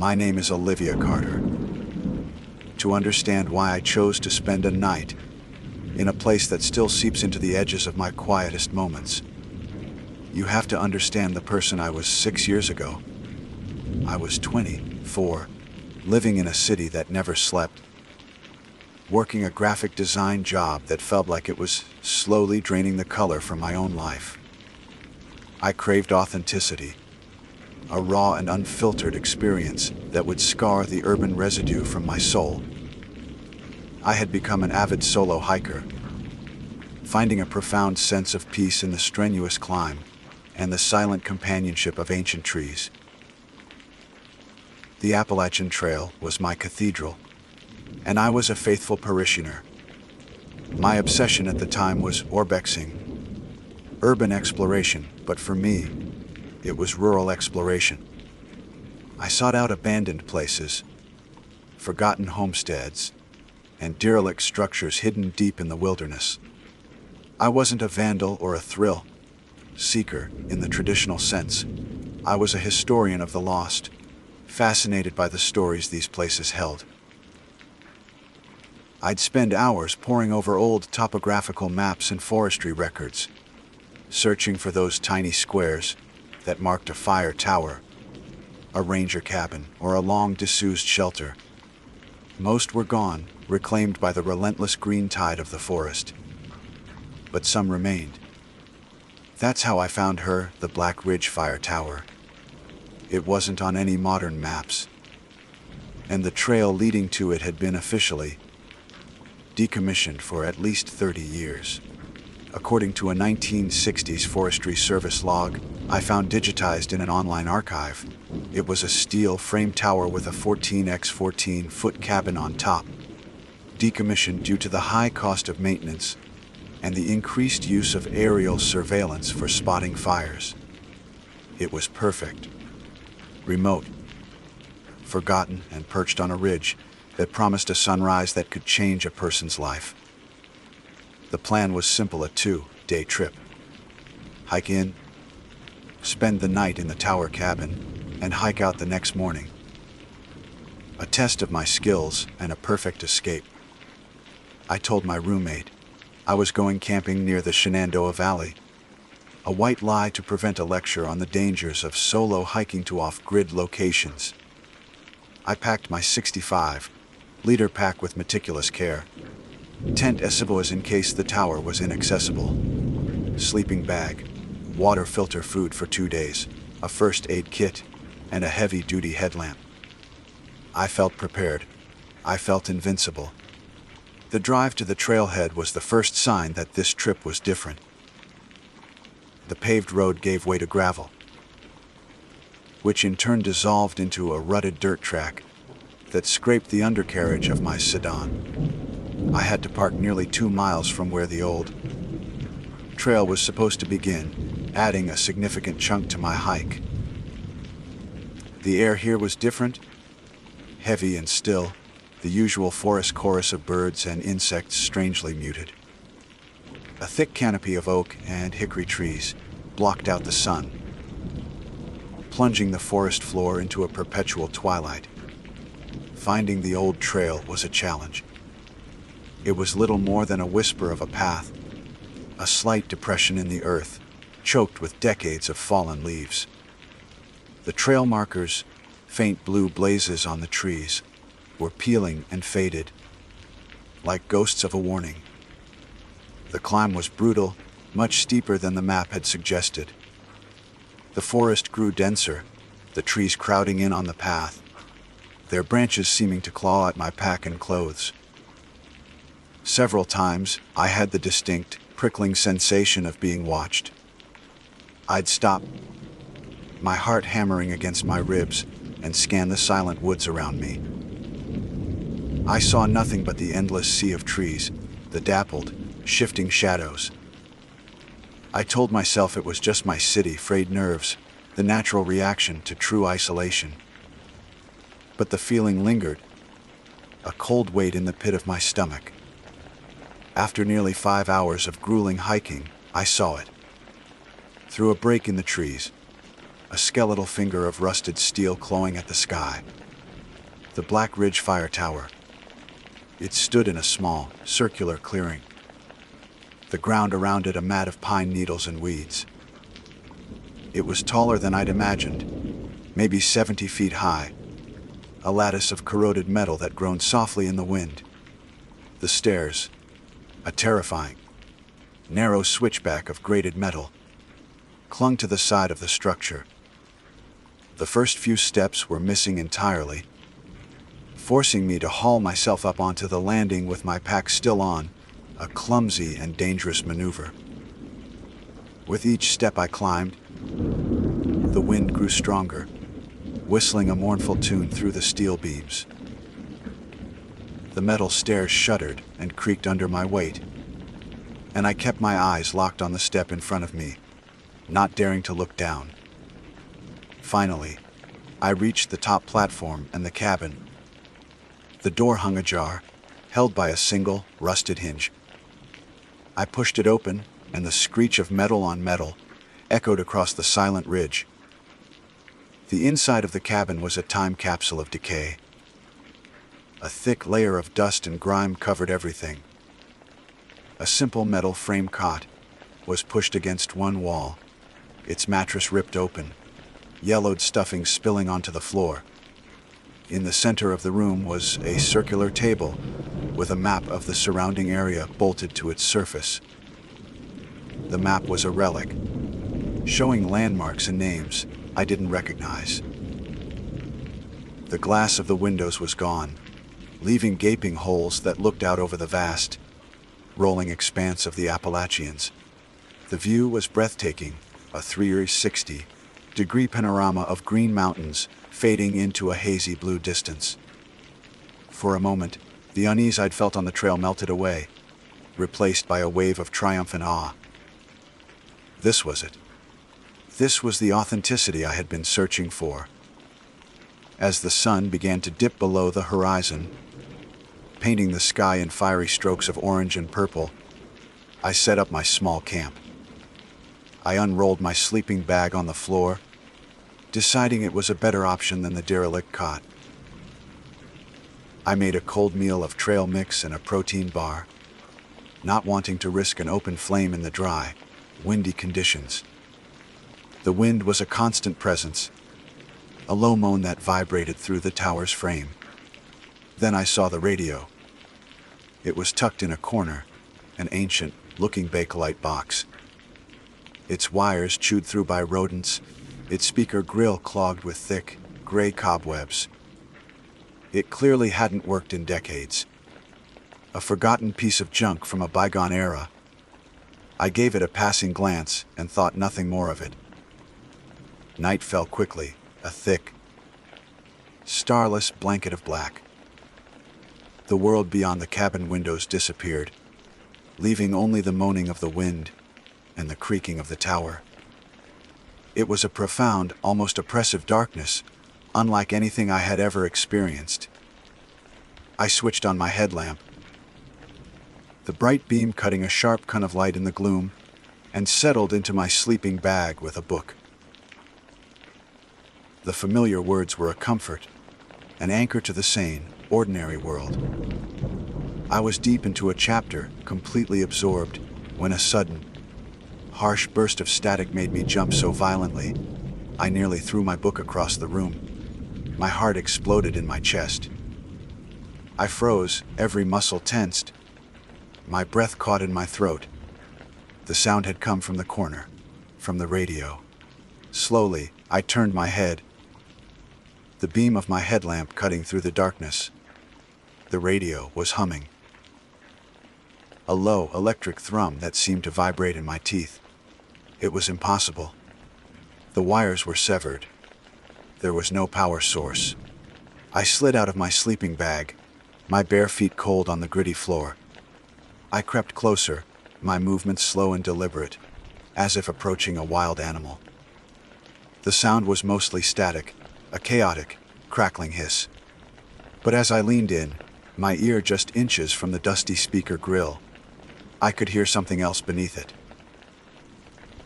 My name is Olivia Carter. To understand why I chose to spend a night in a place that still seeps into the edges of my quietest moments, you have to understand the person I was 6 years ago. I was 24, living in a city that never slept, working a graphic design job that felt like it was slowly draining the color from my own life. I craved authenticity, a raw and unfiltered experience that would scar the urban residue from my soul. I had become an avid solo hiker, finding a profound sense of peace in the strenuous climb and the silent companionship of ancient trees. The Appalachian Trail was my cathedral, and I was a faithful parishioner. My obsession at the time was urbexing, urban exploration, but for me, it was rural exploration. I sought out abandoned places, forgotten homesteads, and derelict structures hidden deep in the wilderness. I wasn't a vandal or a thrill seeker in the traditional sense. I was a historian of the lost, fascinated by the stories these places held. I'd spend hours poring over old topographical maps and forestry records, searching for those tiny squares that marked a fire tower, a ranger cabin, or a long disused shelter. Most were gone, reclaimed by the relentless green tide of the forest. But some remained. That's how I found her, the Black Ridge Fire Tower. It wasn't on any modern maps, and the trail leading to it had been officially decommissioned for at least 30 years. According to a 1960s Forestry Service log I found digitized in an online archive, it was a steel frame tower with a 14x14-foot cabin on top, decommissioned due to the high cost of maintenance and the increased use of aerial surveillance for spotting fires. It was perfect, remote, forgotten, and perched on a ridge that promised a sunrise that could change a person's life. The plan was simple: a 2-day trip. Hike in, spend the night in the tower cabin, and hike out the next morning. A test of my skills and a perfect escape. I told my roommate I was going camping near the Shenandoah Valley, a white lie to prevent a lecture on the dangers of solo hiking to off-grid locations. I packed my 65-liter pack with meticulous care. Tent escabeaux in case the tower was inaccessible. Sleeping bag, water filter food for 2 days, a first aid kit, and a heavy-duty headlamp. I felt prepared. I felt invincible. The drive to the trailhead was the first sign that this trip was different. The paved road gave way to gravel, which in turn dissolved into a rutted dirt track that scraped the undercarriage of my sedan. I had to park nearly 2 miles from where the old trail was supposed to begin, adding a significant chunk to my hike. The air here was different, heavy and still, the usual forest chorus of birds and insects strangely muted. A thick canopy of oak and hickory trees blocked out the sun, plunging the forest floor into a perpetual twilight. Finding the old trail was a challenge. It was little more than a whisper of a path, a slight depression in the earth, choked with decades of fallen leaves. The trail markers, faint blue blazes on the trees, were peeling and faded, like ghosts of a warning. The climb was brutal, much steeper than the map had suggested. The forest grew denser, the trees crowding in on the path, their branches seeming to claw at my pack and clothes. Several times, I had the distinct, prickling sensation of being watched. I'd stop, my heart hammering against my ribs, and scan the silent woods around me. I saw nothing but the endless sea of trees, the dappled, shifting shadows. I told myself it was just my city, frayed nerves, the natural reaction to true isolation. But the feeling lingered, a cold weight in the pit of my stomach. After nearly 5 hours of grueling hiking, I saw it. Through a break in the trees, a skeletal finger of rusted steel clawing at the sky. The Black Ridge Fire Tower. It stood in a small, circular clearing. The ground around it a mat of pine needles and weeds. It was taller than I'd imagined, maybe 70 feet high, a lattice of corroded metal that groaned softly in the wind. The stairs, a terrifying, narrow switchback of grated metal, clung to the side of the structure. The first few steps were missing entirely, forcing me to haul myself up onto the landing with my pack still on, a clumsy and dangerous maneuver. With each step I climbed, the wind grew stronger, whistling a mournful tune through the steel beams. The metal stairs shuddered and creaked under my weight, and I kept my eyes locked on the step in front of me, not daring to look down. Finally, I reached the top platform and the cabin. The door hung ajar, held by a single, rusted hinge. I pushed it open, and the screech of metal on metal echoed across the silent ridge. The inside of the cabin was a time capsule of decay. A thick layer of dust and grime covered everything. A simple metal frame cot was pushed against one wall, its mattress ripped open, yellowed stuffing spilling onto the floor. In the center of the room was a circular table with a map of the surrounding area bolted to its surface. The map was a relic, showing landmarks and names I didn't recognize. The glass of the windows was gone, leaving gaping holes that looked out over the vast, rolling expanse of the Appalachians. The view was breathtaking, a 360-degree panorama of green mountains fading into a hazy blue distance. For a moment, the unease I'd felt on the trail melted away, replaced by a wave of triumphant awe. This was it. This was the authenticity I had been searching for. As the sun began to dip below the horizon, painting the sky in fiery strokes of orange and purple, I set up my small camp. I unrolled my sleeping bag on the floor, deciding it was a better option than the derelict cot. I made a cold meal of trail mix and a protein bar, not wanting to risk an open flame in the dry, windy conditions. The wind was a constant presence, a low moan that vibrated through the tower's frame. Then I saw the radio. It was tucked in a corner, an ancient-looking Bakelite box. Its wires chewed through by rodents, its speaker grill clogged with thick, gray cobwebs. It clearly hadn't worked in decades. A forgotten piece of junk from a bygone era. I gave it a passing glance and thought nothing more of it. Night fell quickly, a thick, starless blanket of black. The world beyond the cabin windows disappeared, leaving only the moaning of the wind and the creaking of the tower. It was a profound, almost oppressive darkness, unlike anything I had ever experienced. I switched on my headlamp, the bright beam cutting a sharp cone of light in the gloom, and settled into my sleeping bag with a book. The familiar words were a comfort, an anchor to the sane, ordinary world. I was deep into a chapter, completely absorbed, when a sudden, harsh burst of static made me jump so violently, I nearly threw my book across the room. My heart exploded in my chest. I froze, every muscle tensed. My breath caught in my throat. The sound had come from the corner, from the radio. Slowly, I turned my head, the beam of my headlamp cutting through the darkness. The radio was humming. A low, electric thrum that seemed to vibrate in my teeth. It was impossible. The wires were severed. There was no power source. I slid out of my sleeping bag, my bare feet cold on the gritty floor. I crept closer, my movements slow and deliberate, as if approaching a wild animal. The sound was mostly static, a chaotic, crackling hiss. But as I leaned in, my ear just inches from the dusty speaker grill, I could hear something else beneath it.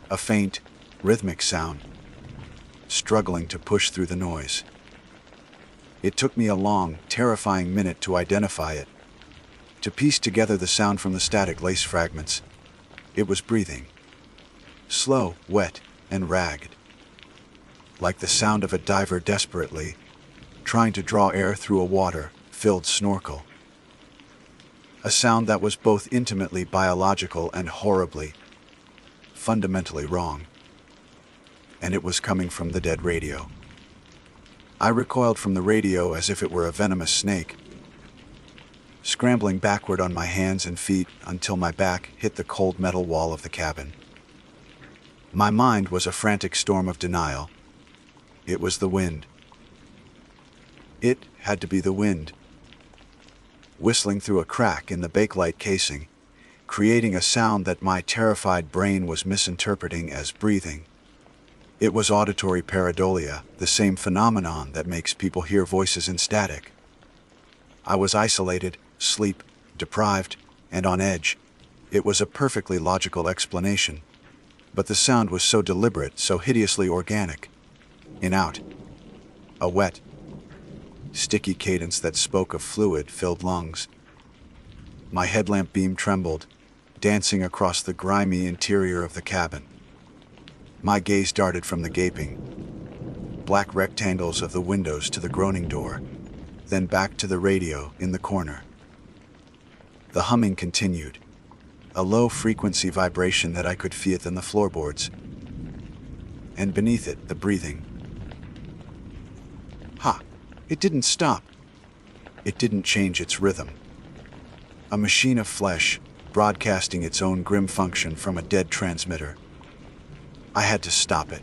A faint, rhythmic sound, struggling to push through the noise. It took me a long, terrifying minute to identify it, to piece together the sound from the static lace fragments. It was breathing. Slow, wet, and ragged. Like the sound of a diver desperately trying to draw air through a water-filled snorkel. A sound that was both intimately biological and horribly, fundamentally wrong. And it was coming from the dead radio. I recoiled from the radio as if it were a venomous snake, scrambling backward on my hands and feet until my back hit the cold metal wall of the cabin. My mind was a frantic storm of denial. It was the wind. It had to be the wind, whistling through a crack in the bakelite casing, creating a sound that my terrified brain was misinterpreting as breathing. It was auditory pareidolia, the same phenomenon that makes people hear voices in static. I was isolated, sleep deprived, and on edge. It was a perfectly logical explanation, but the sound was so deliberate, so hideously organic. In out. A wet, sticky cadence that spoke of fluid-filled lungs. My headlamp beam trembled, dancing across the grimy interior of the cabin. My gaze darted from the gaping, black rectangles of the windows to the groaning door, then back to the radio in the corner. The humming continued, a low-frequency vibration that I could feel in the floorboards, and beneath it, the breathing. Ha! It didn't stop. It didn't change its rhythm. A machine of flesh, broadcasting its own grim function from a dead transmitter. I had to stop it.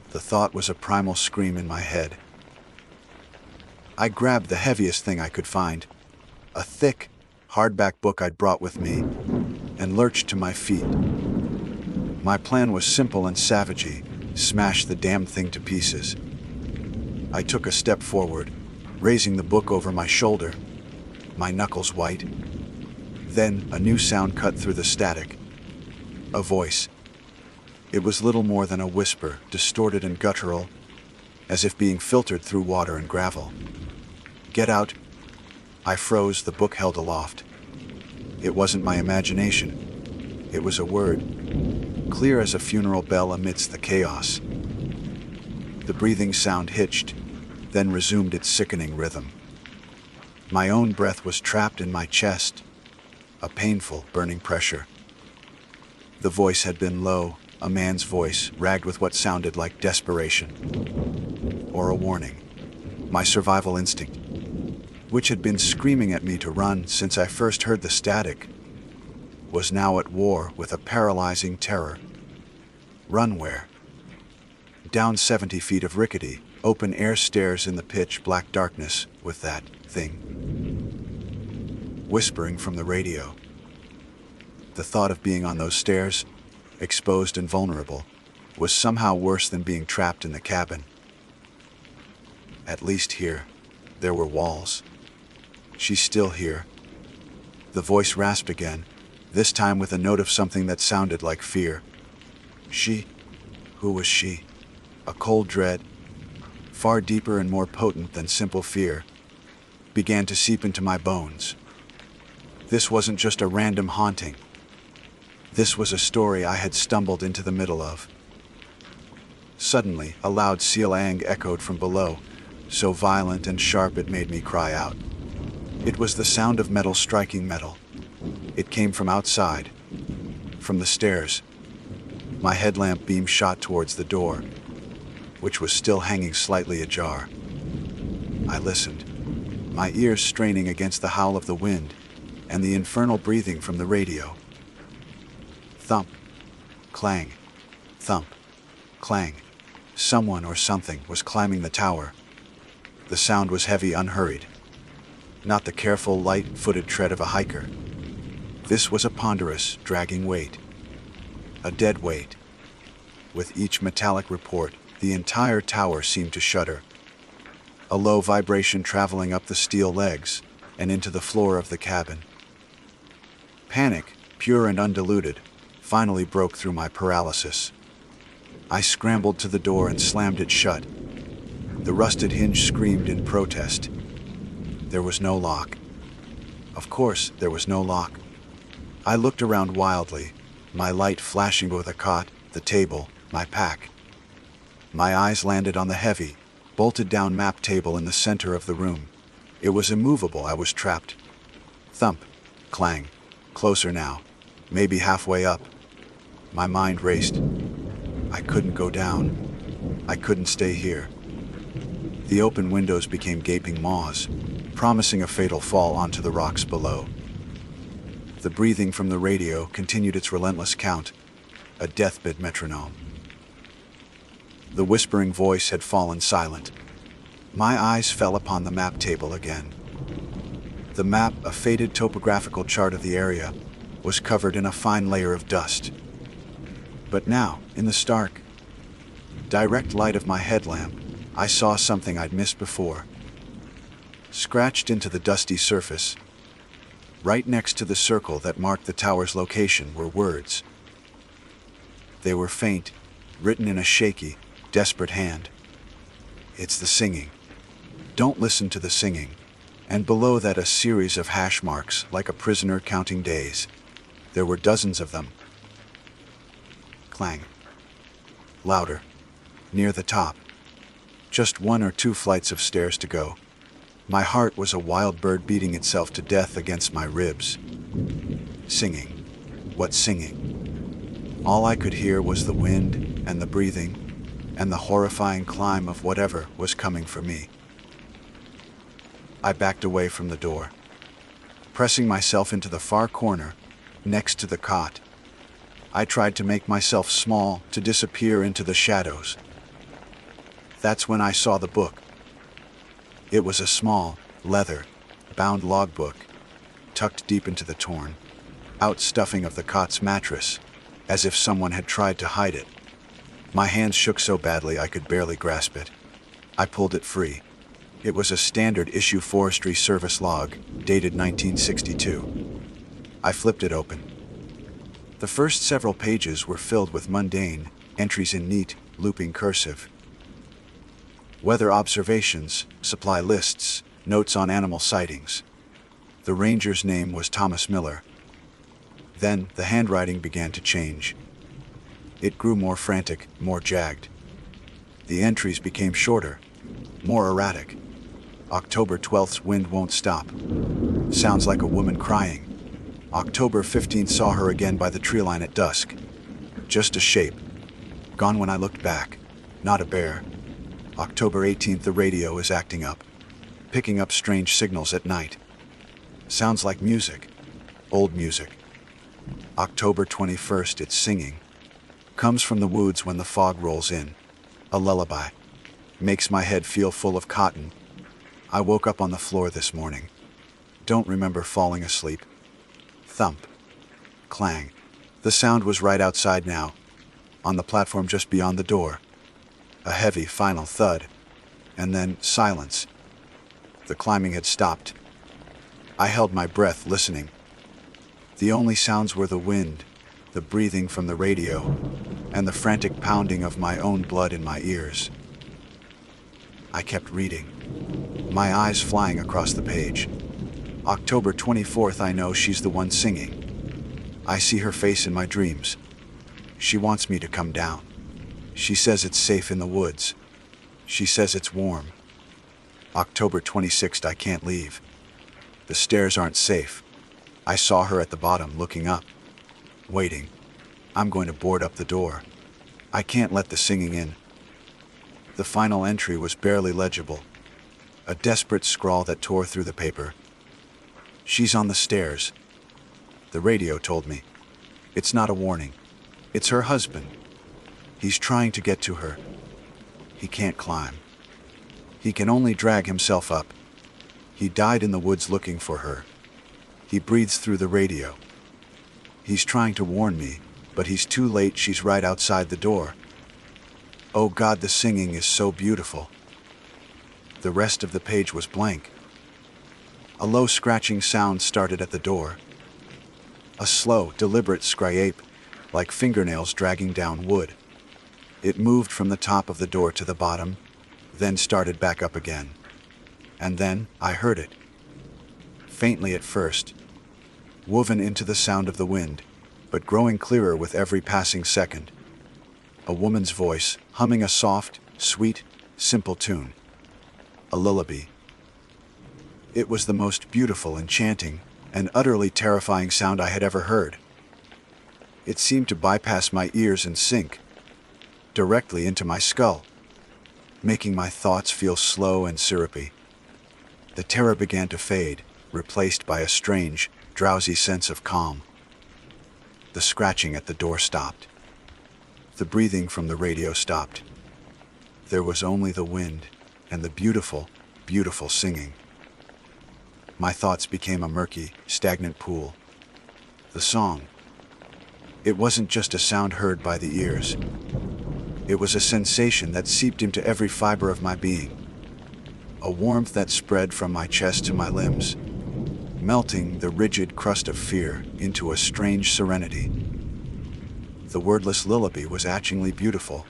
The thought was a primal scream in my head. I grabbed the heaviest thing I could find, a thick, hardback book I'd brought with me, and lurched to my feet. My plan was simple and savagey: smash the damned thing to pieces. I took a step forward, raising the book over my shoulder, my knuckles white. Then a new sound cut through the static. A voice. It was little more than a whisper, distorted and guttural, as if being filtered through water and gravel. Get out. I froze, the book held aloft. It wasn't my imagination. It was a word, clear as a funeral bell amidst the chaos. The breathing sound hitched, then resumed its sickening rhythm. My own breath was trapped in my chest, a painful, burning pressure. The voice had been low, a man's voice, ragged with what sounded like desperation, or a warning. My survival instinct, which had been screaming at me to run since I first heard the static, was now at war with a paralyzing terror. Run where? Down 70 feet of rickety, open-air stairs in the pitch-black darkness with that thing whispering from the radio. The thought of being on those stairs, exposed and vulnerable, was somehow worse than being trapped in the cabin. At least here, there were walls. She's still here. The voice rasped again, this time with a note of something that sounded like fear. She? Who was she? A cold dread, far deeper and more potent than simple fear, began to seep into my bones. This wasn't just a random haunting. This was a story I had stumbled into the middle of. Suddenly, a loud seal-ang echoed from below, so violent and sharp it made me cry out. It was the sound of metal striking metal. It came from outside, from the stairs. My headlamp beam shot towards the door, which was still hanging slightly ajar. I listened, my ears straining against the howl of the wind and the infernal breathing from the radio. Thump, clang, thump, clang. Someone or something was climbing the tower. The sound was heavy, unhurried. Not the careful, light-footed tread of a hiker. This was a ponderous, dragging weight. A dead weight. With each metallic report, the entire tower seemed to shudder. A low vibration traveling up the steel legs and into the floor of the cabin. Panic, pure and undiluted, finally broke through my paralysis. I scrambled to the door and slammed it shut. The rusted hinge screamed in protest. There was no lock. Of course, there was no lock. I looked around wildly, my light flashing over the cot, the table, my pack. My eyes landed on the heavy, bolted-down map table in the center of the room. It was immovable. I was trapped. Thump. Clang. Closer now. Maybe halfway up. My mind raced. I couldn't go down. I couldn't stay here. The open windows became gaping maws, promising a fatal fall onto the rocks below. The breathing from the radio continued its relentless count, a deathbed metronome. The whispering voice had fallen silent. My eyes fell upon the map table again. The map, a faded topographical chart of the area, was covered in a fine layer of dust. But now, in the stark, direct light of my headlamp, I saw something I'd missed before. Scratched into the dusty surface, right next to the circle that marked the tower's location, were words. They were faint, written in a shaky, desperate hand. It's the singing. Don't listen to the singing. And below that, a series of hash marks, like a prisoner counting days. There were dozens of them. Clang. Louder. Near the top. Just 1 or 2 flights of stairs to go. My heart was a wild bird beating itself to death against my ribs. Singing. What singing? All I could hear was the wind and the breathing and the horrifying climb of whatever was coming for me. I backed away from the door, pressing myself into the far corner, next to the cot. I tried to make myself small, to disappear into the shadows. That's when I saw the book. It was a small, leather-bound logbook, tucked deep into the torn out stuffing of the cot's mattress, as if someone had tried to hide it. My hands shook so badly I could barely grasp it. I pulled it free. It was a standard issue Forestry Service log, dated 1962. I flipped it open. The first several pages were filled with mundane entries in neat, looping cursive. Weather observations, supply lists, notes on animal sightings. The ranger's name was Thomas Miller. Then the handwriting began to change. It grew more frantic, more jagged. The entries became shorter, more erratic. October 12th, wind won't stop. Sounds like a woman crying. October 15th, saw her again by the tree line at dusk. Just a shape. Gone when I looked back. Not a bear. October 18th, the radio is acting up, picking up strange signals at night. Sounds like music. Old music. October 21st, it's singing. Comes from the woods when the fog rolls in. A lullaby. Makes my head feel full of cotton. I woke up on the floor this morning. Don't remember falling asleep. Thump. Clang. The sound was right outside now, on the platform just beyond the door. A heavy final thud, and then silence. The climbing had stopped. I held my breath, listening. The only sounds were the wind, the breathing from the radio, and the frantic pounding of my own blood in my ears. I kept reading, my eyes flying across the page. October 24th, I know she's the one singing. I see her face in my dreams. She wants me to come down. She says it's safe in the woods. She says it's warm. October 26th, I can't leave. The stairs aren't safe. I saw her at the bottom, looking up, waiting. I'm going to board up the door. I can't let the singing in. The final entry was barely legible, a desperate scrawl that tore through the paper. She's on the stairs. The radio told me. It's not a warning. It's her husband. He's trying to get to her. He can't climb. He can only drag himself up. He died in the woods looking for her. He breathes through the radio. He's trying to warn me, but he's too late. She's right outside the door. Oh God, the singing is so beautiful. The rest of the page was blank. A low scratching sound started at the door. A slow, deliberate scrape, like fingernails dragging down wood. It moved from the top of the door to the bottom, then started back up again. And then I heard it. Faintly at first, woven into the sound of the wind, but growing clearer with every passing second. A woman's voice, humming a soft, sweet, simple tune. A lullaby. It was the most beautiful, enchanting, and utterly terrifying sound I had ever heard. It seemed to bypass my ears and sink directly into my skull, making my thoughts feel slow and syrupy. The terror began to fade, replaced by a strange, drowsy sense of calm. The scratching at the door stopped. The breathing from the radio stopped. There was only the wind and the beautiful, beautiful singing. My thoughts became a murky, stagnant pool. The song. It wasn't just a sound heard by the ears. It was a sensation that seeped into every fiber of my being. A warmth that spread from my chest to my limbs, melting the rigid crust of fear into a strange serenity. The wordless lullaby was actually beautiful.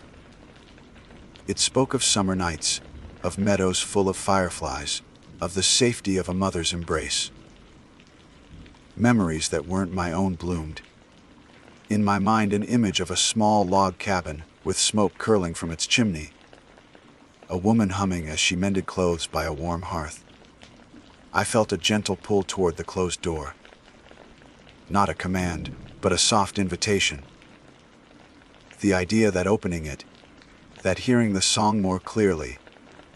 It spoke of summer nights, of meadows full of fireflies, of the safety of a mother's embrace. Memories that weren't my own bloomed. In my mind, an image of a small log cabin with smoke curling from its chimney. A woman humming as she mended clothes by a warm hearth. I felt a gentle pull toward the closed door. Not a command, but a soft invitation. The idea that opening it, that hearing the song more clearly,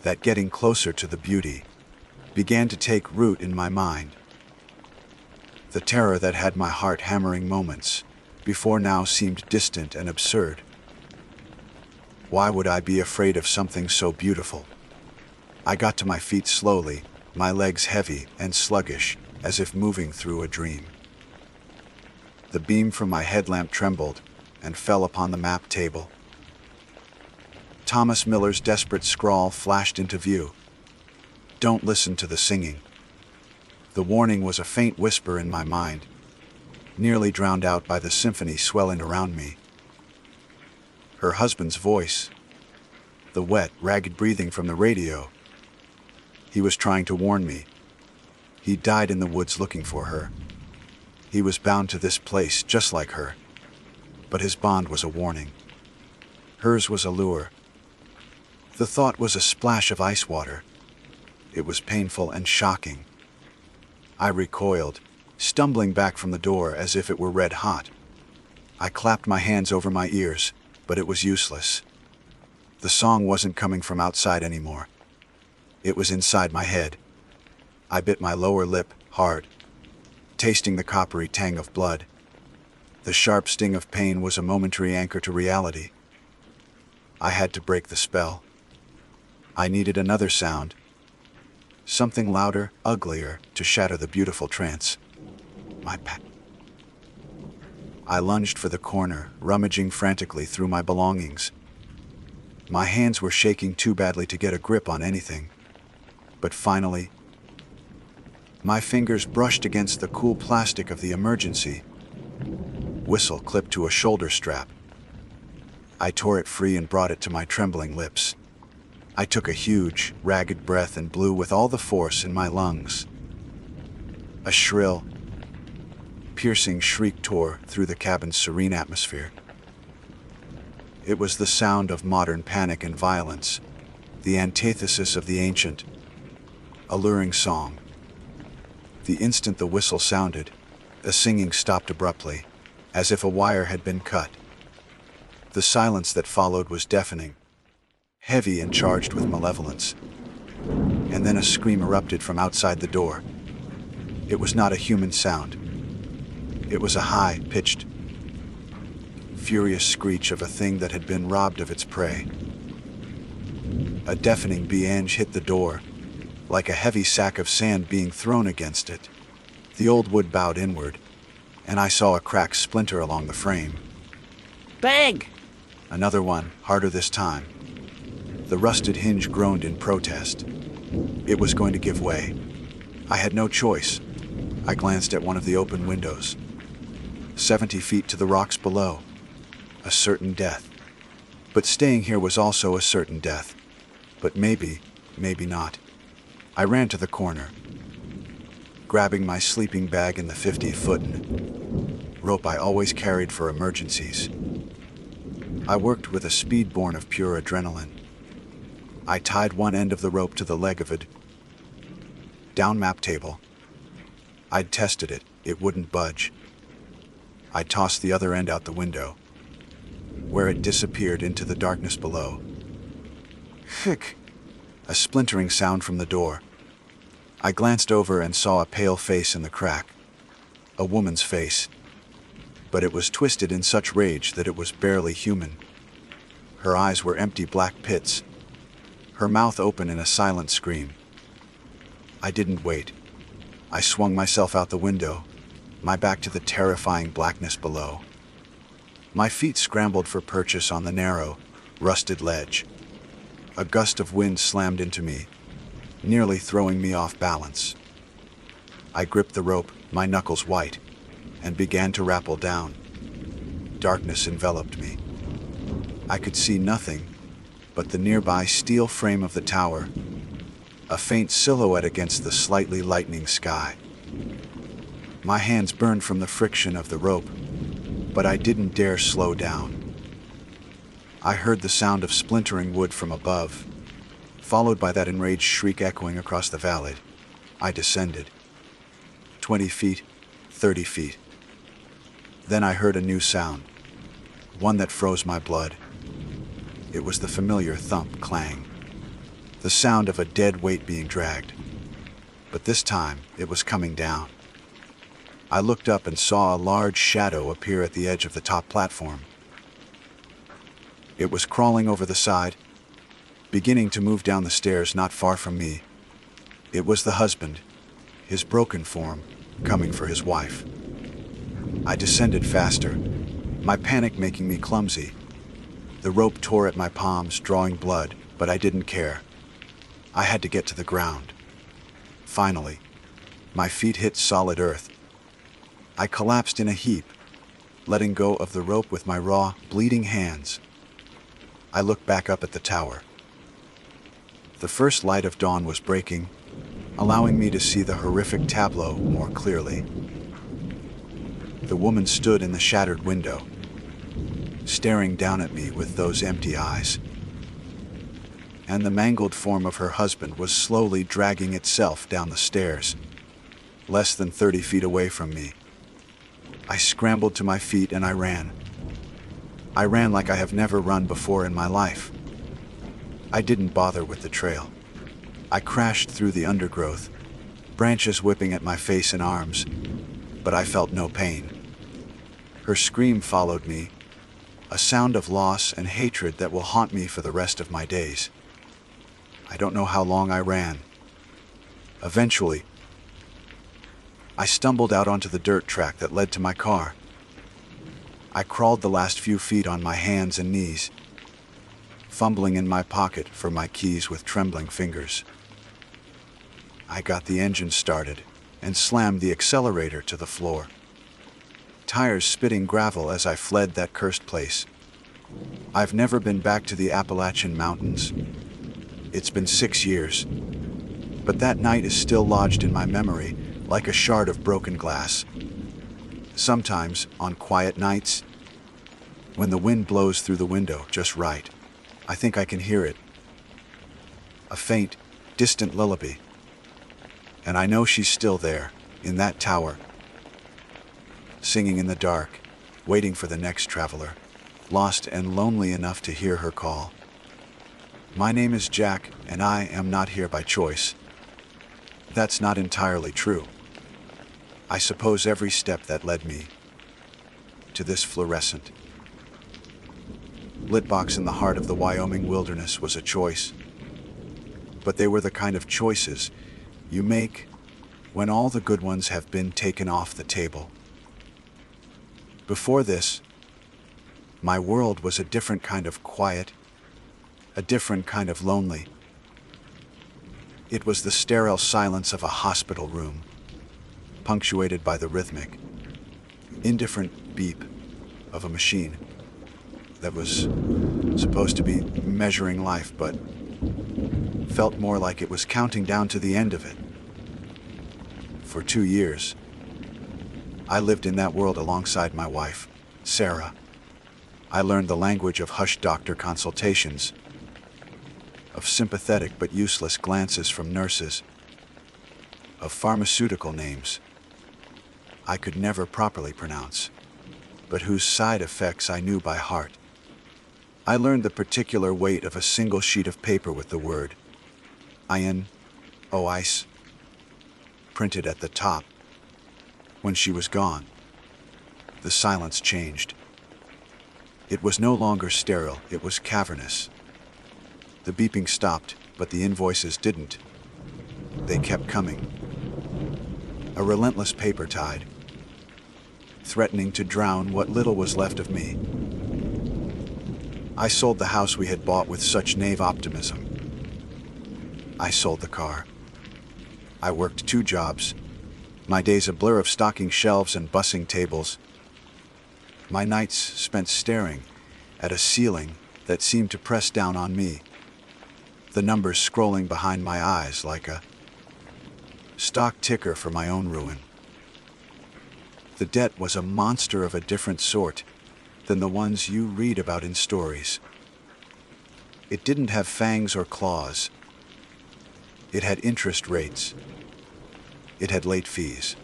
that getting closer to the beauty, began to take root in my mind. The terror that had my heart hammering moments before now seemed distant and absurd. Why would I be afraid of something so beautiful? I got to my feet slowly, my legs heavy and sluggish, as if moving through a dream. The beam from my headlamp trembled and fell upon the map table. Thomas Miller's desperate scrawl flashed into view. Don't listen to the singing. The warning was a faint whisper in my mind, nearly drowned out by the symphony swelling around me. Her husband's voice, the wet, ragged breathing from the radio. He was trying to warn me. He died in the woods looking for her. He was bound to this place just like her. But his bond was a warning. Hers was a lure. The thought was a splash of ice water. It was painful and shocking. I recoiled, stumbling back from the door as if it were red hot. I clapped my hands over my ears, but it was useless. The song wasn't coming from outside anymore. It was inside my head. I bit my lower lip hard, tasting the coppery tang of blood. The sharp sting of pain was a momentary anchor to reality. I had to break the spell. I needed another sound. Something louder, uglier, to shatter the beautiful trance. I lunged for the corner, rummaging frantically through my belongings. My hands were shaking too badly to get a grip on anything. But finally, my fingers brushed against the cool plastic of the emergency whistle clipped to a shoulder strap. I tore it free and brought it to my trembling lips. I took a huge, ragged breath and blew with all the force in my lungs. A shrill, piercing shriek tore through the cabin's serene atmosphere. It was the sound of modern panic and violence, the antithesis of the ancient, alluring song. The instant the whistle sounded, the singing stopped abruptly, as if a wire had been cut. The silence that followed was deafening, heavy and charged with malevolence. And then a scream erupted from outside the door. It was not a human sound. It was a high-pitched, furious screech of a thing that had been robbed of its prey. A deafening bang hit the door, like a heavy sack of sand being thrown against it. The old wood bowed inward, and I saw a crack splinter along the frame. Bang! Another one, harder this time. The rusted hinge groaned in protest. It was going to give way. I had no choice. I glanced at one of the open windows. 70 feet to the rocks below. A certain death. But staying here was also a certain death. but maybe not. I ran to the corner, grabbing my sleeping bag and the 50-foot rope I always carried for emergencies. I worked with a speed born of pure adrenaline. I tied one end of the rope to the leg of a down map table. I'd tested it. It wouldn't budge. I tossed the other end out the window, where it disappeared into the darkness below. Hick! A splintering sound from the door. I glanced over and saw a pale face in the crack. A woman's face. But it was twisted in such rage that it was barely human. Her eyes were empty black pits, her mouth open in a silent scream. I didn't wait. I swung myself out the window, my back to the terrifying blackness below. My feet scrambled for purchase on the narrow, rusted ledge. A gust of wind slammed into me, nearly throwing me off balance. I gripped the rope, my knuckles white, and began to rappel down. Darkness enveloped me. I could see nothing but the nearby steel frame of the tower, a faint silhouette against the slightly lightening sky. My hands burned from the friction of the rope, but I didn't dare slow down. I heard the sound of splintering wood from above, followed by that enraged shriek echoing across the valley. I descended. 20 feet, 30 feet. Then I heard a new sound, one that froze my blood. It was the familiar thump clang, the sound of a dead weight being dragged. But this time, it was coming down. I looked up and saw a large shadow appear at the edge of the top platform. It was crawling over the side, beginning to move down the stairs not far from me. It was the husband, his broken form, coming for his wife. I descended faster, my panic making me clumsy. The rope tore at my palms, drawing blood, but I didn't care. I had to get to the ground. Finally, my feet hit solid earth. I collapsed in a heap, letting go of the rope with my raw, bleeding hands. I looked back up at the tower. The first light of dawn was breaking, allowing me to see the horrific tableau more clearly. The woman stood in the shattered window, staring down at me with those empty eyes. And the mangled form of her husband was slowly dragging itself down the stairs, less than 30 feet away from me. I scrambled to my feet and I ran. I ran like I have never run before in my life. I didn't bother with the trail. I crashed through the undergrowth, branches whipping at my face and arms, but I felt no pain. Her scream followed me, a sound of loss and hatred that will haunt me for the rest of my days. I don't know how long I ran. Eventually, I stumbled out onto the dirt track that led to my car. I crawled the last few feet on my hands and knees, fumbling in my pocket for my keys with trembling fingers. I got the engine started and slammed the accelerator to the floor, tires spitting gravel as I fled that cursed place. I've never been back to the Appalachian Mountains. It's been 6 years, but that night is still lodged in my memory like a shard of broken glass. Sometimes, on quiet nights, when the wind blows through the window just right, I think I can hear it. A faint, distant lullaby. And I know she's still there, in that tower, singing in the dark, waiting for the next traveler, lost and lonely enough to hear her call. My name is Jack, and I am not here by choice. That's not entirely true. I suppose every step that led me to this fluorescent lit box in the heart of the Wyoming wilderness was a choice. But they were the kind of choices you make when all the good ones have been taken off the table. Before this, my world was a different kind of quiet, a different kind of lonely. It was the sterile silence of a hospital room, punctuated by the rhythmic, indifferent beep of a machine that was supposed to be measuring life, but felt more like it was counting down to the end of it. For 2 years, I lived in that world alongside my wife, Sarah. I learned the language of hushed doctor consultations, of sympathetic but useless glances from nurses, of pharmaceutical names I could never properly pronounce, but whose side effects I knew by heart. I learned the particular weight of a single sheet of paper with the word ice printed at the top. When she was gone, the silence changed. It was no longer sterile, it was cavernous. The beeping stopped, but the invoices didn't. They kept coming. A relentless paper tide, threatening to drown what little was left of me. I sold the house we had bought with such naive optimism. I sold the car. I worked 2 jobs, my days a blur of stocking shelves and bussing tables. My nights spent staring at a ceiling that seemed to press down on me, the numbers scrolling behind my eyes like a stock ticker for my own ruin. The debt was a monster of a different sort than the ones you read about in stories. It didn't have fangs or claws. It had interest rates. It had late fees.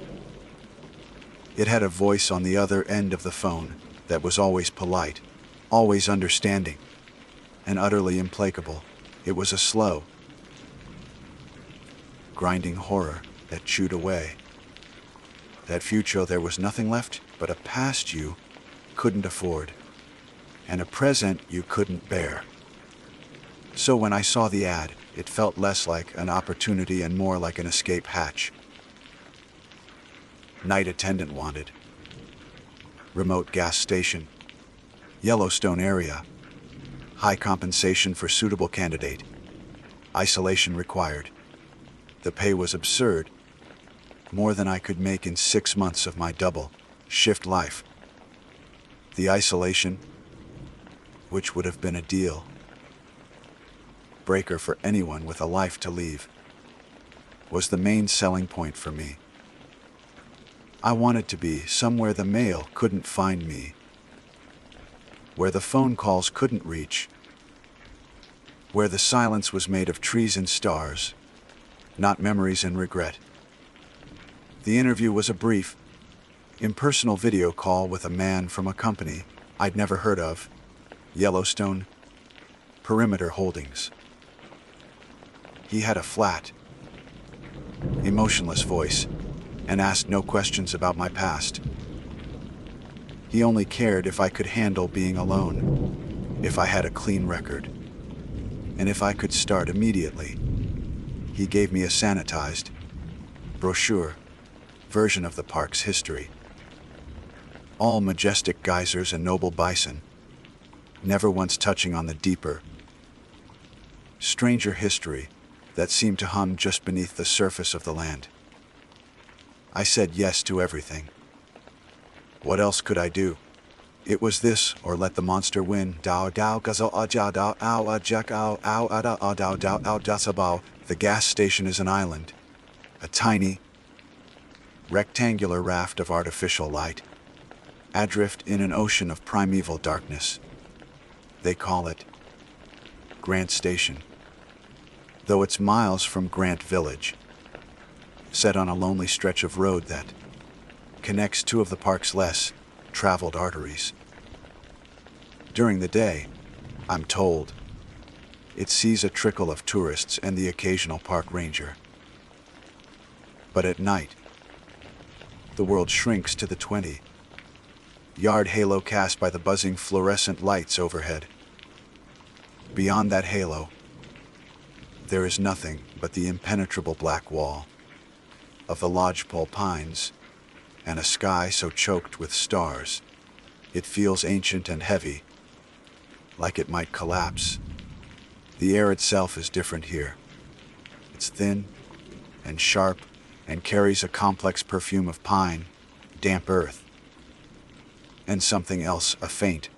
It had a voice on the other end of the phone that was always polite, always understanding, and utterly implacable. It was a slow, grinding horror that chewed away. That future there was nothing left but a past you couldn't afford, and a present you couldn't bear. So when I saw the ad, it felt less like an opportunity and more like an escape hatch. Night attendant wanted. Remote gas station. Yellowstone area. High compensation for suitable candidate. Isolation required. The pay was absurd. More than I could make in 6 months of my double shift life. The isolation, which would have been a deal breaker for anyone with a life to leave, was the main selling point for me. I wanted to be somewhere the mail couldn't find me, where the phone calls couldn't reach, where the silence was made of trees and stars, not memories and regret. The interview was a brief, impersonal video call with a man from a company I'd never heard of, Yellowstone Perimeter Holdings. He had a flat, emotionless voice and asked no questions about my past. He only cared if I could handle being alone, if I had a clean record, and if I could start immediately. He gave me a sanitized brochure version of the park's history. All majestic geysers and noble bison, never once touching on the deeper, stranger history that seemed to hum just beneath the surface of the land. I said yes to everything. What else could I do? It was this or let the monster win. The gas station is an island, a tiny, rectangular raft of artificial light, adrift in an ocean of primeval darkness. They call it Grant Station, though it's miles from Grant Village, set on a lonely stretch of road that connects 2 of the park's less traveled arteries. During the day, I'm told, it sees a trickle of tourists and the occasional park ranger. But at night, the world shrinks to the 20-yard halo cast by the buzzing fluorescent lights overhead. Beyond that halo, there is nothing but the impenetrable black wall of the lodgepole pines and a sky so choked with stars, it feels ancient and heavy, like it might collapse. The air itself is different here. It's thin and sharp and carries a complex perfume of pine, damp earth, and something else, a faint,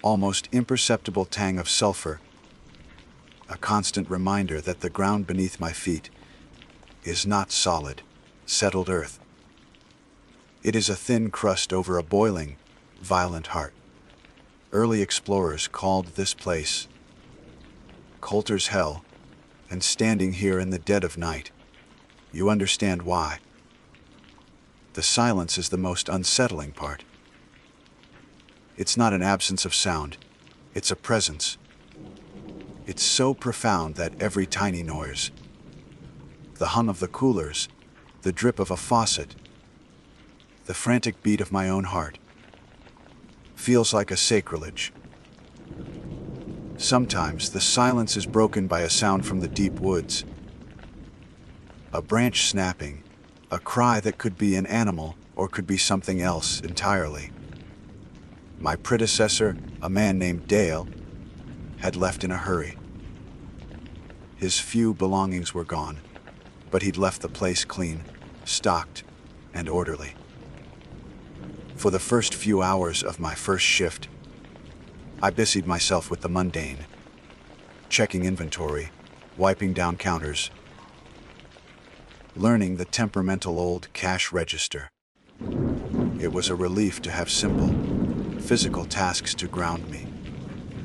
almost imperceptible tang of sulfur. a constant reminder that the ground beneath my feet is not solid, settled earth. It is a thin crust over a boiling, violent heart. Early explorers called this place Coulter's Hell, and standing here in the dead of night, you understand why. The silence is the most unsettling part. It's not an absence of sound, it's a presence. It's so profound that every tiny noise, the hum of the coolers, the drip of a faucet, the frantic beat of my own heart, feels like a sacrilege. Sometimes the silence is broken by a sound from the deep woods. A branch snapping, a cry that could be an animal or could be something else entirely. My predecessor, a man named Dale, had left in a hurry. His few belongings were gone, but he'd left the place clean, stocked, and orderly. For the first few hours of my first shift, I busied myself with the mundane, checking inventory, wiping down counters, learning the temperamental old cash register. It was a relief to have simple, physical tasks to ground me.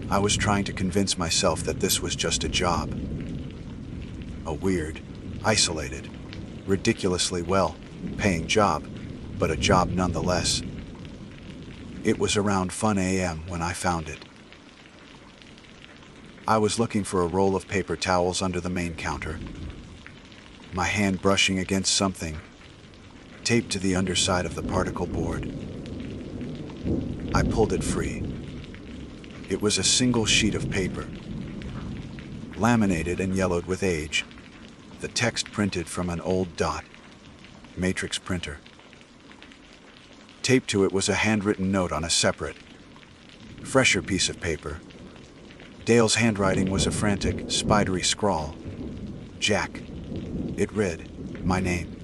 I was trying to convince myself that this was just a job. A weird, isolated, ridiculously well-paying job, but a job nonetheless. It was around 1 a.m. when I found it. I was looking for a roll of paper towels under the main counter, my hand brushing against something taped to the underside of the particle board. I pulled it free. It was a single sheet of paper, laminated and yellowed with age, the text printed from an old dot matrix printer. Taped to it was a handwritten note on a separate, fresher piece of paper. Dale's handwriting was a frantic, spidery scrawl. Jack. It read, my name.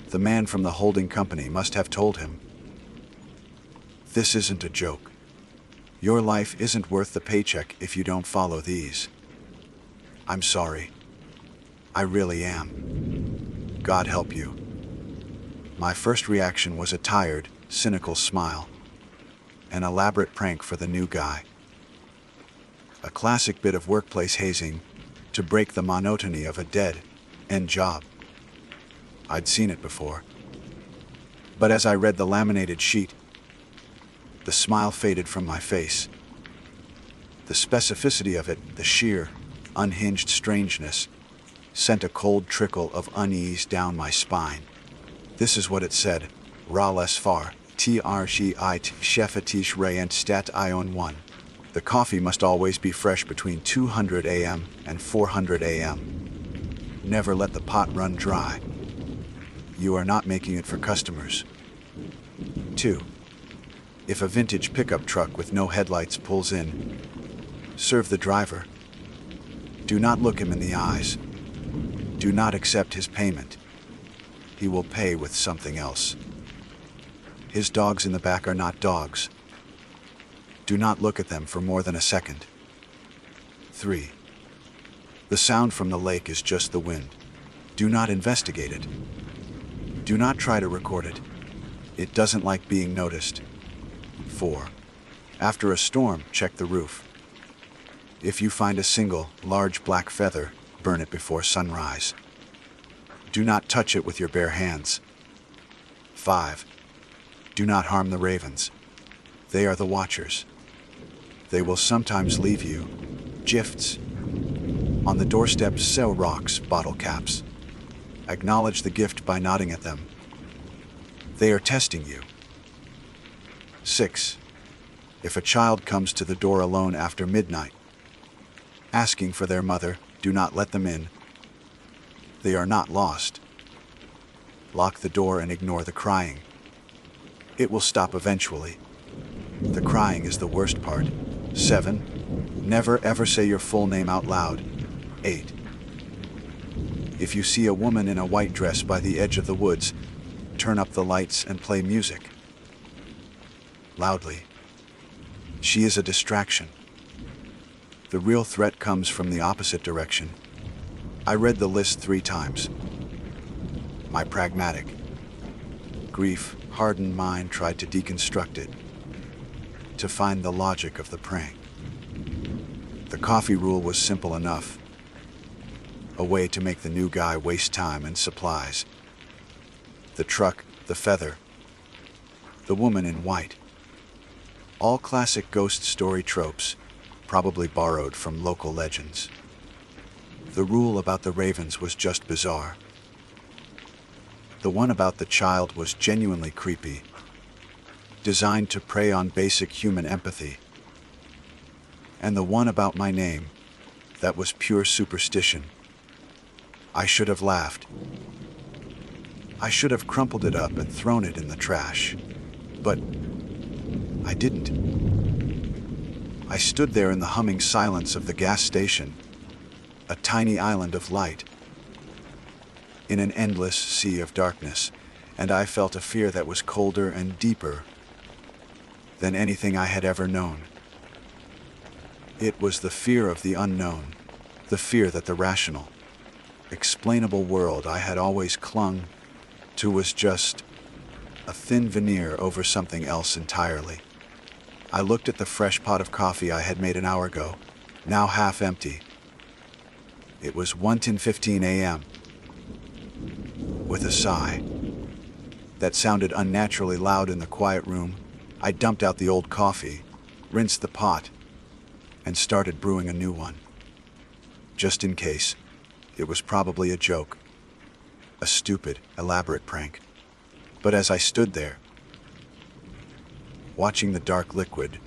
The man from the holding company must have told him, "This isn't a joke. Your life isn't worth the paycheck if you don't follow these. I'm sorry. I really am. God help you." My first reaction was a tired, cynical smile. An elaborate prank for the new guy. A classic bit of workplace hazing to break the monotony of a dead-end job. I'd seen it before. But as I read the laminated sheet, the smile faded from my face. The specificity of it, the sheer, unhinged strangeness, sent a cold trickle of unease down my spine. This is what it said: Ra les far, trchit chefatish rayant stat ion 1. The coffee must always be fresh between 200 a.m. and 400 a.m. Never let the pot run dry. You are not making it for customers. 2. If a vintage pickup truck with no headlights pulls in, serve the driver. Do not look him in the eyes. Do not accept his payment. He will pay with something else. His dogs in the back are not dogs. Do not look at them for more than a second. 3. The sound from the lake is just the wind. Do not investigate it. Do not try to record it. It doesn't like being noticed. 4. After a storm, check the roof. If you find a single, large black feather, burn it before sunrise. Do not touch it with your bare hands. 5. Do not harm the ravens. They are the watchers. They will sometimes leave you gifts. On the doorstep, sell rocks, bottle caps. Acknowledge the gift by nodding at them. They are testing you. 6. If a child comes to the door alone after midnight, asking for their mother, do not let them in. They are not lost. Lock the door and ignore the crying. It will stop eventually. The crying is the worst part. 7. Never ever say your full name out loud. 8. If you see a woman in a white dress by the edge of the woods, turn up the lights and play music. Loudly. She is a distraction. The real threat comes from the opposite direction. I read the list 3 times. My pragmatic, grief-hardened mind tried to deconstruct it, to find the logic of the prank. The coffee rule was simple enough. A way to make the new guy waste time and supplies. The truck, the feather, the woman in white. All classic ghost story tropes, probably borrowed from local legends. The rule about the ravens was just bizarre. The one about the child was genuinely creepy, designed to prey on basic human empathy. And the one about my name, that was pure superstition. I should have laughed. I should have crumpled it up and thrown it in the trash. But I didn't. I stood there in the humming silence of the gas station, a tiny island of light, in an endless sea of darkness, and I felt a fear that was colder and deeper than anything I had ever known. It was the fear of the unknown, the fear that the rational, explainable world I had always clung to was just a thin veneer over something else entirely. I looked at the fresh pot of coffee I had made an hour ago, now half empty. It was 1:15 a.m. With a sigh that sounded unnaturally loud in the quiet room, I dumped out the old coffee, rinsed the pot, and started brewing a new one. Just in case, it was probably a joke, a stupid, elaborate prank. But as I stood there, watching the dark liquid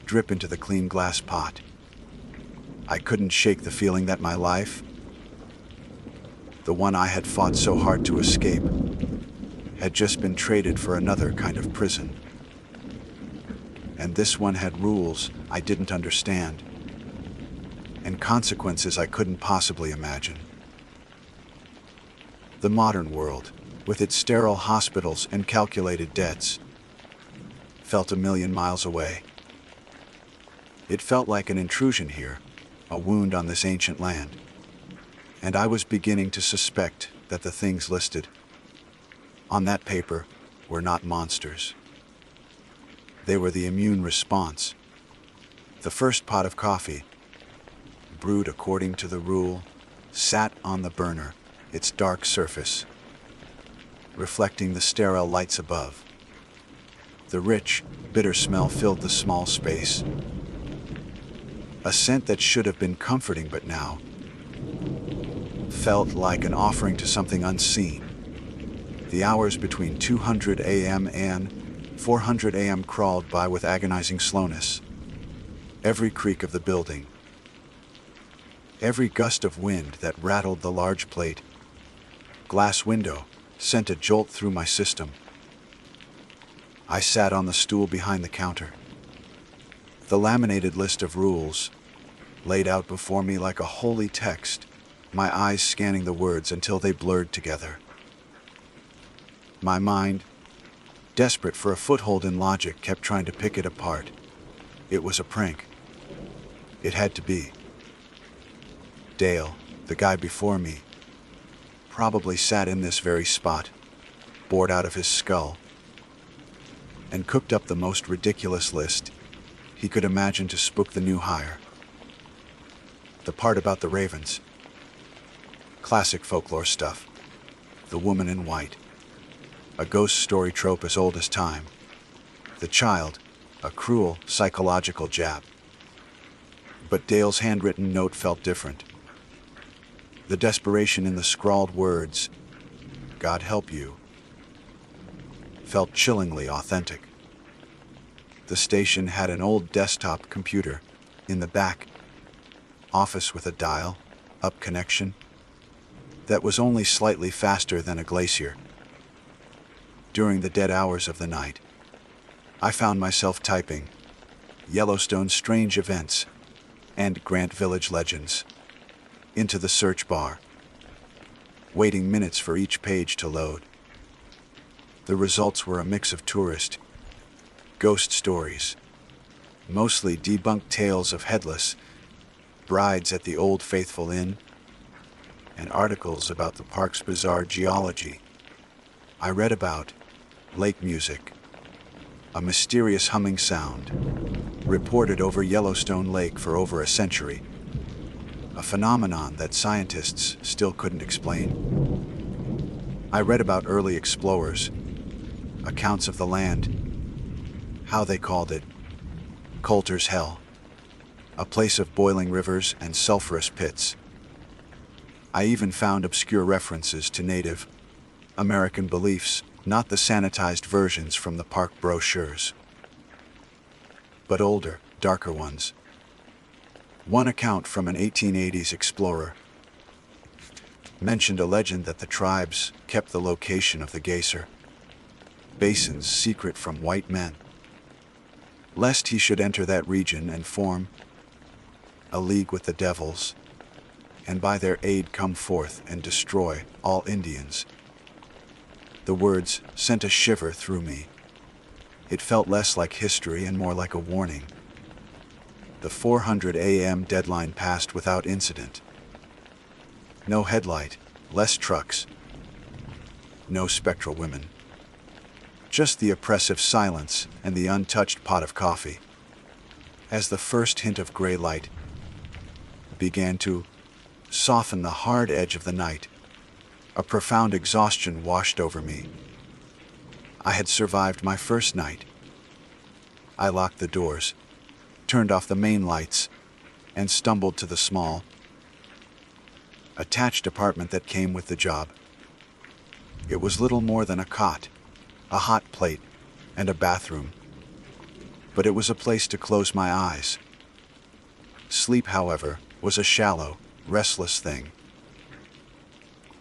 drip into the clean glass pot, I couldn't shake the feeling that my life, the one I had fought so hard to escape, had just been traded for another kind of prison. And this one had rules I didn't understand, and consequences I couldn't possibly imagine. The modern world, with its sterile hospitals and calculated debts, felt a million miles away. It felt like an intrusion here, a wound on this ancient land. And I was beginning to suspect that the things listed on that paper were not monsters. They were the immune response. The first pot of coffee, brewed according to the rule, sat on the burner, its dark surface reflecting the sterile lights above. The rich, bitter smell filled the small space. A scent that should have been comforting but now felt like an offering to something unseen. The hours between 200 a.m. and 400 a.m. crawled by with agonizing slowness. Every creak of the building, every gust of wind that rattled the large plate glass window sent a jolt through my system. I sat on the stool behind the counter. The laminated list of rules laid out before me like a holy text, my eyes scanning the words until they blurred together. My mind, desperate for a foothold in logic, kept trying to pick it apart. It was a prank. It had to be. Dale, the guy before me, probably sat in this very spot, bored out of his skull, and cooked up the most ridiculous list he could imagine to spook the new hire. The part about the ravens. Classic folklore stuff. The woman in white. A ghost story trope as old as time. The child, a cruel psychological jab. But Dale's handwritten note felt different. The desperation in the scrawled words, "God help you," felt chillingly authentic. The station had an old desktop computer in the back office with a dial-up connection that was only slightly faster than a glacier. During the dead hours of the night, I found myself typing Yellowstone strange events and Grant Village legends into the search bar, waiting minutes for each page to load. The results were a mix of tourist, ghost stories, mostly debunked tales of headless, brides at the Old Faithful Inn, and articles about the park's bizarre geology. I read about lake music, a mysterious humming sound, reported over Yellowstone Lake for over a century, a phenomenon that scientists still couldn't explain. I read about early explorers, accounts of the land, how they called it Coulter's Hell, a place of boiling rivers and sulfurous pits. I even found obscure references to Native American beliefs, not the sanitized versions from the park brochures, but older, darker ones. One account from an 1880s explorer mentioned a legend that the tribes kept the location of the geyser basins secret from white men, lest he should enter that region and form a league with the devils, and by their aid come forth and destroy all Indians. The words sent a shiver through me. It felt less like history and more like a warning. The 4:00 a.m. deadline passed without incident. No headlight, less trucks, no spectral women. Just the oppressive silence and the untouched pot of coffee. As the first hint of gray light began to soften the hard edge of the night, a profound exhaustion washed over me. I had survived my first night. I locked the doors, turned off the main lights, and stumbled to the small, attached apartment that came with the job. It was little more than a cot, a hot plate, and a bathroom, but it was a place to close my eyes. Sleep, however, was a shallow, restless thing,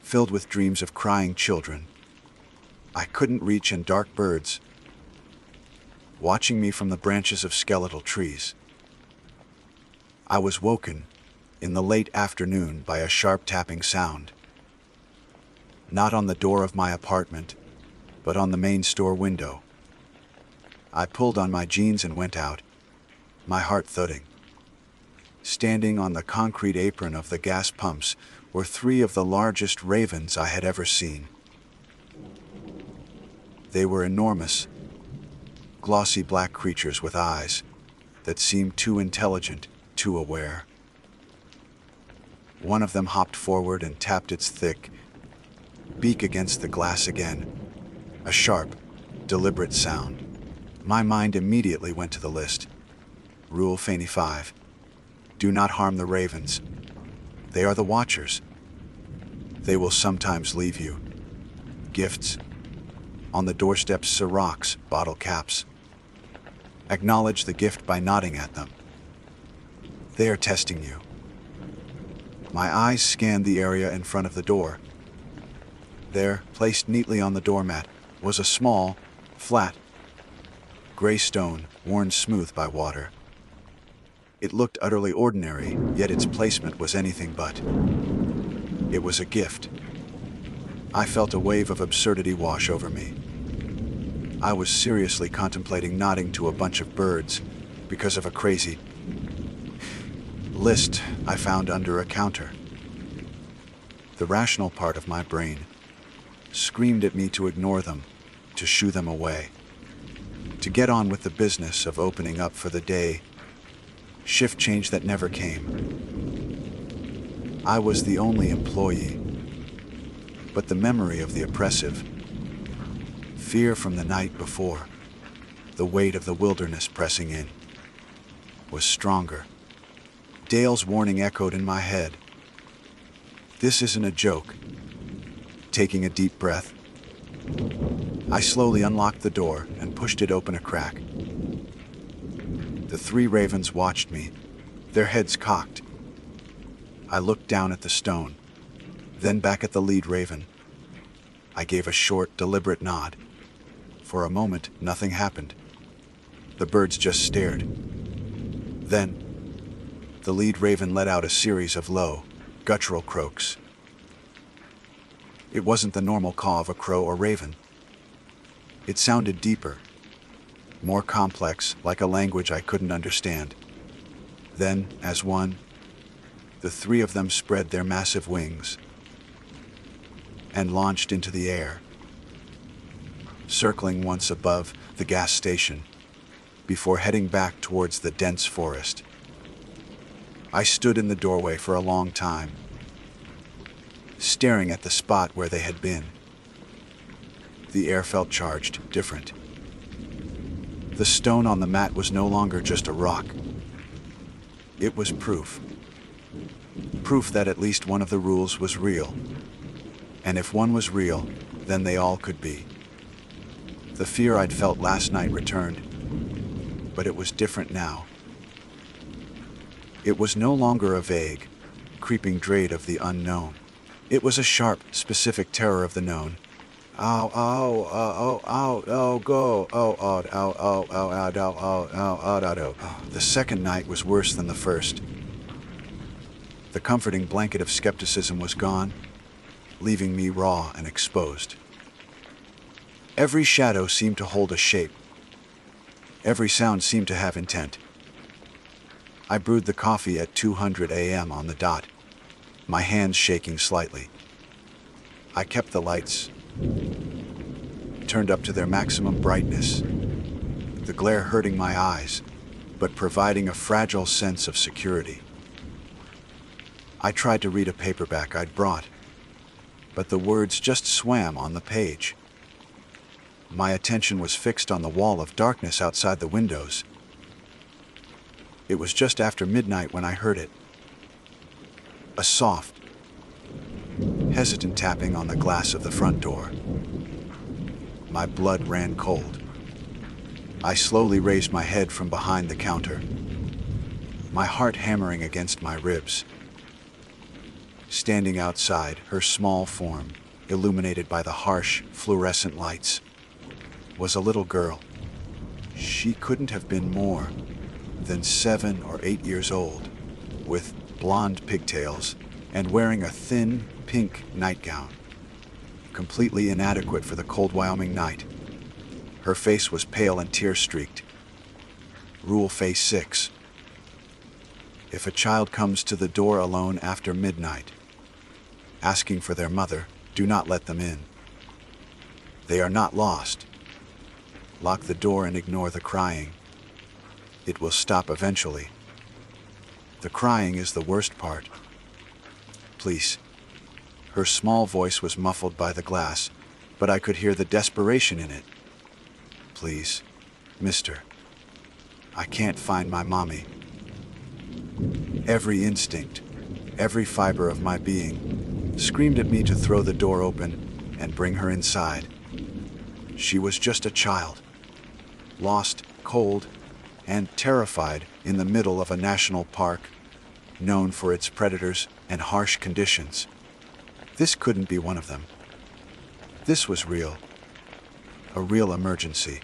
filled with dreams of crying children I couldn't reach and dark birds watching me from the branches of skeletal trees. I was woken in the late afternoon by a sharp tapping sound, not on the door of my apartment, but on the main store window. I pulled on my jeans and went out, my heart thudding. Standing on the concrete apron of the gas pumps were 3 of the largest ravens I had ever seen. They were enormous, glossy black creatures with eyes that seemed too intelligent, too aware. One of them hopped forward and tapped its thick beak against the glass again, a sharp, deliberate sound. My mind immediately went to the list. Rule 5. Do not harm the ravens. They are the watchers. They will sometimes leave you gifts. On the doorsteps, rocks, bottle caps. Acknowledge the gift by nodding at them. They are testing you. My eyes scanned the area in front of the door. There, placed neatly on the doormat, was a small, flat, gray stone worn smooth by water. It looked utterly ordinary, yet its placement was anything but. It was a gift. I felt a wave of absurdity wash over me. I was seriously contemplating nodding to a bunch of birds because of a crazy list I found under a counter. The rational part of my brain screamed at me to ignore them, to shoo them away, to get on with the business of opening up for the day shift change that never came. I was the only employee, but the memory of the oppressive fear from the night before, the weight of the wilderness pressing in, was stronger. Dale's warning echoed in my head. This isn't a joke. Taking a deep breath, I slowly unlocked the door and pushed it open a crack. The 3 ravens watched me, their heads cocked. I looked down at the stone, then back at the lead raven. I gave a short, deliberate nod. For a moment, nothing happened. The birds just stared. Then, the lead raven let out a series of low, guttural croaks. It wasn't the normal caw of a crow or raven. It sounded deeper, more complex, like a language I couldn't understand. Then, as one The three of them spread their massive wings and launched into the air, circling once above the gas station before heading back towards the dense forest. I stood in the doorway for a long time, staring at the spot where they had been. The air felt charged, different. The stone on the mat was no longer just a rock. It was proof. Proof that at least one of the rules was real. And if one was real, then they all could be. The fear I'd felt last night returned, but it was different now. It was no longer a vague, creeping dread of the unknown. It was a sharp, specific terror of the known. Ow, ow, ow, ow, ow, go, ow, ow, ow, ow, ow, ow, ow, ow, ow, ow, ow. The second night was worse than the first. The comforting blanket of skepticism was gone, leaving me raw and exposed. Every shadow seemed to hold a shape. Every sound seemed to have intent. I brewed the coffee at 200 a.m. on the dot, my hands shaking slightly. I kept the lights turned up to their maximum brightness, the glare hurting my eyes, but providing a fragile sense of security. I tried to read a paperback I'd brought, but the words just swam on the page. My attention was fixed on the wall of darkness outside the windows. It was just after midnight when I heard it. A soft, hesitant tapping on the glass of the front door. My blood ran cold. I slowly raised my head from behind the counter, my heart hammering against my ribs. Standing outside, her small form, illuminated by the harsh, fluorescent lights, was a little girl. She couldn't have been more than 7 or 8 years old, with blonde pigtails and wearing a thin, pink nightgown, completely inadequate for the cold Wyoming night. Her face was pale and tear-streaked. Rule Face 6. If a child comes to the door alone after midnight, asking for their mother, do not let them in. They are not lost. Lock the door and ignore the crying. It will stop eventually. The crying is the worst part. Please. Her small voice was muffled by the glass, but I could hear the desperation in it. Please, mister. I can't find my mommy. Every instinct, every fiber of my being, screamed at me to throw the door open and bring her inside. She was just a child, lost, cold, and terrified in the middle of a national park, known for its predators and harsh conditions. This couldn't be one of them. This was real, a real emergency.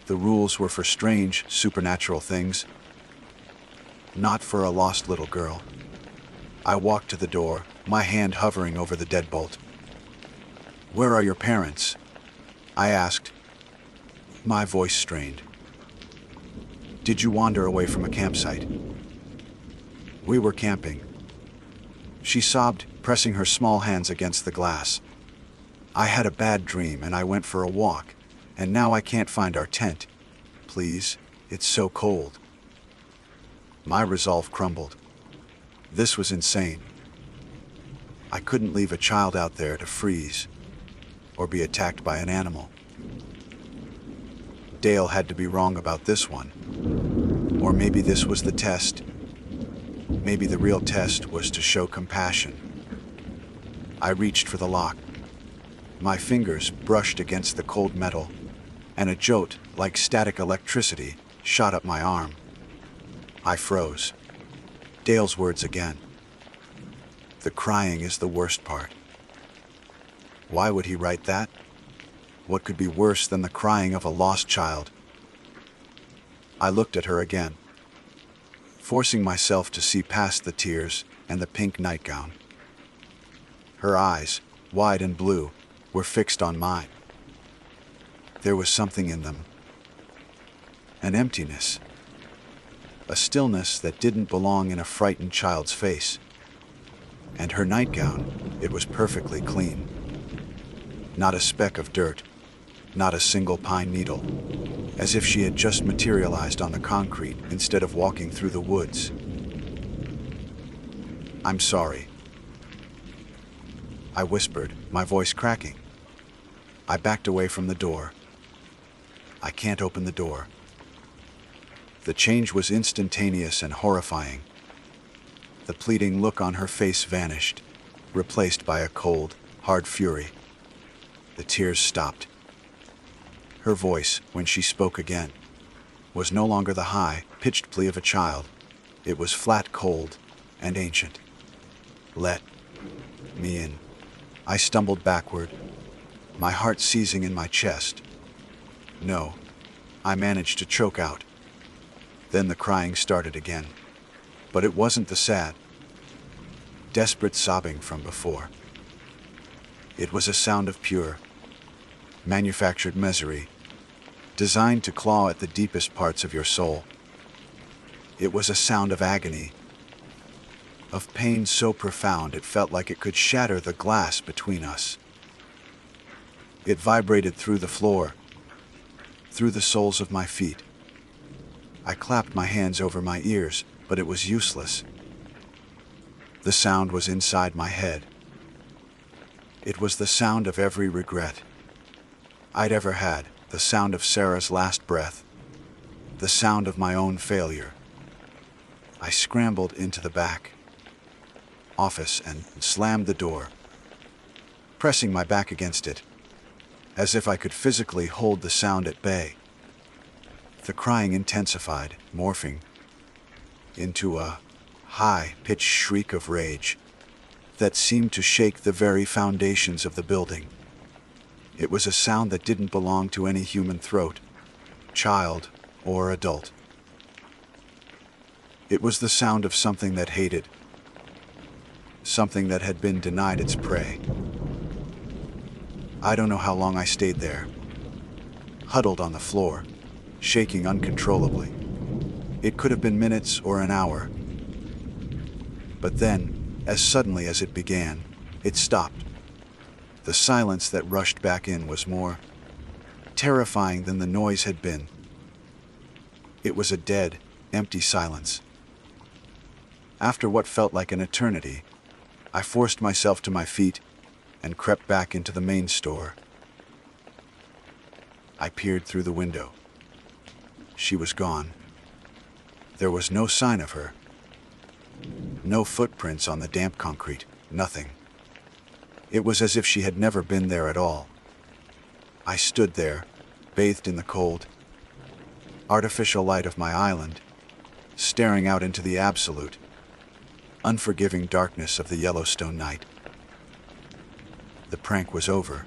The rules were for strange, supernatural things, not for a lost little girl. I walked to the door, my hand hovering over the deadbolt. "Where are your parents?" I asked, my voice strained. "Did you wander away from a campsite?" "We were camping." She sobbed, pressing her small hands against the glass. "I had a bad dream and I went for a walk, and now I can't find our tent. Please, it's so cold." My resolve crumbled. This was insane. I couldn't leave a child out there to freeze or be attacked by an animal. Dale had to be wrong about this one. Or maybe this was the test. Maybe the real test was to show compassion. I reached for the lock. My fingers brushed against the cold metal, and a jolt like static electricity shot up my arm. I froze. Dale's words again. The crying is the worst part. Why would he write that? What could be worse than the crying of a lost child? I looked at her again, forcing myself to see past the tears and the pink nightgown. Her eyes, wide and blue, were fixed on mine. There was something in them. An emptiness. a stillness that didn't belong in a frightened child's face. And her nightgown, it was perfectly clean. Not a speck of dirt, not a single pine needle, as if she had just materialized on the concrete instead of walking through the woods. "I'm sorry," I whispered, my voice cracking. I backed away from the door. "I can't open the door." The change was instantaneous and horrifying. The pleading look on her face vanished, replaced by a cold, hard fury. The tears stopped. Her voice, when she spoke again, was no longer the high, pitched plea of a child. It was flat, cold, and ancient. "Let me in." I stumbled backward, my heart seizing in my chest. "No," I managed to choke out. Then the crying started again. But it wasn't the sad, desperate sobbing from before. It was a sound of pure, manufactured misery, designed to claw at the deepest parts of your soul. It was a sound of agony, of pain so profound it felt like it could shatter the glass between us. It vibrated through the floor, through the soles of my feet. I clapped my hands over my ears, but it was useless. The sound was inside my head. It was the sound of every regret I'd ever had, the sound of Sarah's last breath, the sound of my own failure. I scrambled into the back office and slammed the door, pressing my back against it, as if I could physically hold the sound at bay. The crying intensified, morphing into a high-pitched shriek of rage that seemed to shake the very foundations of the building. It was a sound that didn't belong to any human throat, child or adult. It was the sound of something that hated, something that had been denied its prey. I don't know how long I stayed there, huddled on the floor, shaking uncontrollably. It could have been minutes or an hour. But then, as suddenly as it began, it stopped. The silence that rushed back in was more terrifying than the noise had been. It was a dead, empty silence. After what felt like an eternity, I forced myself to my feet and crept back into the main store. I peered through the window. She was gone. There was no sign of her. No footprints on the damp concrete, nothing. It was as if she had never been there at all. I stood there, bathed in the cold, artificial light of my island, staring out into the absolute, unforgiving darkness of the Yellowstone night. The prank was over.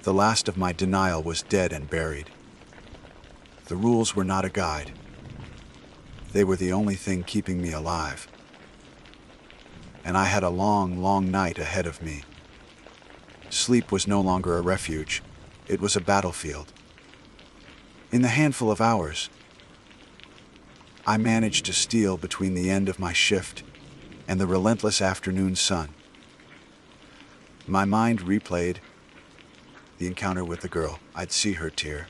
The last of my denial was dead and buried. The rules were not a guide. They were the only thing keeping me alive. And I had a long, long night ahead of me. Sleep was no longer a refuge. It was a battlefield. In the handful of hours I managed to steal between the end of my shift and the relentless afternoon sun, my mind replayed the encounter with the girl. I'd see her tear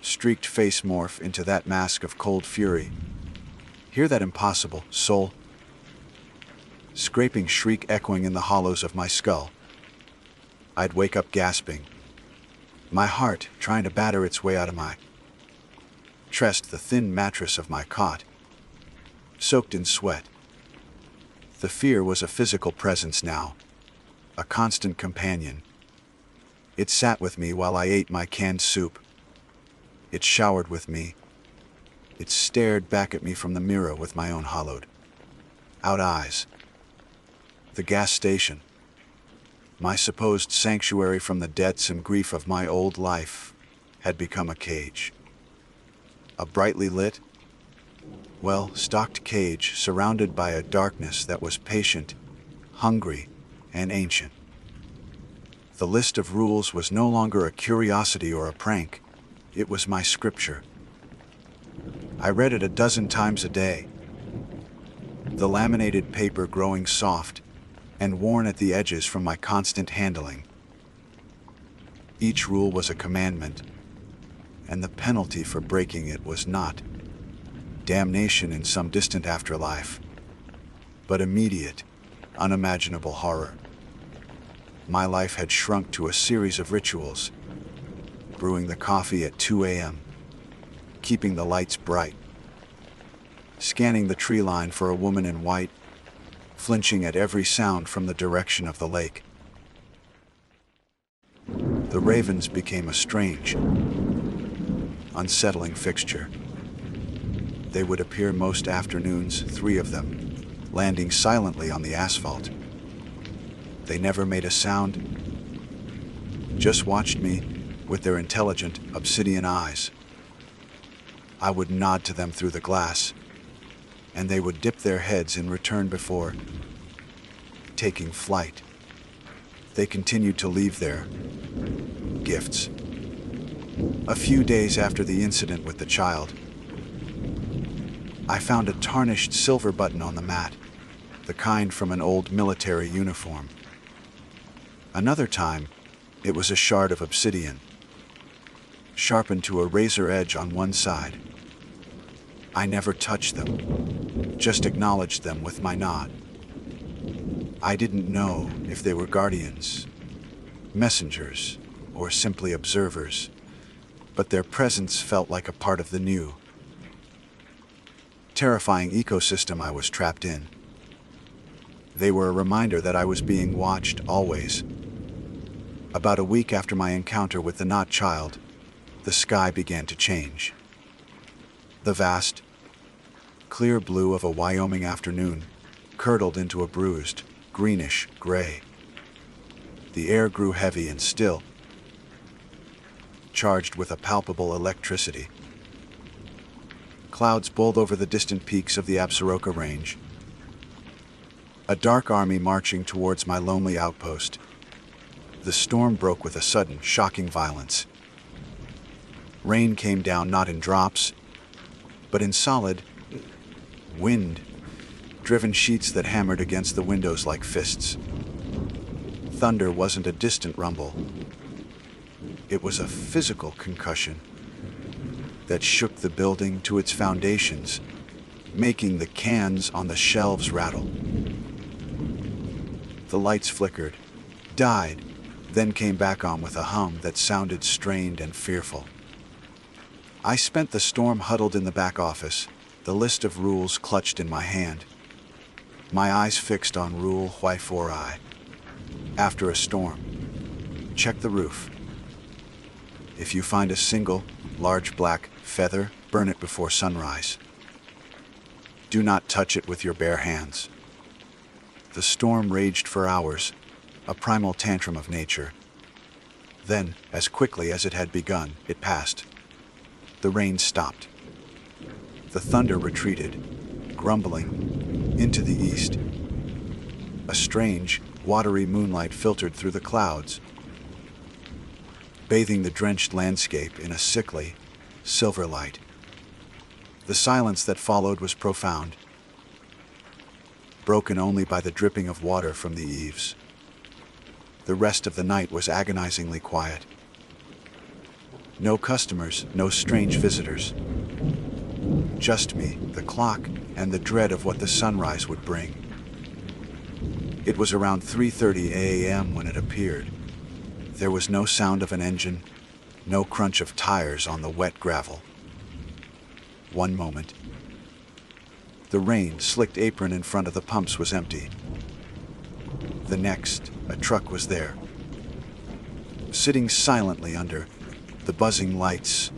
streaked face morph into that mask of cold fury. Hear that impossible, soul scraping shriek echoing in the hollows of my skull. I'd wake up gasping, my heart trying to batter its way out of my chest, the thin mattress of my cot, soaked in sweat. The fear was a physical presence now, a constant companion. It sat with me while I ate my canned soup. It showered with me. It stared back at me from the mirror with my own hollowed out eyes. The gas station, my supposed sanctuary from the debts and grief of my old life, had become a cage. A brightly lit, well-stocked cage surrounded by a darkness that was patient, hungry, and ancient. The list of rules was no longer a curiosity or a prank. It was my scripture. I read it a dozen times a day. The laminated paper growing soft and worn at the edges from my constant handling. Each rule was a commandment, and the penalty for breaking it was not damnation in some distant afterlife, but immediate, unimaginable horror. My life had shrunk to a series of rituals: brewing the coffee at 2 a.m., keeping the lights bright, scanning the tree line for a woman in white, flinching at every sound from the direction of the lake. The ravens became a strange, unsettling fixture. They would appear most afternoons, 3 of them, landing silently on the asphalt. They never made a sound, just watched me with their intelligent obsidian eyes. I would nod to them through the glass, and they would dip their heads in return before taking flight. They continued to leave their gifts. A few days after the incident with the child, I found a tarnished silver button on the mat, the kind from an old military uniform. Another time, it was a shard of obsidian, sharpened to a razor edge on one side. I never touched them, just acknowledged them with my nod. I didn't know if they were guardians, messengers, or simply observers, but their presence felt like a part of the new, terrifying ecosystem I was trapped in. They were a reminder that I was being watched always. About a week after my encounter with the not child, the sky began to change. The vast, clear blue of a Wyoming afternoon curdled into a bruised, greenish gray. The air grew heavy and still, charged with a palpable electricity. Clouds bowled over the distant peaks of the Absaroka Range. A dark army marching towards my lonely outpost. The storm broke with a sudden, shocking violence. Rain came down not in drops, but in solid, wind-driven sheets that hammered against the windows like fists. Thunder wasn't a distant rumble. It was a physical concussion that shook the building to its foundations, making the cans on the shelves rattle. The lights flickered, died, then came back on with a hum that sounded strained and fearful. I spent the storm huddled in the back office, the list of rules clutched in my hand. My eyes fixed on Rule Y4I. After a storm, check the roof. If you find a single, large black feather, burn it before sunrise. Do not touch it with your bare hands. The storm raged for hours, a primal tantrum of nature. Then, as quickly as it had begun, it passed. The rain stopped. The thunder retreated, grumbling, into the east. A strange, watery moonlight filtered through the clouds, bathing the drenched landscape in a sickly, silver light. The silence that followed was profound, broken only by the dripping of water from the eaves. The rest of the night was agonizingly quiet. No customers, no strange visitors. Just me, the clock, and the dread of what the sunrise would bring. It was around 3:30 a.m. when it appeared. There was no sound of an engine, no crunch of tires on the wet gravel. One moment. The rain-slicked apron in front of the pumps was empty. The next, a truck was there, sitting silently under the buzzing lights,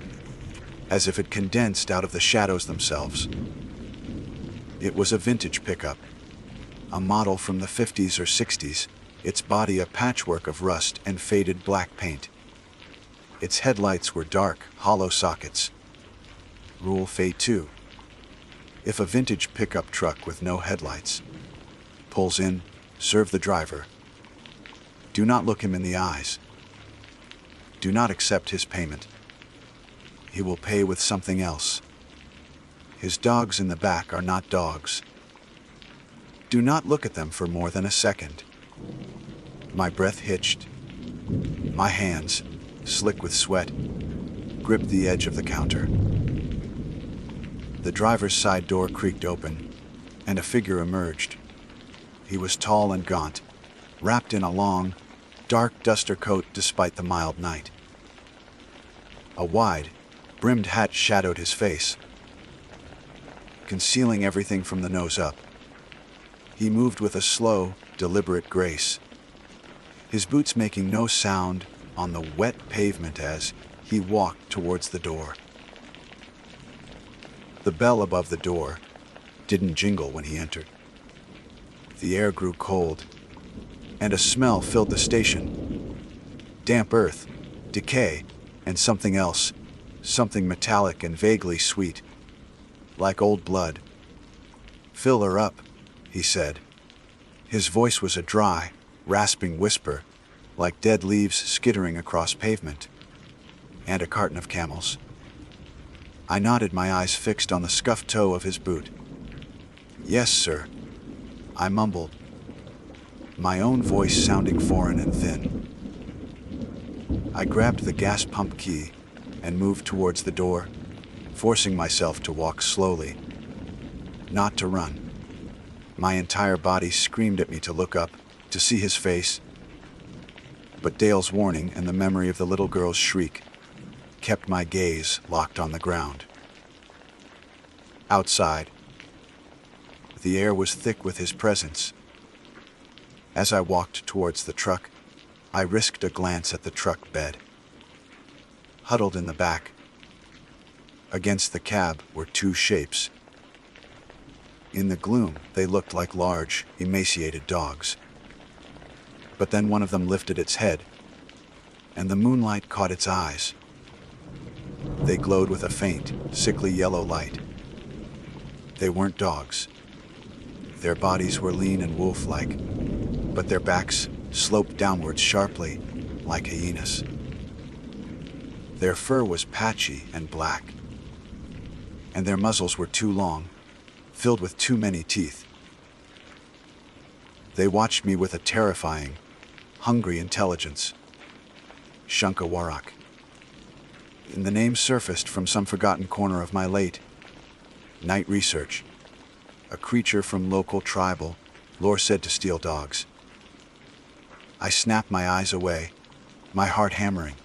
as if it condensed out of the shadows themselves. It was a vintage pickup, a model from the 50s or 60s, its body a patchwork of rust and faded black paint. Its headlights were dark, hollow sockets. Rule F2. If a vintage pickup truck with no headlights pulls in, serve the driver. Do not look him in the eyes. Do not accept his payment. He will pay with something else. His dogs in the back are not dogs. Do not look at them for more than a second. My breath hitched. My hands, slick with sweat, gripped the edge of the counter. The driver's side door creaked open, and a figure emerged. He was tall and gaunt, wrapped in a long, dark duster coat despite the mild night. A wide, brimmed hat shadowed his face, concealing everything from the nose up. He moved with a slow, deliberate grace, his boots making no sound on the wet pavement as he walked towards the door. The bell above the door didn't jingle when he entered. The air grew cold, and a smell filled the station. Damp earth, decay, and something else, something metallic and vaguely sweet, like old blood. "Fill her up," he said. His voice was a dry, rasping whisper, like dead leaves skittering across pavement. "And a carton of Camels." I nodded, my eyes fixed on the scuffed toe of his boot. "Yes, sir," I mumbled, my own voice sounding foreign and thin. I grabbed the gas pump key and moved towards the door, forcing myself to walk slowly, not to run. My entire body screamed at me to look up, to see his face. But Dale's warning and the memory of the little girl's shriek kept my gaze locked on the ground. Outside, the air was thick with his presence. As I walked towards the truck, I risked a glance at the truck bed. Huddled in the back, against the cab, were two shapes. In the gloom, they looked like large, emaciated dogs. But then one of them lifted its head, and the moonlight caught its eyes. They glowed with a faint, sickly yellow light. They weren't dogs. Their bodies were lean and wolf-like, but their backs sloped downwards sharply, like hyenas. Their fur was patchy and black, and their muzzles were too long, filled with too many teeth. They watched me with a terrifying, hungry intelligence. Shunka Warak. And the name surfaced from some forgotten corner of my late night research. A creature from local tribal lore said to steal dogs. I snapped my eyes away, my heart hammering.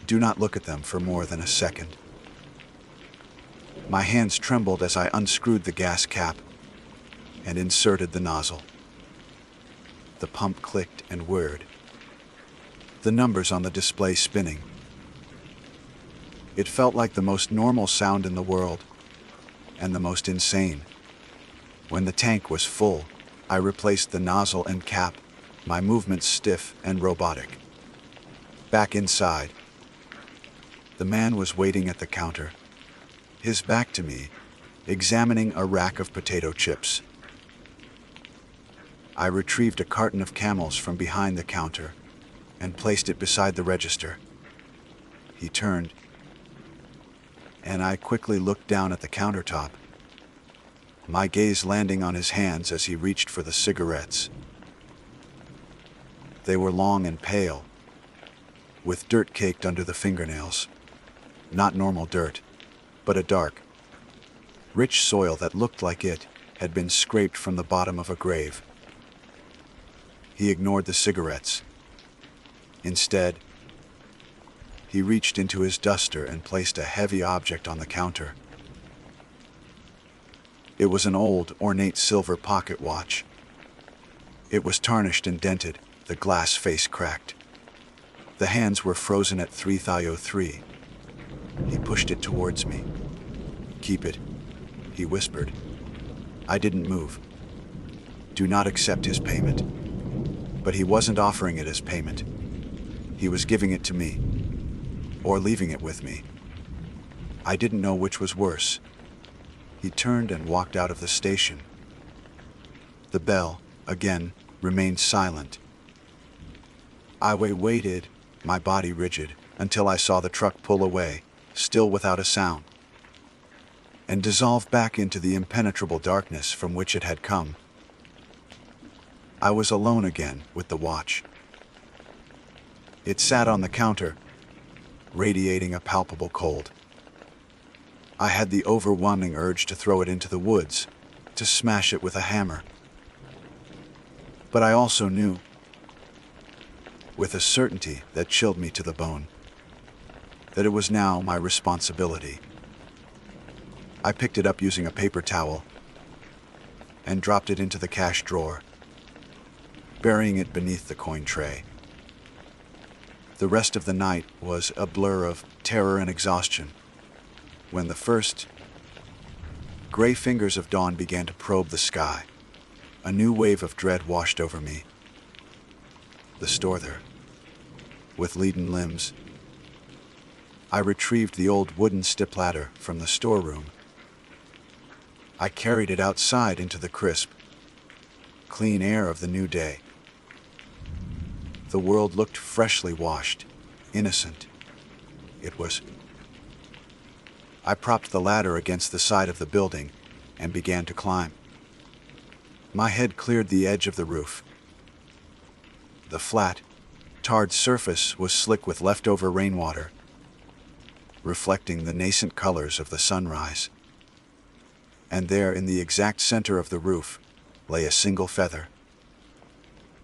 Do not look at them for more than a second. My hands trembled as I unscrewed the gas cap and inserted the nozzle. The pump clicked and whirred, the numbers on the display spinning. It felt like the most normal sound in the world, and the most insane. When the tank was full, I replaced the nozzle and cap, my movements stiff and robotic. Back inside, the man was waiting at the counter, his back to me, examining a rack of potato chips. I retrieved a carton of Camels from behind the counter and placed it beside the register. He turned, and I quickly looked down at the countertop, my gaze landing on his hands as he reached for the cigarettes. They were long and pale, with dirt caked under the fingernails. Not normal dirt, but a dark, rich soil that looked like it had been scraped from the bottom of a grave. He ignored the cigarettes. Instead, he reached into his duster and placed a heavy object on the counter. It was an old, ornate silver pocket watch. It was tarnished and dented, the glass face cracked. The hands were frozen at 3003. He pushed it towards me. "Keep it," he whispered. I didn't move. Do not accept his payment. But he wasn't offering it as payment. He was giving it to me, or leaving it with me. I didn't know which was worse. He turned and walked out of the station. The bell, again, remained silent. I waited, my body rigid, until I saw the truck pull away, still without a sound. and dissolve back into the impenetrable darkness from which it had come. I was alone again with the watch. It sat on the counter, radiating a palpable cold. I had the overwhelming urge to throw it into the woods, to smash it with a hammer. But I also knew, with a certainty that chilled me to the bone, that it was now my responsibility. I picked it up using a paper towel and dropped it into the cash drawer, burying it beneath the coin tray. The rest of the night was a blur of terror and exhaustion when the first gray fingers of dawn began to probe the sky. A new wave of dread washed over me. The store there, with leaden limbs. I retrieved the old wooden stepladder from the storeroom. I carried it outside into the crisp, clean air of the new day. The world looked freshly washed, innocent. It was. I propped the ladder against the side of the building and began to climb. My head cleared the edge of the roof. The flat, tarred surface was slick with leftover rainwater, reflecting the nascent colors of the sunrise. And there, in the exact center of the roof, lay a single feather.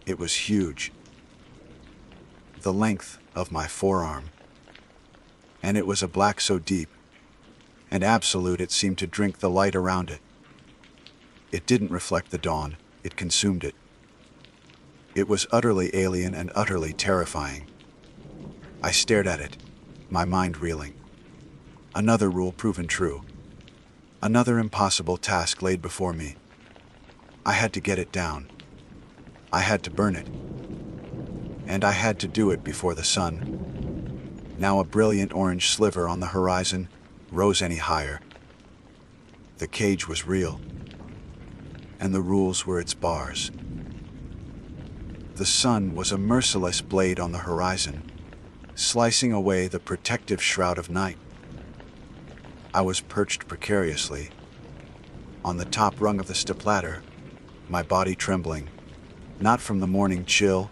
It was huge, the length of my forearm, and it was a black so deep and absolute it seemed to drink the light around it. It didn't reflect the dawn, it consumed it. It was utterly alien and utterly terrifying. I stared at it, my mind reeling. Another rule proven true. Another impossible task laid before me. I had to get it down. I had to burn it. And I had to do it before the sun, now a brilliant orange sliver on the horizon, rose any higher. The cage was real, and the rules were its bars. The sun was a merciless blade on the horizon, slicing away the protective shroud of night. I was perched precariously on the top rung of the stepladder, my body trembling, not from the morning chill,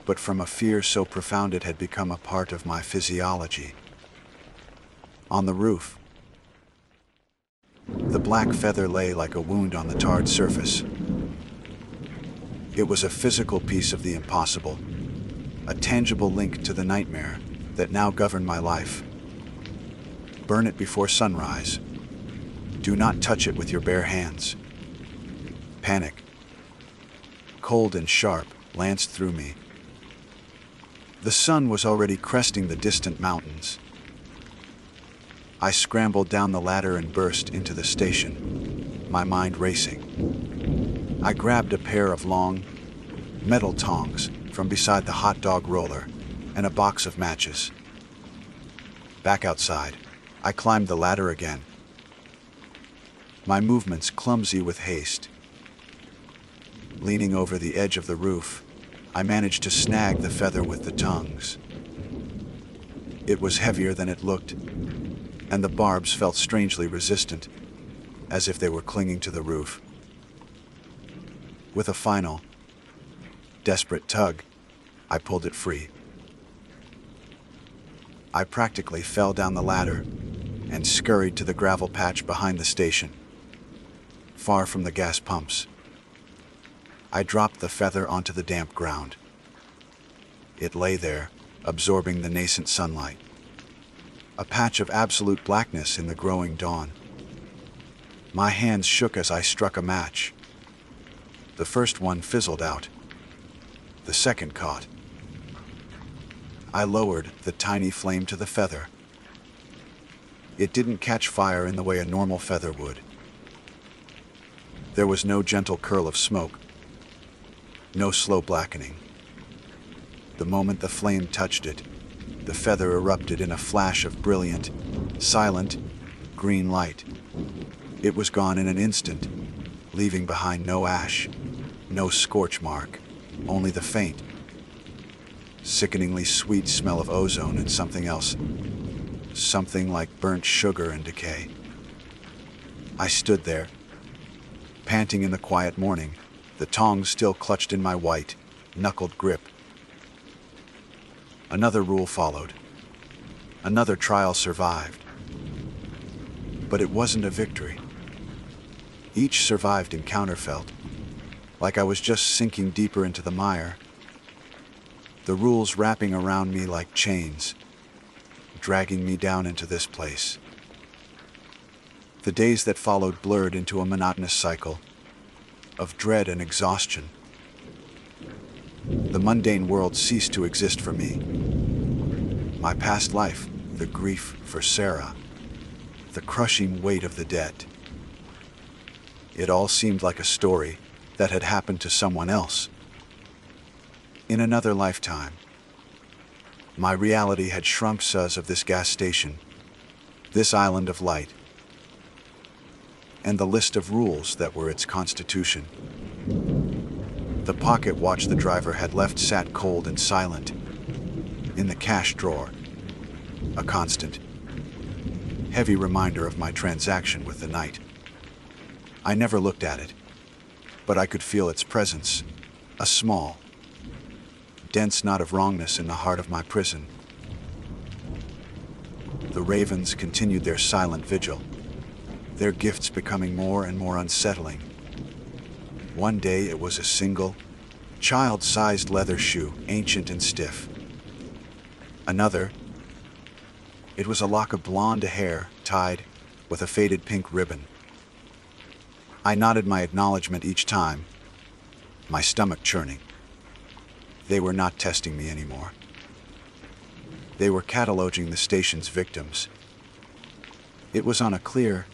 but from a fear so profound it had become a part of my physiology. On the roof, the black feather lay like a wound on the tarred surface. It was a physical piece of the impossible, a tangible link to the nightmare that now governed my life. Burn it before sunrise. Do not touch it with your bare hands. Panic, cold and sharp, lanced through me. The sun was already cresting the distant mountains. I scrambled down the ladder and burst into the station, my mind racing. I grabbed a pair of long, metal tongs from beside the hot dog roller and a box of matches. Back outside, I climbed the ladder again, my movements clumsy with haste. Leaning over the edge of the roof, I managed to snag the feather with the tongs. It was heavier than it looked, and the barbs felt strangely resistant, as if they were clinging to the roof. With a final, desperate tug, I pulled it free. I practically fell down the ladder and scurried to the gravel patch behind the station, far from the gas pumps. I dropped the feather onto the damp ground. It lay there, absorbing the nascent sunlight, a patch of absolute blackness in the growing dawn. My hands shook as I struck a match. The first one fizzled out. The second caught. I lowered the tiny flame to the feather. It didn't catch fire in the way a normal feather would. There was no gentle curl of smoke, no slow blackening. The moment the flame touched it, the feather erupted in a flash of brilliant, silent, green light. It was gone in an instant, leaving behind no ash, no scorch mark, only the faint, sickeningly sweet smell of ozone and something else, something like burnt sugar and decay. I stood there, panting in the quiet morning, the tongs still clutched in my white, knuckled grip. Another rule followed. Another trial survived. But it wasn't a victory. Each survived encounter felt like I was just sinking deeper into the mire, the rules wrapping around me like chains, dragging me down into this place. The days that followed blurred into a monotonous cycle of dread and exhaustion. The mundane world ceased to exist for me. My past life, the grief for Sarah, the crushing weight of the debt. It all seemed like a story that had happened to someone else. In another lifetime, my reality had shrunk size of this gas station, this island of light, and the list of rules that were its constitution. The pocket watch the driver had left sat cold and silent in the cash drawer, a constant, heavy reminder of my transaction with the night. I never looked at it, but I could feel its presence, a small, dense knot of wrongness in the heart of my prison. The ravens continued their silent vigil, their gifts becoming more and more unsettling. One day it was a single, child-sized leather shoe, ancient and stiff. Another, it was a lock of blonde hair tied with a faded pink ribbon. I nodded my acknowledgement each time, my stomach churning. They were not testing me anymore. They were cataloging the station's victims. It was on a clear,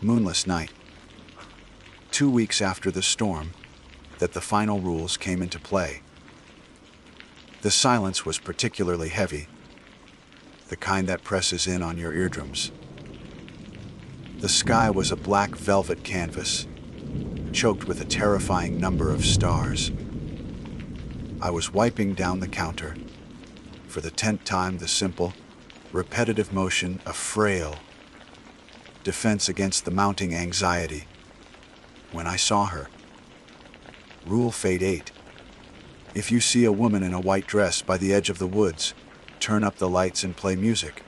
moonless night, 2 weeks after the storm, that the final rules came into play. The silence was particularly heavy, the kind that presses in on your eardrums. The sky was a black velvet canvas, choked with a terrifying number of stars. I was wiping down the counter, for the 10th time the simple, repetitive motion of frail defense against the mounting anxiety, when I saw her. Rule Fate 8. If you see a woman in a white dress by the edge of the woods, turn up the lights and play music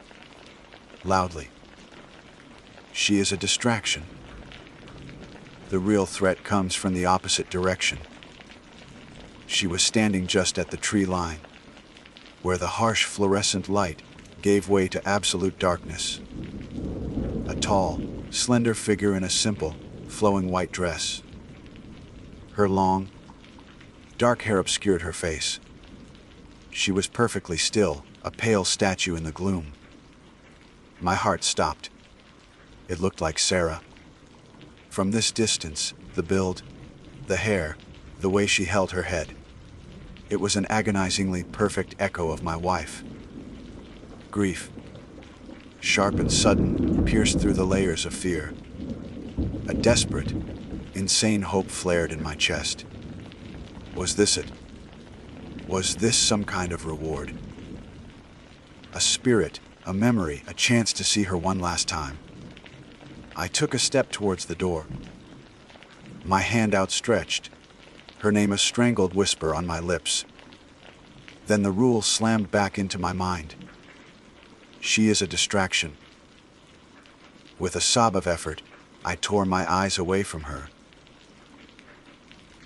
loudly. She is a distraction. The real threat comes from the opposite direction. She was standing just at the tree line, where the harsh fluorescent light gave way to absolute darkness. A tall, slender figure in a simple, flowing white dress. Her long, dark hair obscured her face. She was perfectly still, a pale statue in the gloom. My heart stopped. It looked like Sarah. From this distance, the build, the hair, the way she held her head. It was an agonizingly perfect echo of my wife. Grief, sharp and sudden, pierced through the layers of fear. A desperate, insane hope flared in my chest. Was this it? Was this some kind of reward? A spirit, a memory, a chance to see her one last time. I took a step towards the door, my hand outstretched, her name a strangled whisper on my lips. Then the rule slammed back into my mind. She is a distraction. With a sob of effort, I tore my eyes away from her.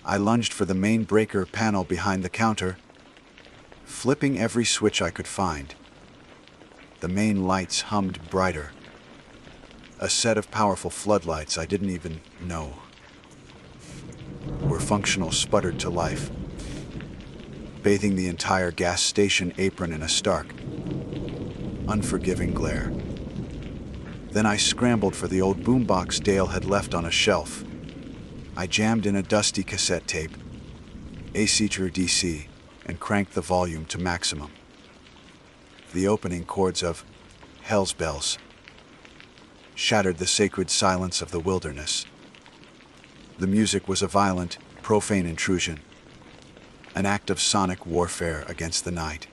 I lunged for the main breaker panel behind the counter, flipping every switch I could find. The main lights hummed brighter. A set of powerful floodlights I didn't even know were functional sputtered to life, bathing the entire gas station apron in a stark, unforgiving glare. Then I scrambled for the old boombox Dale had left on a shelf. I jammed in a dusty cassette tape, A-Seater DC, and cranked the volume to maximum. The opening chords of Hell's Bells shattered the sacred silence of the wilderness. The music was a violent, profane intrusion, an act of sonic warfare against the night.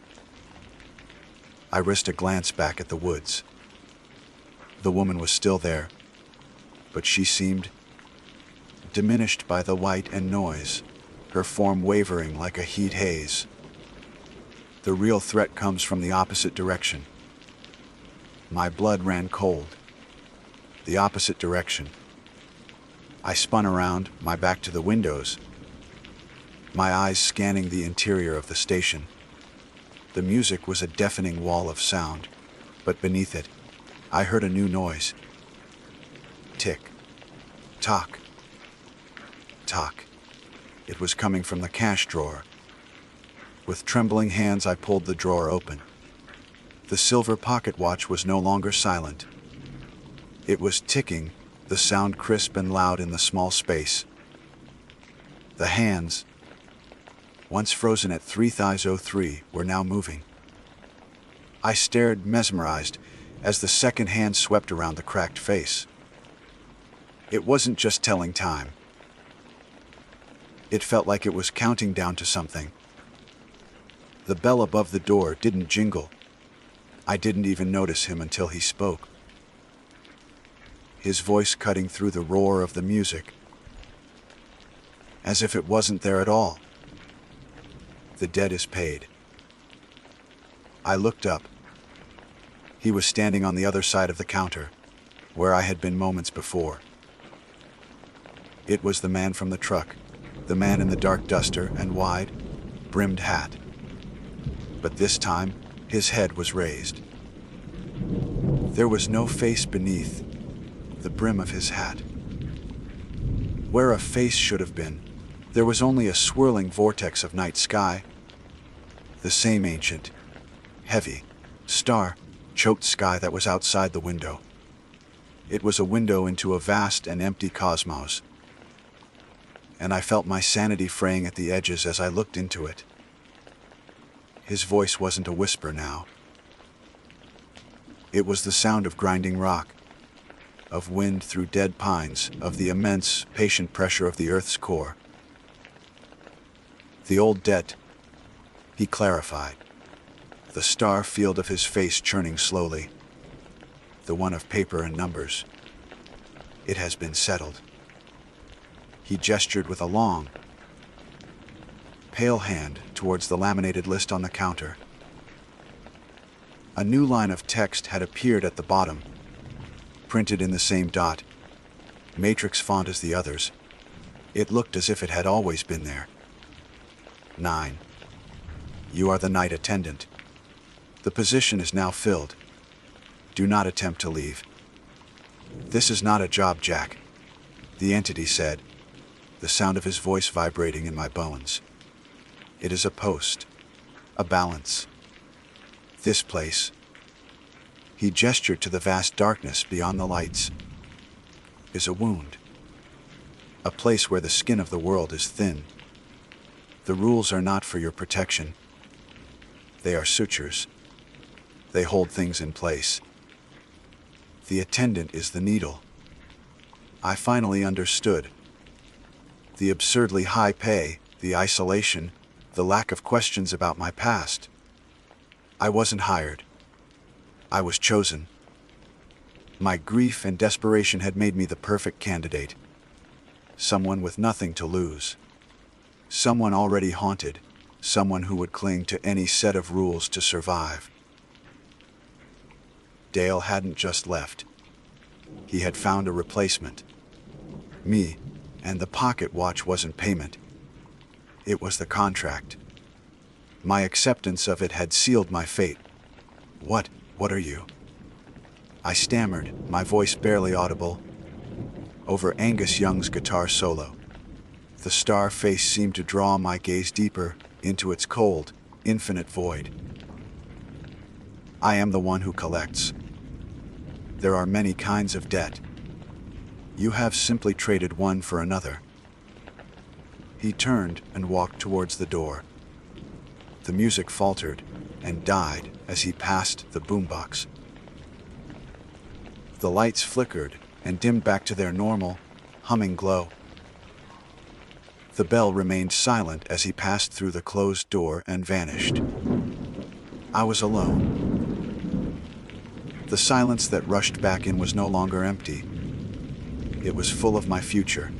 I risked a glance back at the woods. The woman was still there, but she seemed diminished by the light and noise, her form wavering like a heat haze. The real threat comes from the opposite direction. My blood ran cold. The opposite direction. I spun around, my back to the windows, my eyes scanning the interior of the station. The music was a deafening wall of sound, but beneath it, I heard a new noise. Tick. Tock. Tock. It was coming from the cash drawer. With trembling hands, I pulled the drawer open. The silver pocket watch was no longer silent. It was ticking, the sound crisp and loud in the small space. The hands, once frozen at 3003, were now moving. I stared, mesmerized, as the second hand swept around the cracked face. It wasn't just telling time. It felt like it was counting down to something. The bell above the door didn't jingle. I didn't even notice him until he spoke. His voice cutting through the roar of the music, as if it wasn't there at all. The debt is paid. I looked up. He was standing on the other side of the counter, where I had been moments before. It was the man from the truck, the man in the dark duster and wide, brimmed hat. But this time, his head was raised. There was no face beneath the brim of his hat. Where a face should have been, there was only a swirling vortex of night sky. The same ancient, heavy, star-choked sky that was outside the window. It was a window into a vast and empty cosmos, and I felt my sanity fraying at the edges as I looked into it. His voice wasn't a whisper now. It was the sound of grinding rock, of wind through dead pines, of the immense, patient pressure of the Earth's core. The old debt, he clarified, the star field of his face churning slowly, the one of paper and numbers. It has been settled. He gestured with a long, pale hand towards the laminated list on the counter. A new line of text had appeared at the bottom, printed in the same matrix font as the others. It looked as if it had always been there. 9. You are the night attendant. The position is now filled. Do not attempt to leave. This is not a job, Jack, the entity said, the sound of his voice vibrating in my bones. It is a post, a balance. This place, he gestured to the vast darkness beyond the lights, is a wound. A place where the skin of the world is thin. The rules are not for your protection. They are sutures. They hold things in place. The attendant is the needle. I finally understood. The absurdly high pay, the isolation, the lack of questions about my past. I wasn't hired. I was chosen. My grief and desperation had made me the perfect candidate. Someone with nothing to lose. Someone already haunted. Someone who would cling to any set of rules to survive. Dale hadn't just left. He had found a replacement. Me, and the pocket watch wasn't payment. It was the contract. My acceptance of it had sealed my fate. What are you? I stammered, my voice barely audible, over Angus Young's guitar solo. The star face seemed to draw my gaze deeper into its cold, infinite void. I am the one who collects. There are many kinds of debt. You have simply traded one for another. He turned and walked towards the door. The music faltered and died as he passed the boombox. The lights flickered and dimmed back to their normal, humming glow. The bell remained silent as he passed through the closed door and vanished. I was alone. The silence that rushed back in was no longer empty. It was full of my future.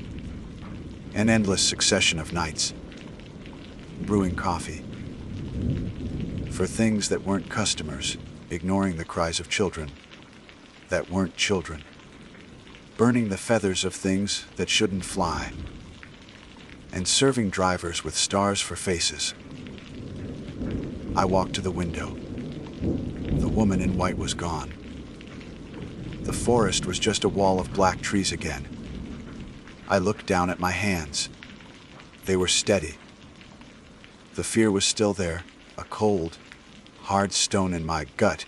An endless succession of nights, brewing coffee for things that weren't customers, ignoring the cries of children that weren't children, burning the feathers of things that shouldn't fly, and serving drivers with stars for faces. I walked to the window. The woman in white was gone. The forest was just a wall of black trees again. I looked down at my hands. They were steady. The fear was still there, a cold, hard stone in my gut,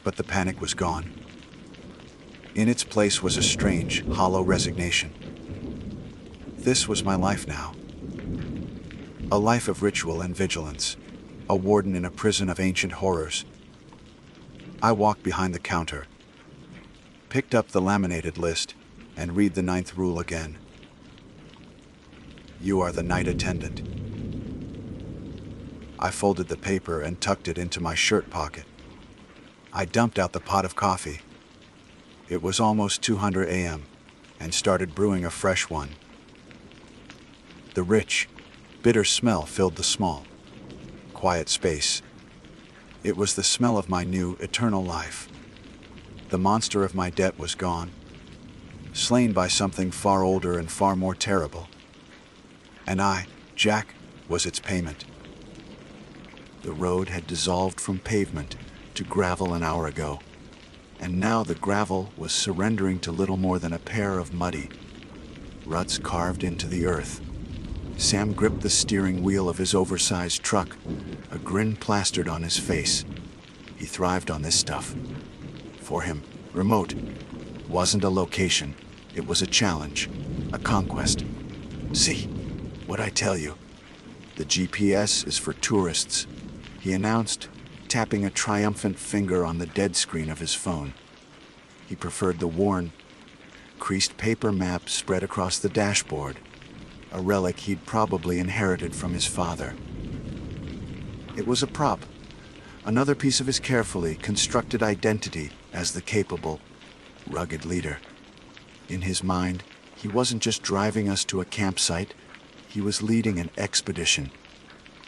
but the panic was gone. In its place was a strange, hollow resignation. This was my life now. A life of ritual and vigilance, a warden in a prison of ancient horrors. I walked behind the counter, picked up the laminated list, and read the 9th rule again. You are the night attendant. I folded the paper and tucked it into my shirt pocket. I dumped out the pot of coffee. It was almost 200 a.m. and started brewing a fresh one. The rich, bitter smell filled the small, quiet space. It was the smell of my new, eternal life. The monster of my debt was gone, slain by something far older and far more terrible. And I, Jack, was its payment. The road had dissolved from pavement to gravel an hour ago, and now the gravel was surrendering to little more than a pair of muddy ruts carved into the earth. Sam gripped the steering wheel of his oversized truck, a grin plastered on his face. He thrived on this stuff. For him, remote wasn't a location. It was a challenge, a conquest. See, what I tell you, the GPS is for tourists, he announced, tapping a triumphant finger on the dead screen of his phone. He preferred the worn, creased paper map spread across the dashboard, a relic he'd probably inherited from his father. It was a prop, another piece of his carefully constructed identity as the capable, rugged leader. In his mind, he wasn't just driving us to a campsite, he was leading an expedition.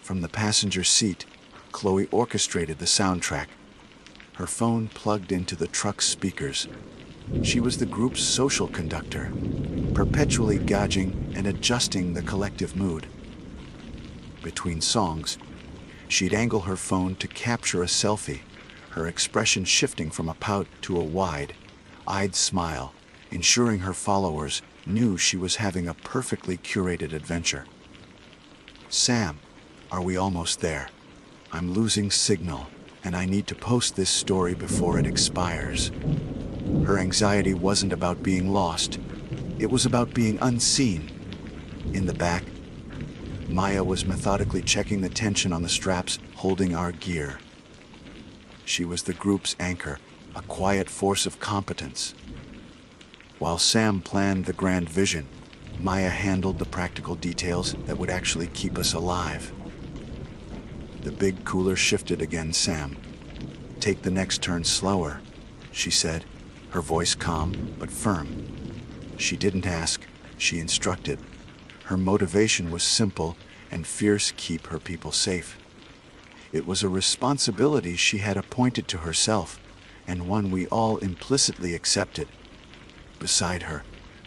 From the passenger seat, Chloe orchestrated the soundtrack, her phone plugged into the truck's speakers. She was the group's social conductor, perpetually gauging and adjusting the collective mood. Between songs, she'd angle her phone to capture a selfie, her expression shifting from a pout to a wide-eyed smile, ensuring her followers knew she was having a perfectly curated adventure. Sam, are we almost there? I'm losing signal, and I need to post this story before it expires. Her anxiety wasn't about being lost. It was about being unseen. In the back, Maya was methodically checking the tension on the straps holding our gear. She was the group's anchor, a quiet force of competence. While Sam planned the grand vision, Maya handled the practical details that would actually keep us alive. The big cooler shifted again, Sam. Take the next turn slower, she said, her voice calm but firm. She didn't ask, she instructed. Her motivation was simple and fierce: keep her people safe. It was a responsibility she had appointed to herself, and one we all implicitly accepted. Beside her,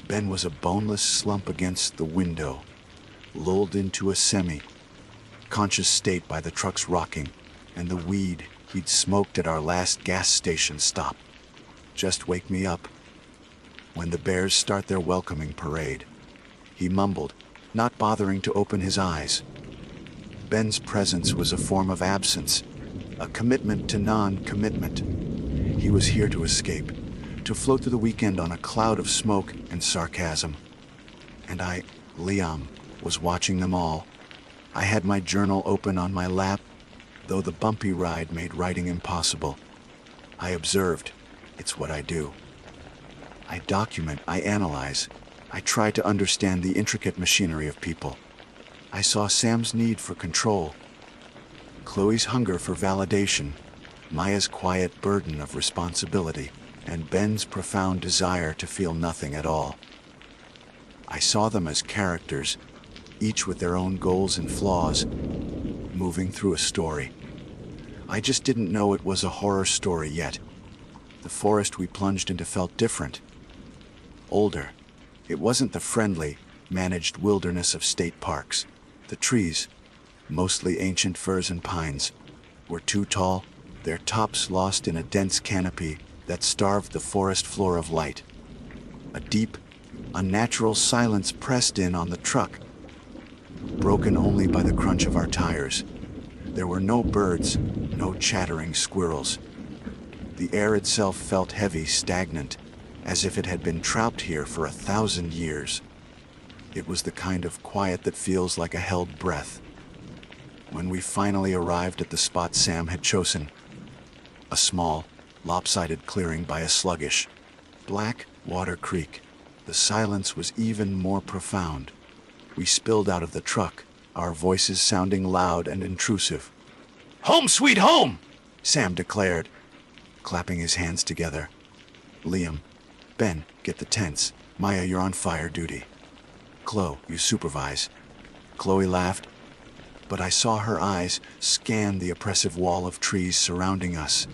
Ben was a boneless slump against the window, lulled into a semi-conscious state by the truck's rocking and the weed he'd smoked at our last gas station stop. Just wake me up when the bears start their welcoming parade, he mumbled, not bothering to open his eyes. Ben's presence was a form of absence, a commitment to non-commitment. He was here to escape, to float through the weekend on a cloud of smoke and sarcasm. And I, Liam, was watching them all. I had my journal open on my lap, though the bumpy ride made writing impossible. I observed. It's what I do. I document, I analyze. I try to understand the intricate machinery of people. I saw Sam's need for control, Chloe's hunger for validation, Maya's quiet burden of responsibility, and Ben's profound desire to feel nothing at all. I saw them as characters, each with their own goals and flaws, moving through a story. I just didn't know it was a horror story yet. The forest we plunged into felt different. Older. It wasn't the friendly, managed wilderness of state parks. The trees, mostly ancient firs and pines, were too tall, their tops lost in a dense canopy that starved the forest floor of light. A deep, unnatural silence pressed in on the truck, broken only by the crunch of our tires. There were no birds, no chattering squirrels. The air itself felt heavy, stagnant, as if it had been trapped here for 1,000 years. It was the kind of quiet that feels like a held breath. When we finally arrived at the spot Sam had chosen, a small, lopsided clearing by a sluggish, black water creek, the silence was even more profound. We spilled out of the truck, our voices sounding loud and intrusive. "Home sweet home!" Sam declared, clapping his hands together. "Liam, Ben, get the tents. Maya, you're on fire duty. Chloe, you supervise." Chloe laughed, but I saw her eyes scan the oppressive wall of trees surrounding us.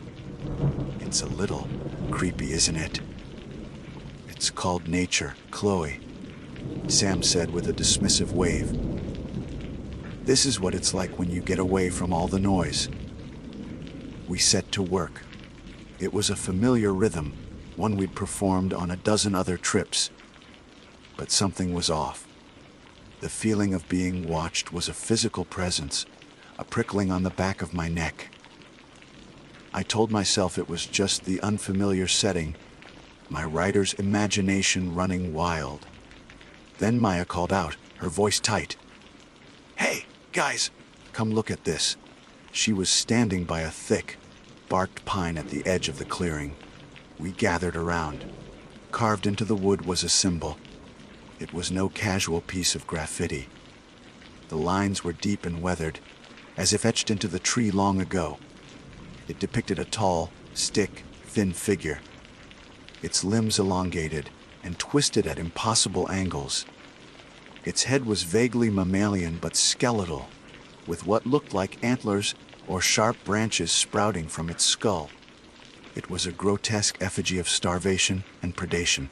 "It's a little creepy, isn't it?" "It's called nature, Chloe," Sam said with a dismissive wave. "This is what it's like when you get away from all the noise." We set to work. It was a familiar rhythm, one we'd performed on a dozen other trips. But something was off. The feeling of being watched was a physical presence, a prickling on the back of my neck. I told myself it was just the unfamiliar setting, my writer's imagination running wild. Then Maya called out, her voice tight. "Hey, guys, come look at this." She was standing by a thick, barked pine at the edge of the clearing. We gathered around. Carved into the wood was a symbol. It was no casual piece of graffiti. The lines were deep and weathered, as if etched into the tree long ago. It depicted a tall, stick, thin figure, its limbs elongated and twisted at impossible angles. Its head was vaguely mammalian but skeletal, with what looked like antlers or sharp branches sprouting from its skull. It was a grotesque effigy of starvation and predation.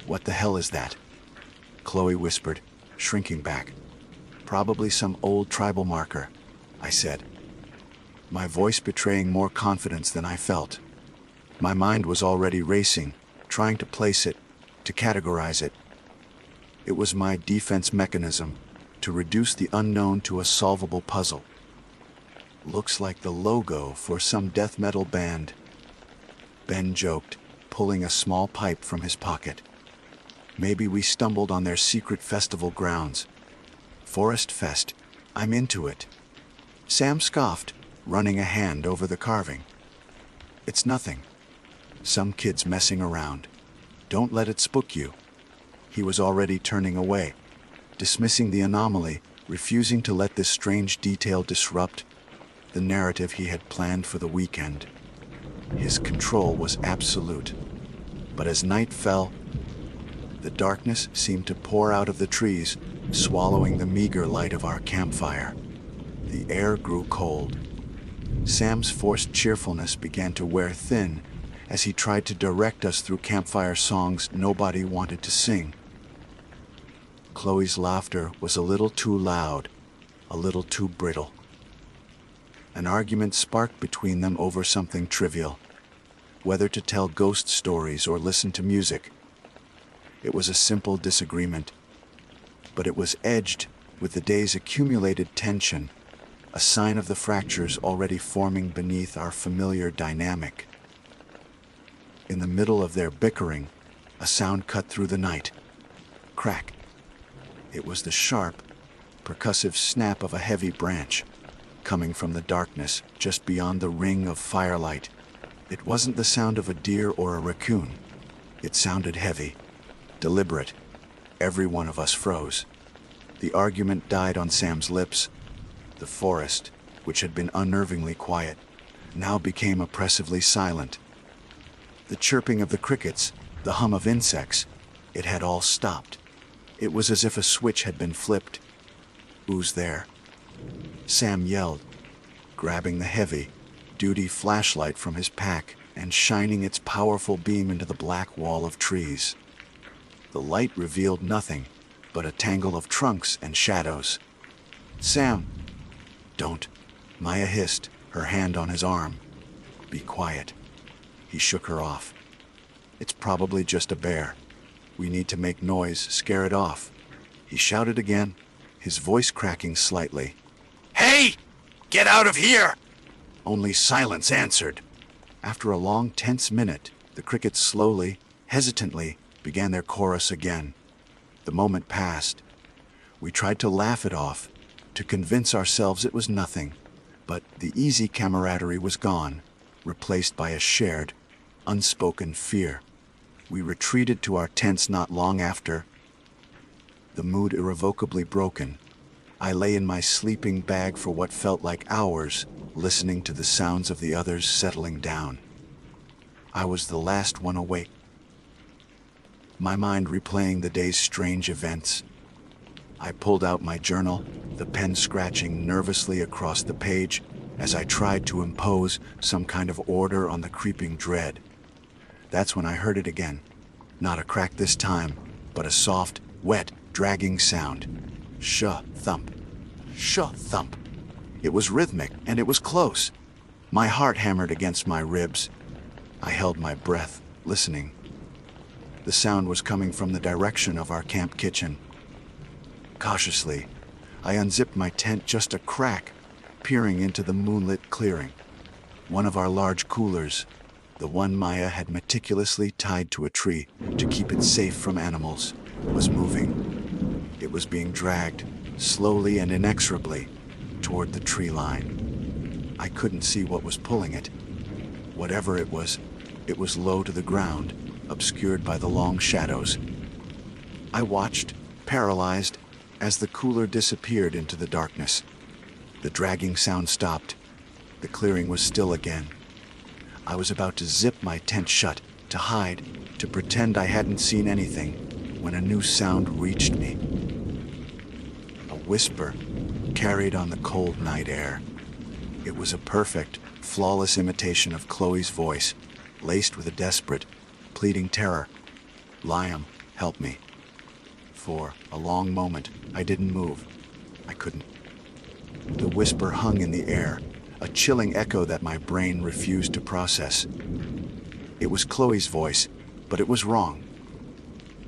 "What the hell is that?" Chloe whispered, shrinking back. "Probably some old tribal marker," I said, my voice betraying more confidence than I felt. My mind was already racing, trying to place it, to categorize it. It was my defense mechanism, to reduce the unknown to a solvable puzzle. "Looks like the logo for some death metal band," Ben joked, pulling a small pipe from his pocket. "Maybe we stumbled on their secret festival grounds. Forest Fest, I'm into it." Sam scoffed, running a hand over the carving. "It's nothing. Some kids messing around. Don't let it spook you." He was already turning away, dismissing the anomaly, refusing to let this strange detail disrupt the narrative he had planned for the weekend. His control was absolute. But as night fell, the darkness seemed to pour out of the trees, swallowing the meager light of our campfire. The air grew cold. Sam's forced cheerfulness began to wear thin as he tried to direct us through campfire songs nobody wanted to sing. Chloe's laughter was a little too loud, a little too brittle. An argument sparked between them over something trivial, whether to tell ghost stories or listen to music. It was a simple disagreement, but it was edged with the day's accumulated tension, a sign of the fractures already forming beneath our familiar dynamic. In the middle of their bickering, a sound cut through the night. Crack. It was the sharp, percussive snap of a heavy branch, coming from the darkness just beyond the ring of firelight. It wasn't the sound of a deer or a raccoon. It sounded heavy, deliberate. Every one of us froze. The argument died on Sam's lips. The forest, which had been unnervingly quiet, now became oppressively silent. The chirping of the crickets, the hum of insects, it had all stopped. It was as if a switch had been flipped. "Who's there?" Sam yelled, grabbing the heavy-duty flashlight from his pack and shining its powerful beam into the black wall of trees. The light revealed nothing but a tangle of trunks and shadows. "Sam!" "Don't," Maya hissed, her hand on his arm. "Be quiet." He shook her off. "It's probably just a bear. We need to make noise, scare it off." He shouted again, his voice cracking slightly. "Hey! Get out of here!" Only silence answered. After a long, tense minute, the crickets slowly, hesitantly, began their chorus again. The moment passed. We tried to laugh it off, to convince ourselves it was nothing, but the easy camaraderie was gone, replaced by a shared, unspoken fear. We retreated to our tents not long after, the mood irrevocably broken. I lay in my sleeping bag for what felt like hours, listening to the sounds of the others settling down. I was the last one awake, my mind replaying the day's strange events. I pulled out my journal, the pen scratching nervously across the page as I tried to impose some kind of order on the creeping dread. That's when I heard it again. Not a crack this time, but a soft, wet, dragging sound. Sh-thump. Sh-thump. It was rhythmic, and it was close. My heart hammered against my ribs. I held my breath, listening. The sound was coming from the direction of our camp kitchen. Cautiously, I unzipped my tent just a crack, peering into the moonlit clearing. One of our large coolers, the one Maya had meticulously tied to a tree to keep it safe from animals, was moving. It was being dragged, slowly and inexorably, toward the tree line. I couldn't see what was pulling it. Whatever it was low to the ground, obscured by the long shadows. I watched, paralyzed, as the cooler disappeared into the darkness. The dragging sound stopped. The clearing was still again. I was about to zip my tent shut, to hide, to pretend I hadn't seen anything, when a new sound reached me. A whisper, carried on the cold night air. It was a perfect, flawless imitation of Chloe's voice, laced with a desperate, pleading terror. "Liam, help me." For a long moment, I didn't move. I couldn't. The whisper hung in the air, a chilling echo that my brain refused to process. It was Chloe's voice, but it was wrong.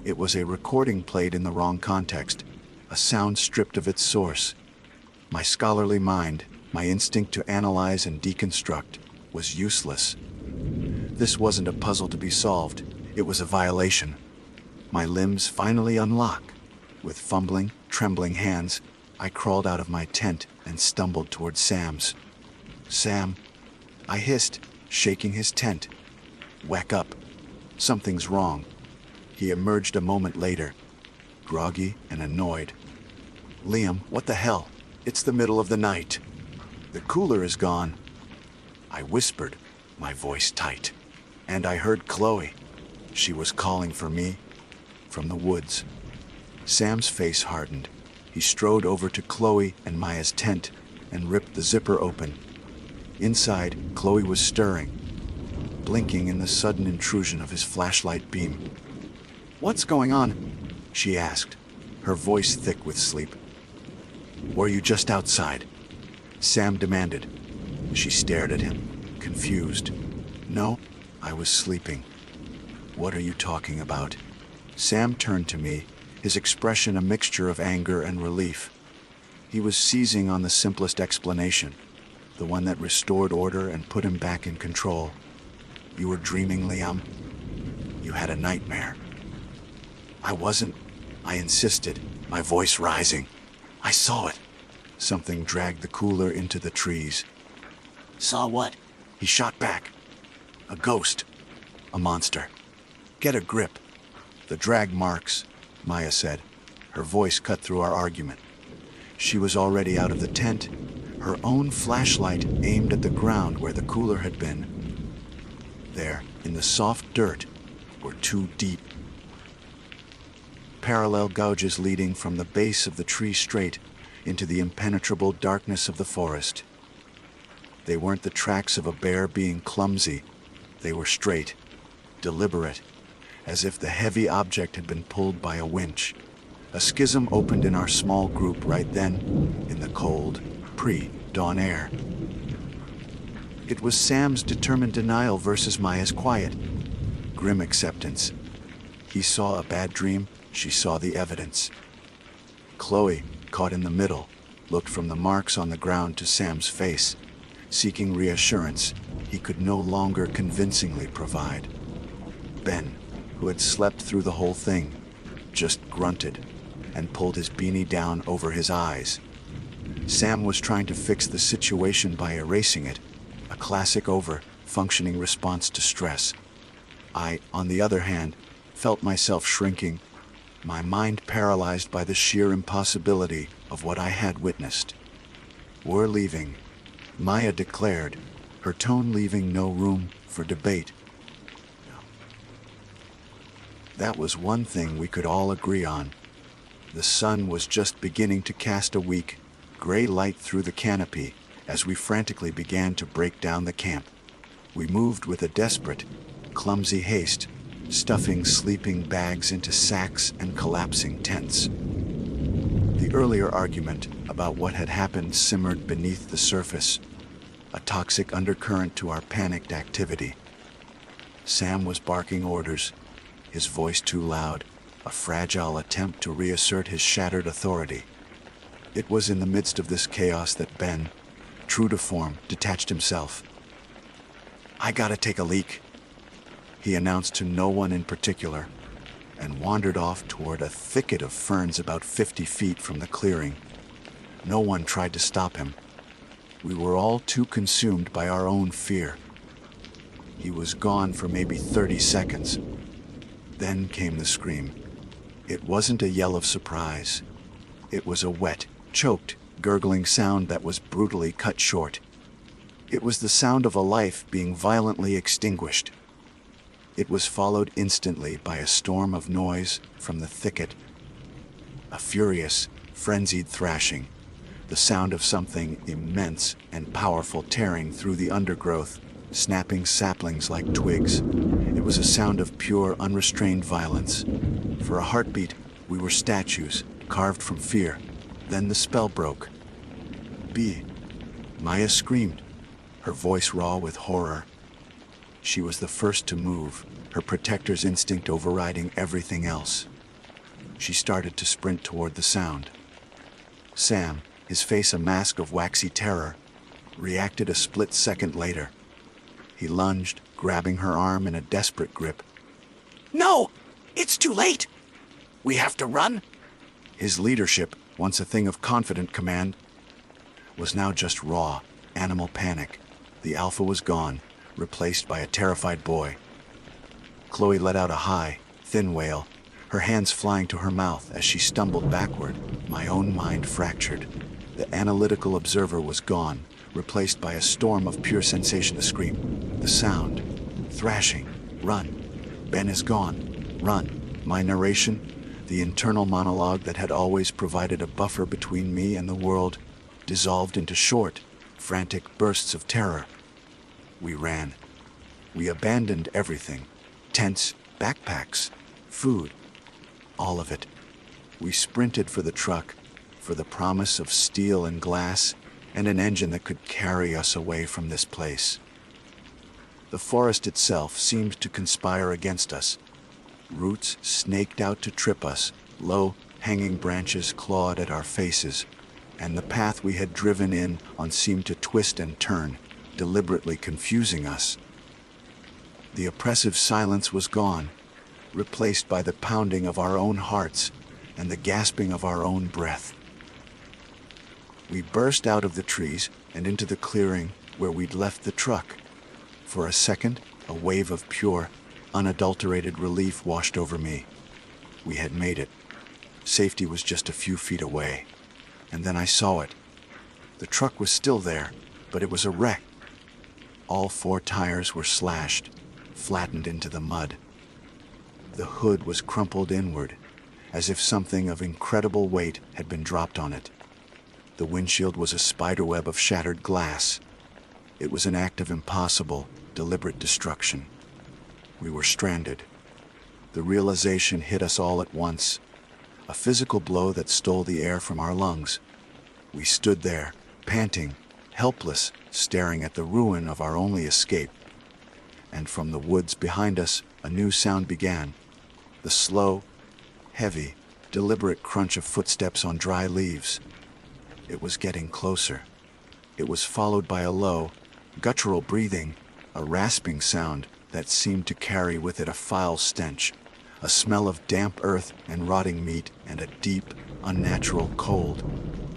It was a recording played in the wrong context, a sound stripped of its source. My scholarly mind, my instinct to analyze and deconstruct, was useless. This wasn't a puzzle to be solved. It was a violation. My limbs finally unlocked. With fumbling, trembling hands, I crawled out of my tent and stumbled toward Sam's. "Sam," I hissed, shaking his tent. "Wake up. Something's wrong." He emerged a moment later, groggy and annoyed. "Liam, what the hell? It's the middle of the night. The cooler is gone." I whispered, my voice tight. And I heard Chloe. She was calling for me from the woods. Sam's face hardened. He strode over to Chloe and Maya's tent and ripped the zipper open. Inside, Chloe was stirring, blinking in the sudden intrusion of his flashlight beam. "What's going on?" she asked, her voice thick with sleep. "Were you just outside?" Sam demanded. She stared at him, confused. "No, I was sleeping." "What are you talking about?" Sam turned to me, his expression a mixture of anger and relief. He was seizing on the simplest explanation, the one that restored order and put him back in control. "You were dreaming, Liam. You had a nightmare." "I wasn't," I insisted, my voice rising. "I saw it." Something dragged the cooler into the trees. "Saw what?" He shot back. "A ghost. A monster. Get a grip." "The drag marks," Maya said, her voice cut through our argument. She was already out of the tent, her own flashlight aimed at the ground where the cooler had been. There, in the soft dirt, were two deep parallel gouges leading from the base of the tree straight into the impenetrable darkness of the forest. They weren't the tracks of a bear being clumsy. They were straight, deliberate, as if the heavy object had been pulled by a winch. A schism opened in our small group right then, in the cold, pre-dawn air. It was Sam's determined denial versus Maya's quiet, grim acceptance. He saw a bad dream, she saw the evidence. Chloe, caught in the middle, looked from the marks on the ground to Sam's face, seeking reassurance he could no longer convincingly provide. Ben, who had slept through the whole thing, just grunted and pulled his beanie down over his eyes. Sam was trying to fix the situation by erasing it, a classic over-functioning response to stress. I, on the other hand, felt myself shrinking, my mind paralyzed by the sheer impossibility of what I had witnessed. "We're leaving," Maya declared, her tone leaving no room for debate. That was one thing we could all agree on. The sun was just beginning to cast a weak, gray light through the canopy as we frantically began to break down the camp. We moved with a desperate, clumsy haste, stuffing sleeping bags into sacks and collapsing tents. The earlier argument about what had happened simmered beneath the surface, a toxic undercurrent to our panicked activity. Sam was barking orders, his voice too loud, a fragile attempt to reassert his shattered authority. It was in the midst of this chaos that Ben, true to form, detached himself. "I gotta take a leak," he announced to no one in particular, and wandered off toward a thicket of ferns about 50 feet from the clearing. No one tried to stop him. We were all too consumed by our own fear. He was gone for maybe 30 seconds. Then came the scream. It wasn't a yell of surprise. It was a wet, choked, gurgling sound that was brutally cut short. It was the sound of a life being violently extinguished. It was followed instantly by a storm of noise from the thicket. A furious, frenzied thrashing, the sound of something immense and powerful tearing through the undergrowth, snapping saplings like twigs. It was a sound of pure, unrestrained violence. For a heartbeat, we were statues, carved from fear. Then the spell broke. "B." Maya screamed, her voice raw with horror. She was the first to move, her protector's instinct overriding everything else. She started to sprint toward the sound. Sam, his face a mask of waxy terror, reacted a split second later. He lunged, grabbing her arm in a desperate grip. No! It's too late! We have to run! His leadership, once a thing of confident command, was now just raw, animal panic. The alpha was gone, replaced by a terrified boy. Chloe let out a high, thin wail, her hands flying to her mouth as she stumbled backward, my own mind fractured. The analytical observer was gone, replaced by a storm of pure sensation. The scream, the sound, thrashing, "Run! Ben is gone! Run!" My narration, the internal monologue that had always provided a buffer between me and the world, dissolved into short, frantic bursts of terror. We ran. We abandoned everything. Tents, backpacks, food, all of it. We sprinted for the truck, for the promise of steel and glass, and an engine that could carry us away from this place. The forest itself seemed to conspire against us. Roots snaked out to trip us, low, hanging branches clawed at our faces, and the path we had driven in on seemed to twist and turn, deliberately confusing us. The oppressive silence was gone, replaced by the pounding of our own hearts and the gasping of our own breath. We burst out of the trees and into the clearing where we'd left the truck. For a second, a wave of pure, unadulterated relief washed over me. We had made it. Safety was just a few feet away. And then I saw it. The truck was still there, but it was a wreck. All 4 tires were slashed, flattened into the mud. The hood was crumpled inward, as if something of incredible weight had been dropped on it. The windshield was a spiderweb of shattered glass. It was an act of impossible, deliberate destruction. We were stranded. The realization hit us all at once, a physical blow that stole the air from our lungs. We stood there, panting, helpless, staring at the ruin of our only escape. And from the woods behind us, a new sound began. The slow, heavy, deliberate crunch of footsteps on dry leaves. It was getting closer. It was followed by a low, guttural breathing, a rasping sound that seemed to carry with it a foul stench, a smell of damp earth and rotting meat, and a deep, unnatural cold.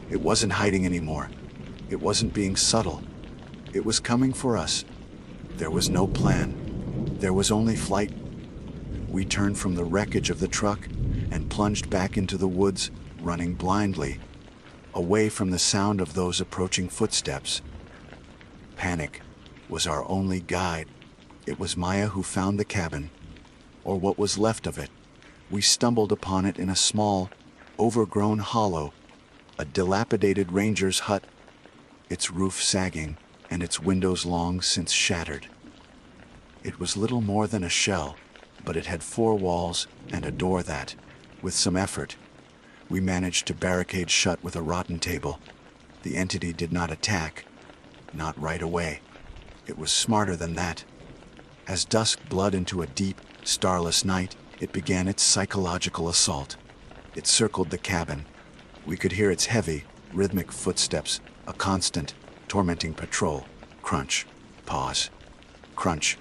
It wasn't hiding anymore. It wasn't being subtle. It was coming for us. There was no plan. There was only flight. We turned from the wreckage of the truck and plunged back into the woods, running blindly, away from the sound of those approaching footsteps. Panic was our only guide. It was Maya who found the cabin, or what was left of it. We stumbled upon it in a small, overgrown hollow, a dilapidated ranger's hut, its roof sagging and its windows long since shattered. It was little more than a shell, but it had 4 walls and a door that, with some effort, we managed to barricade shut with a rotten table. The entity did not attack, not right away. It was smarter than that. As dusk bled into a deep, starless night, it began its psychological assault. It circled the cabin. We could hear its heavy, rhythmic footsteps, a constant, tormenting patrol. Crunch, pause, crunch.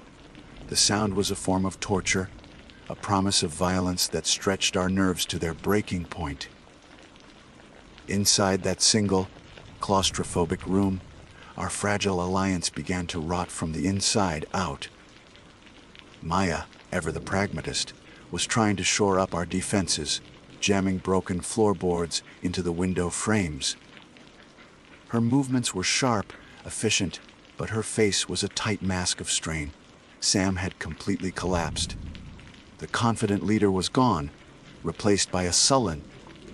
The sound was a form of torture, a promise of violence that stretched our nerves to their breaking point. Inside that single, claustrophobic room, our fragile alliance began to rot from the inside out. Maya, ever the pragmatist, was trying to shore up our defenses, jamming broken floorboards into the window frames. Her movements were sharp, efficient, but her face was a tight mask of strain. Sam had completely collapsed. The confident leader was gone, replaced by a sullen,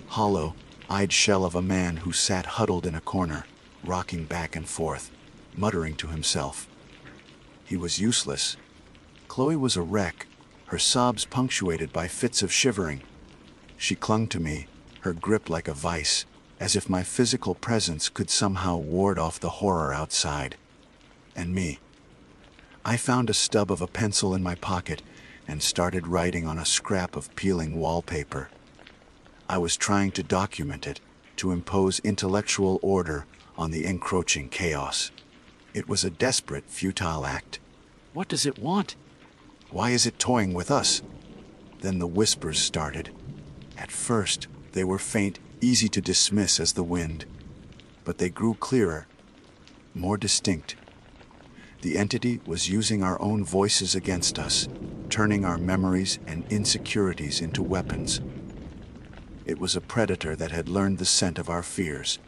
hollow-eyed shell of a man who sat huddled in a corner, rocking back and forth, muttering to himself. He was useless. Chloe was a wreck, her sobs punctuated by fits of shivering. She clung to me, her grip like a vice, as if my physical presence could somehow ward off the horror outside. And me. I found a stub of a pencil in my pocket and started writing on a scrap of peeling wallpaper. I was trying to document it, to impose intellectual order on the encroaching chaos. It was a desperate, futile act. What does it want? Why is it toying with us? Then the whispers started. At first, they were faint, easy to dismiss as the wind. But they grew clearer, more distinct. The entity was using our own voices against us, turning our memories and insecurities into weapons. It was a predator that had learned the scent of our fears.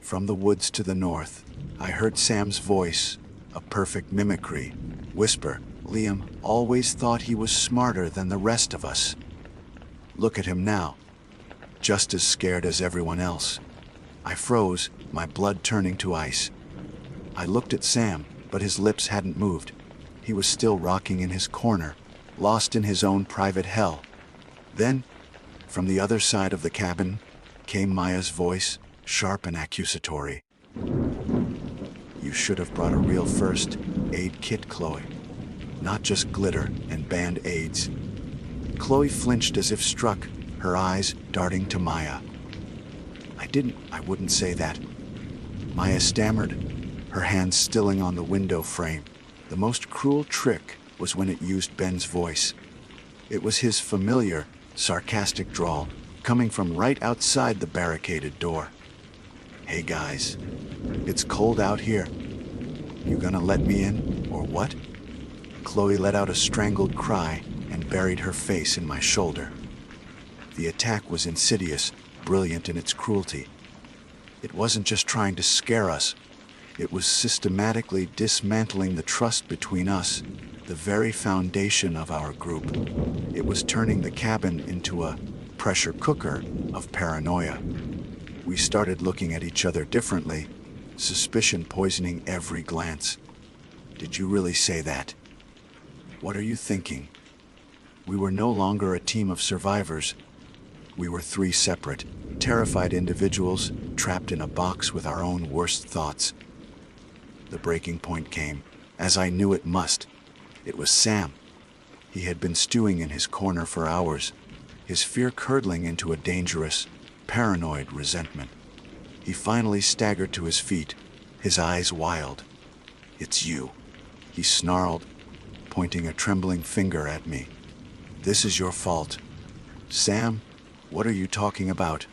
From the woods to the north, I heard Sam's voice, a perfect mimicry, whisper, "Liam always thought he was smarter than the rest of us. Look at him now, just as scared as everyone else." I froze, my blood turning to ice. I looked at Sam, but his lips hadn't moved. He was still rocking in his corner, lost in his own private hell. Then, from the other side of the cabin, came Maya's voice, sharp and accusatory. "You should have brought a real first aid kit, Chloe. Not just glitter and band-aids." Chloe flinched as if struck, her eyes darting to Maya. I wouldn't say that." Maya stammered, her hands stilling on the window frame. The most cruel trick was when it used Ben's voice. It was his familiar, sarcastic drawl, coming from right outside the barricaded door. "Hey guys, it's cold out here. You gonna let me in, or what?" Chloe let out a strangled cry and buried her face in my shoulder. The attack was insidious, brilliant in its cruelty. It wasn't just trying to scare us. It was systematically dismantling the trust between us, the very foundation of our group. It was turning the cabin into a pressure cooker of paranoia. We started looking at each other differently, suspicion poisoning every glance. Did you really say that? What are you thinking? We were no longer a team of survivors. We were three separate, terrified individuals trapped in a box with our own worst thoughts. The breaking point came, as I knew it must. It was Sam. He had been stewing in his corner for hours, his fear curdling into a dangerous, paranoid resentment. He finally staggered to his feet, his eyes wild. "It's you," he snarled, pointing a trembling finger at me. "This is your fault." "Sam, what are you talking about?"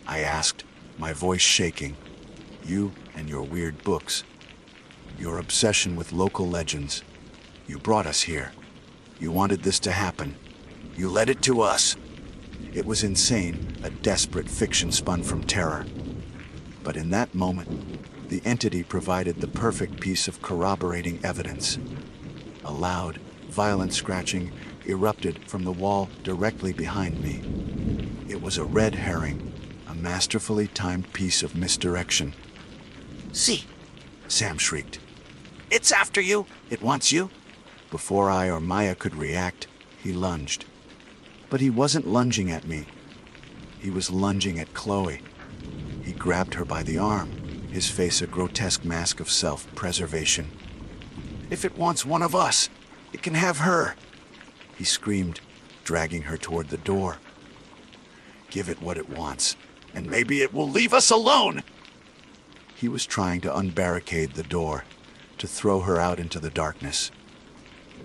I asked, my voice shaking. "You and your weird books. Your obsession with local legends. You brought us here. You wanted this to happen. You led it to us." It was insane, a desperate fiction spun from terror. But in that moment, the entity provided the perfect piece of corroborating evidence. A loud, violent scratching erupted from the wall directly behind me. It was a red herring, a masterfully timed piece of misdirection. See, Sam shrieked. it's after you. "It wants you?" Before I or Maya could react, he lunged. But he wasn't lunging at me. He was lunging at Chloe. He grabbed her by the arm, his face a grotesque mask of self-preservation. "If it wants one of us, it can have her," he screamed, dragging her toward the door. "Give it what it wants, and maybe it will leave us alone." He was trying to unbarricade the door, to throw her out into the darkness.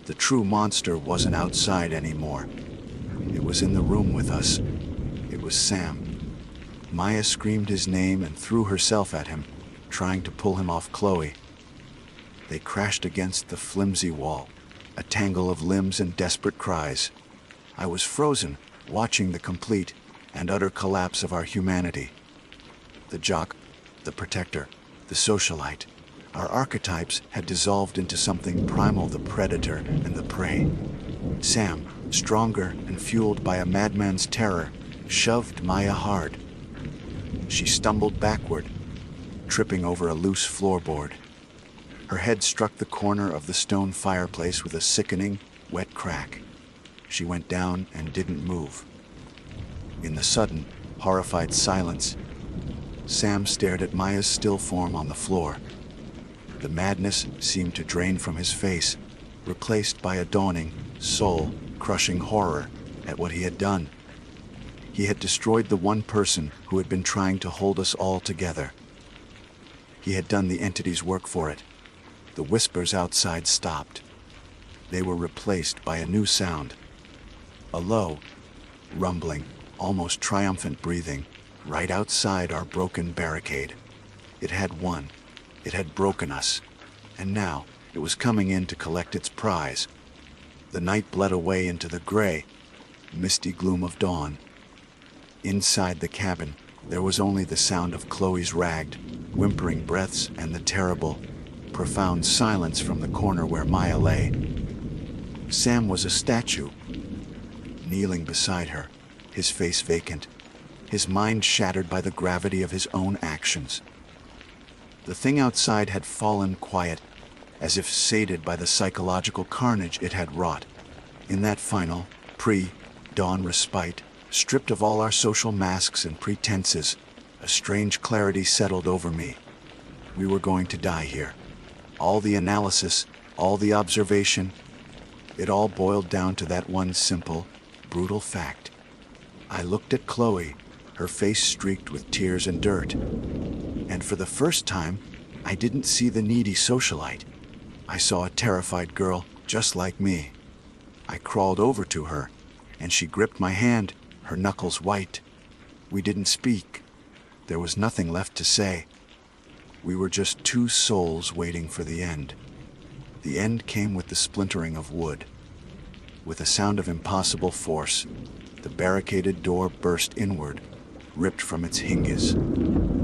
The true monster wasn't outside anymore. It was in the room with us. It was Sam. Maya screamed his name and threw herself at him, trying to pull him off Chloe. They crashed against the flimsy wall, a tangle of limbs and desperate cries. I was frozen, watching the complete and utter collapse of our humanity. The jock, the protector, the socialite, our archetypes had dissolved into something primal, the predator and the prey. Sam, stronger and fueled by a madman's terror, shoved Maya hard. She stumbled backward, tripping over a loose floorboard. Her head struck the corner of the stone fireplace with a sickening, wet crack. She went down and didn't move. In the sudden, horrified silence, Sam stared at Maya's still form on the floor. The madness seemed to drain from his face, replaced by a dawning, soul-crushing horror at what he had done. He had destroyed the one person who had been trying to hold us all together. He had done the entity's work for it. The whispers outside stopped. They were replaced by a new sound. A low, rumbling, almost triumphant breathing, right outside our broken barricade. It had won. It had broken us. And now it was coming in to collect its prize. The night bled away into the gray, misty gloom of dawn. Inside the cabin, there was only the sound of Chloe's ragged, whimpering breaths and the terrible, profound silence from the corner where Maya lay. Sam was a statue, kneeling beside her, his face vacant, his mind shattered by the gravity of his own actions. The thing outside had fallen quiet, as if sated by the psychological carnage it had wrought. In that final, pre-dawn respite, stripped of all our social masks and pretenses, a strange clarity settled over me. We were going to die here. All the analysis, all the observation, it all boiled down to that one simple, brutal fact. I looked at Chloe, her face streaked with tears and dirt. And for the first time, I didn't see the needy socialite. I saw a terrified girl just like me. I crawled over to her, and she gripped my hand, her knuckles white. We didn't speak. There was nothing left to say. We were just two souls waiting for the end. The end came with the splintering of wood. With a sound of impossible force, the barricaded door burst inward, ripped from its hinges.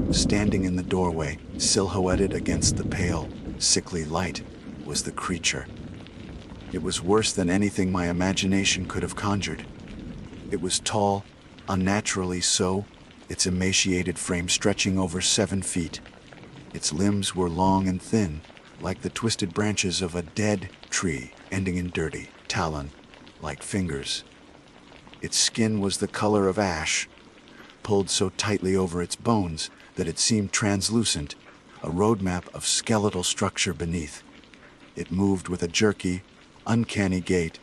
Standing in the doorway, silhouetted against the pale, sickly light, was the creature. It was worse than anything my imagination could have conjured. It was tall, unnaturally so, its emaciated frame stretching over 7 feet. Its limbs were long and thin, like the twisted branches of a dead tree, ending in dirty talon-like fingers. Its skin was the color of ash, pulled so tightly over its bones that it seemed translucent, a roadmap of skeletal structure beneath. It moved with a jerky, uncanny gait,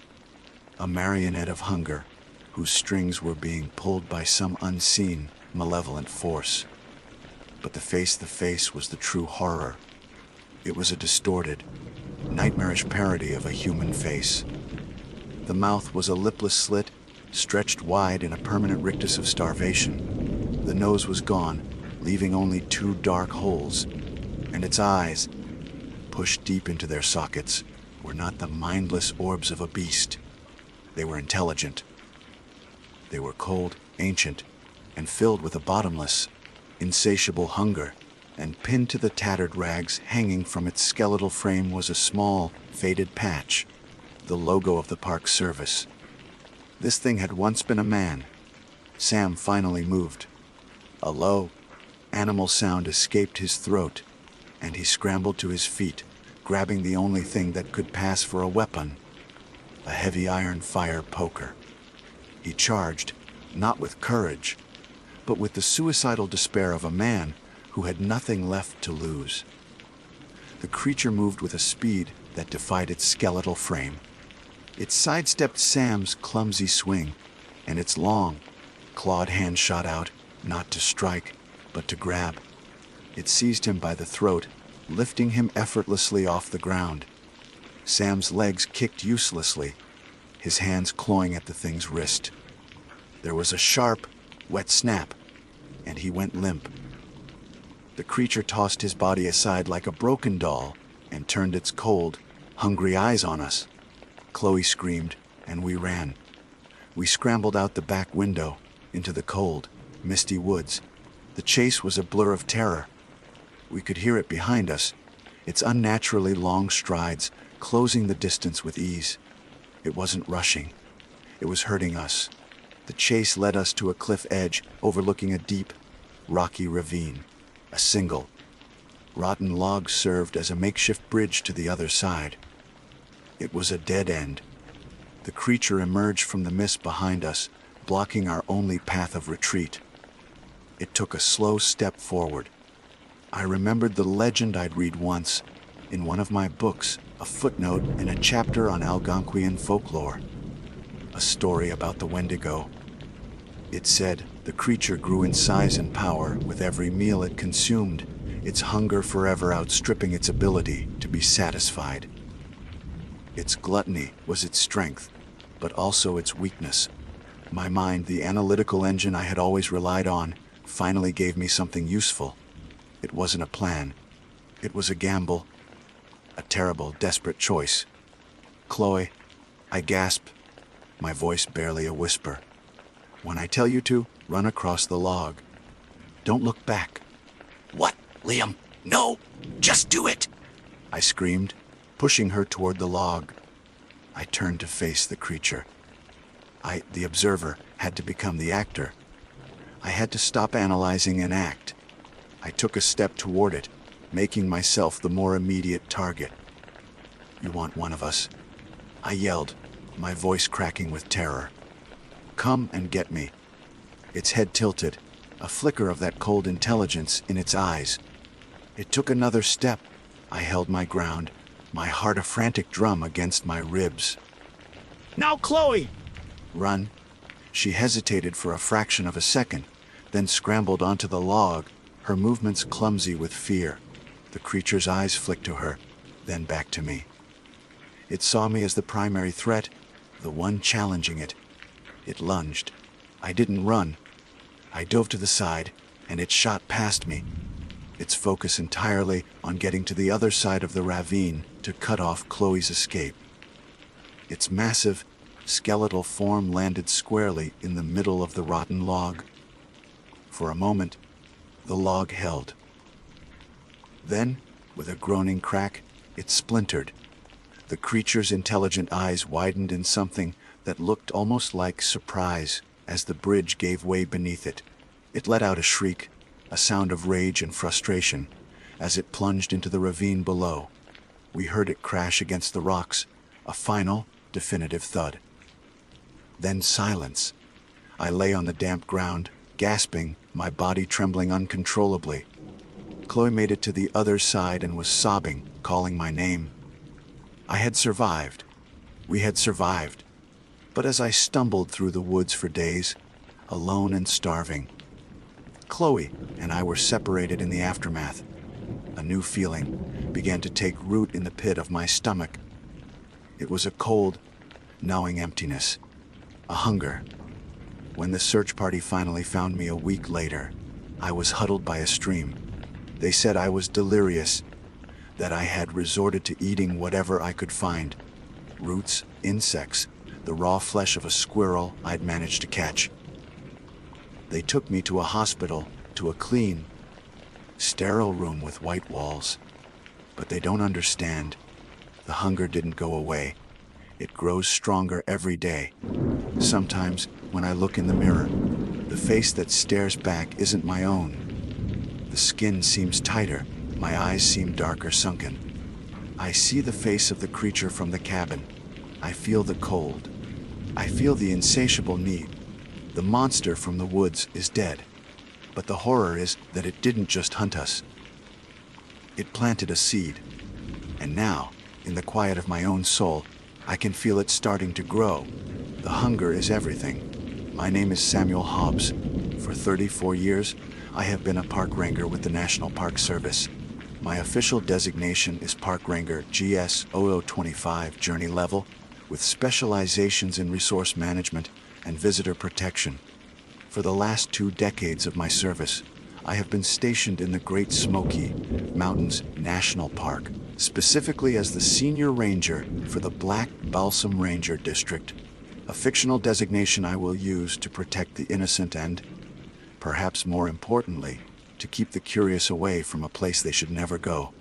a marionette of hunger, whose strings were being pulled by some unseen, malevolent force. But the face was the true horror. It was a distorted, nightmarish parody of a human face. The mouth was a lipless slit, stretched wide in a permanent rictus of starvation. The nose was gone, leaving only 2 dark holes, and its eyes, pushed deep into their sockets, were not the mindless orbs of a beast. They were intelligent. They were cold, ancient, and filled with a bottomless, insatiable hunger, and pinned to the tattered rags hanging from its skeletal frame was a small, faded patch, the logo of the Park Service. This thing had once been a man. Sam finally moved. A low, animal sound escaped his throat, and he scrambled to his feet, grabbing the only thing that could pass for a weapon, a heavy iron fire poker. He charged, not with courage, but with the suicidal despair of a man who had nothing left to lose. The creature moved with a speed that defied its skeletal frame. It sidestepped Sam's clumsy swing, and its long, clawed hand shot out, not to strike, but to grab. It seized him by the throat, lifting him effortlessly off the ground. Sam's legs kicked uselessly, his hands clawing at the thing's wrist. There was a sharp, wet snap, and he went limp. The creature tossed his body aside like a broken doll and turned its cold, hungry eyes on us. Chloe screamed, and we ran. We scrambled out the back window, into the cold, misty woods. The chase was a blur of terror. We could hear it behind us, its unnaturally long strides closing the distance with ease. It wasn't rushing. It was hurting us. The chase led us to a cliff edge overlooking a deep, rocky ravine. A single, rotten log served as a makeshift bridge to the other side. It was a dead end. The creature emerged from the mist behind us, blocking our only path of retreat. It took a slow step forward. I remembered the legend I'd read once, in one of my books, a footnote in a chapter on Algonquian folklore. A story about the Wendigo. It said the creature grew in size and power with every meal it consumed, its hunger forever outstripping its ability to be satisfied. Its gluttony was its strength, but also its weakness. My mind, the analytical engine I had always relied on, finally gave me something useful. It wasn't a plan. It was a gamble. A terrible, desperate choice. Chloe, I gasped, my voice barely a whisper. When I tell you to, run across the log. Don't look back. What, Liam? No! Just do it! I screamed, pushing her toward the log. I turned to face the creature. I, the observer, had to become the actor. I had to stop analyzing and act. I took a step toward it, making myself the more immediate target. You want one of us? I yelled, my voice cracking with terror. Come and get me. Its head tilted, a flicker of that cold intelligence in its eyes. It took another step. I held my ground, my heart a frantic drum against my ribs. Now, Chloe! Run. She hesitated for a fraction of a second, then scrambled onto the log, her movements clumsy with fear. The creature's eyes flicked to her, then back to me. It saw me as the primary threat, the one challenging it. It lunged. I didn't run. I dove to the side, and it shot past me, its focus entirely on getting to the other side of the ravine to cut off Chloe's escape. Its massive, skeletal form landed squarely in the middle of the rotten log. For a moment, the log held. Then, with a groaning crack, it splintered. The creature's intelligent eyes widened in something that looked almost like surprise, as the bridge gave way beneath it. It let out a shriek, a sound of rage and frustration, as it plunged into the ravine below. We heard it crash against the rocks, a final, definitive thud. Then silence. I lay on the damp ground, gasping, my body trembling uncontrollably. Chloe made it to the other side and was sobbing, calling my name. I had survived. We had survived. But as I stumbled through the woods for days, alone and starving, Chloe and I were separated in the aftermath. A new feeling began to take root in the pit of my stomach. It was a cold, gnawing emptiness, a hunger. When the search party finally found me a week later, I was huddled by a stream. They said I was delirious, that I had resorted to eating whatever I could find. Roots, insects, the raw flesh of a squirrel I'd managed to catch. They took me to a hospital, to a clean, sterile room with white walls. But they don't understand. The hunger didn't go away. It grows stronger every day. Sometimes, when I look in the mirror, the face that stares back isn't my own. The skin seems tighter, my eyes seem darker sunken. I see the face of the creature from the cabin. I feel the cold. I feel the insatiable need. The monster from the woods is dead. But the horror is that it didn't just hunt us. It planted a seed. And now, in the quiet of my own soul, I can feel it starting to grow. The hunger is everything. My name is Samuel Hobbs. For 34 years, I have been a park ranger with the National Park Service. My official designation is Park Ranger GS 0025 Journey Level, with specializations in resource management and visitor protection. For the last 2 decades of my service, I have been stationed in the Great Smoky Mountains National Park, specifically as the Senior Ranger for the Black Balsam Ranger District, a fictional designation I will use to protect the innocent and, perhaps more importantly, to keep the curious away from a place they should never go.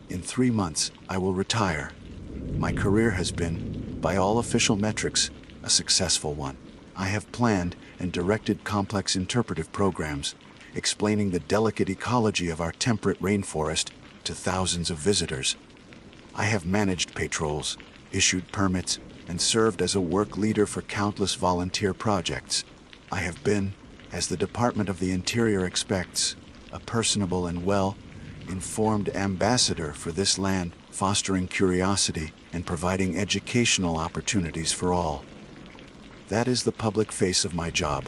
In 3 months, I will retire. My career has been, by all official metrics, a successful one. I have planned and directed complex interpretive programs, explaining the delicate ecology of our temperate rainforest to thousands of visitors. I have managed patrols, issued permits, and served as a work leader for countless volunteer projects. I have been, as the Department of the Interior expects, a personable and well-informed ambassador for this land, fostering curiosity and providing educational opportunities for all. That is the public face of my job.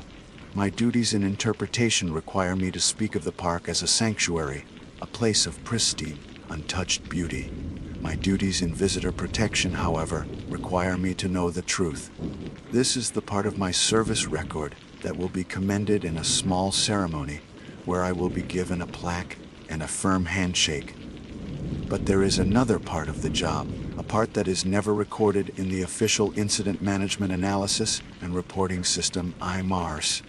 My duties in interpretation require me to speak of the park as a sanctuary, a place of pristine, untouched beauty. My duties in visitor protection, however, require me to know the truth. This is the part of my service record that will be commended in a small ceremony where I will be given a plaque and a firm handshake. But there is another part of the job, a part that is never recorded in the official Incident Management Analysis and Reporting System immerse,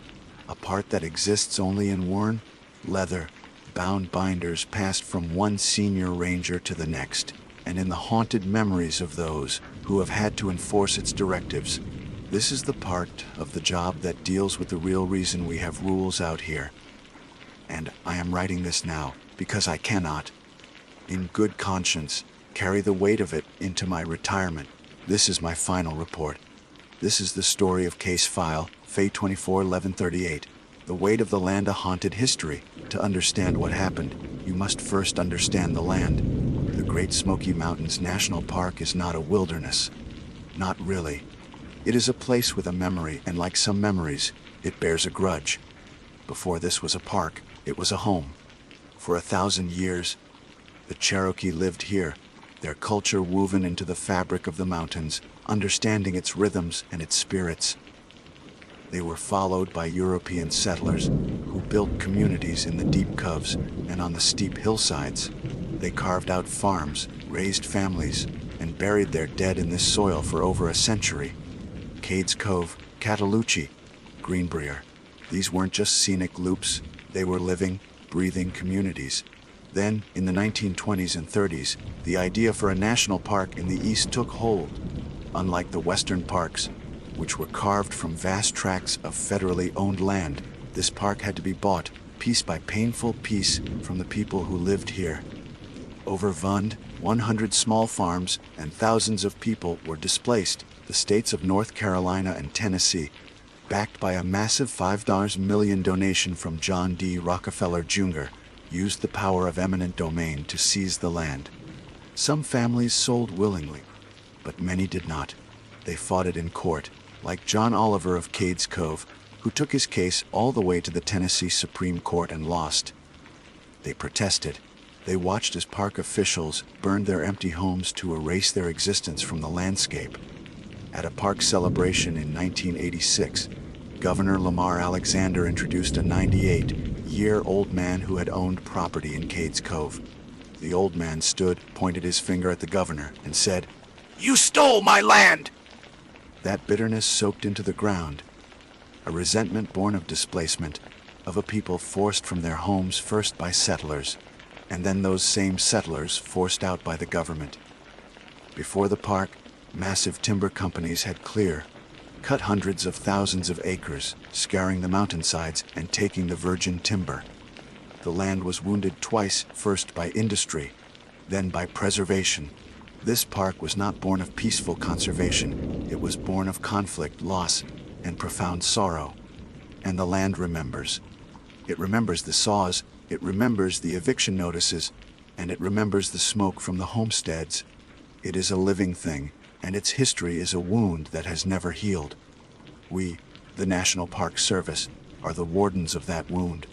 a part that exists only in worn, leather-bound binders passed from one senior ranger to the next, and in the haunted memories of those who have had to enforce its directives. This is the part of the job that deals with the real reason we have rules out here. And I am writing this now because I cannot, in good conscience, carry the weight of it into my retirement. This is my final report. This is the story of Case File, Fay 24-1138. The weight of the land, a haunted history. To understand what happened, you must first understand the land. The Great Smoky Mountains National Park is not a wilderness. Not really. It is a place with a memory, and like some memories, it bears a grudge. Before this was a park, it was a home. For 1,000 years, the Cherokee lived here, their culture woven into the fabric of the mountains, understanding its rhythms and its spirits. They were followed by European settlers who built communities in the deep coves and on the steep hillsides. They carved out farms, raised families, and buried their dead in this soil for over a century. Cades Cove, Cataloochee, Greenbrier. These weren't just scenic loops, they were living, breathing communities. Then, in the 1920s and 30s, the idea for a national park in the east took hold. Unlike the western parks, which were carved from vast tracts of federally owned land. This park had to be bought, piece by painful piece, from the people who lived here. Over 100 small farms and thousands of people were displaced. The states of North Carolina and Tennessee, backed by a massive $5 million donation from John D. Rockefeller Jr., used the power of eminent domain to seize the land. Some families sold willingly, but many did not. They fought it in court, like John Oliver of Cades Cove, who took his case all the way to the Tennessee Supreme Court and lost. They protested. They watched as park officials burned their empty homes to erase their existence from the landscape. At a park celebration in 1986, Governor Lamar Alexander introduced a 98-year-old man who had owned property in Cades Cove. The old man stood, pointed his finger at the governor, and said, "You stole my land!" That bitterness soaked into the ground, a resentment born of displacement, of a people forced from their homes first by settlers, and then those same settlers forced out by the government. Before the park, massive timber companies had cut hundreds of thousands of acres, scarring the mountainsides and taking the virgin timber. The land was wounded twice, first by industry, then by preservation. This park was not born of peaceful conservation. It was born of conflict, loss, and profound sorrow. And the land remembers. It remembers the saws, it remembers the eviction notices, and it remembers the smoke from the homesteads. It is a living thing, and its history is a wound that has never healed. We, the National Park Service, are the wardens of that wound.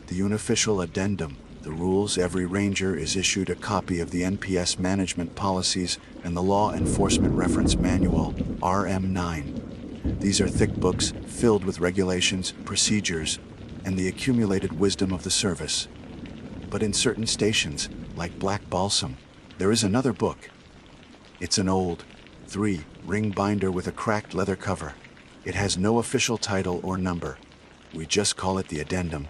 The unofficial addendum, the rules, every ranger is issued a copy of the NPS management policies and the Law Enforcement Reference Manual, RM9. These are thick books filled with regulations, procedures, and the accumulated wisdom of the service. But in certain stations, like Black Balsam, there is another book. It's an old, 3-ring binder with a cracked leather cover. It has no official title or number. We just call it the addendum.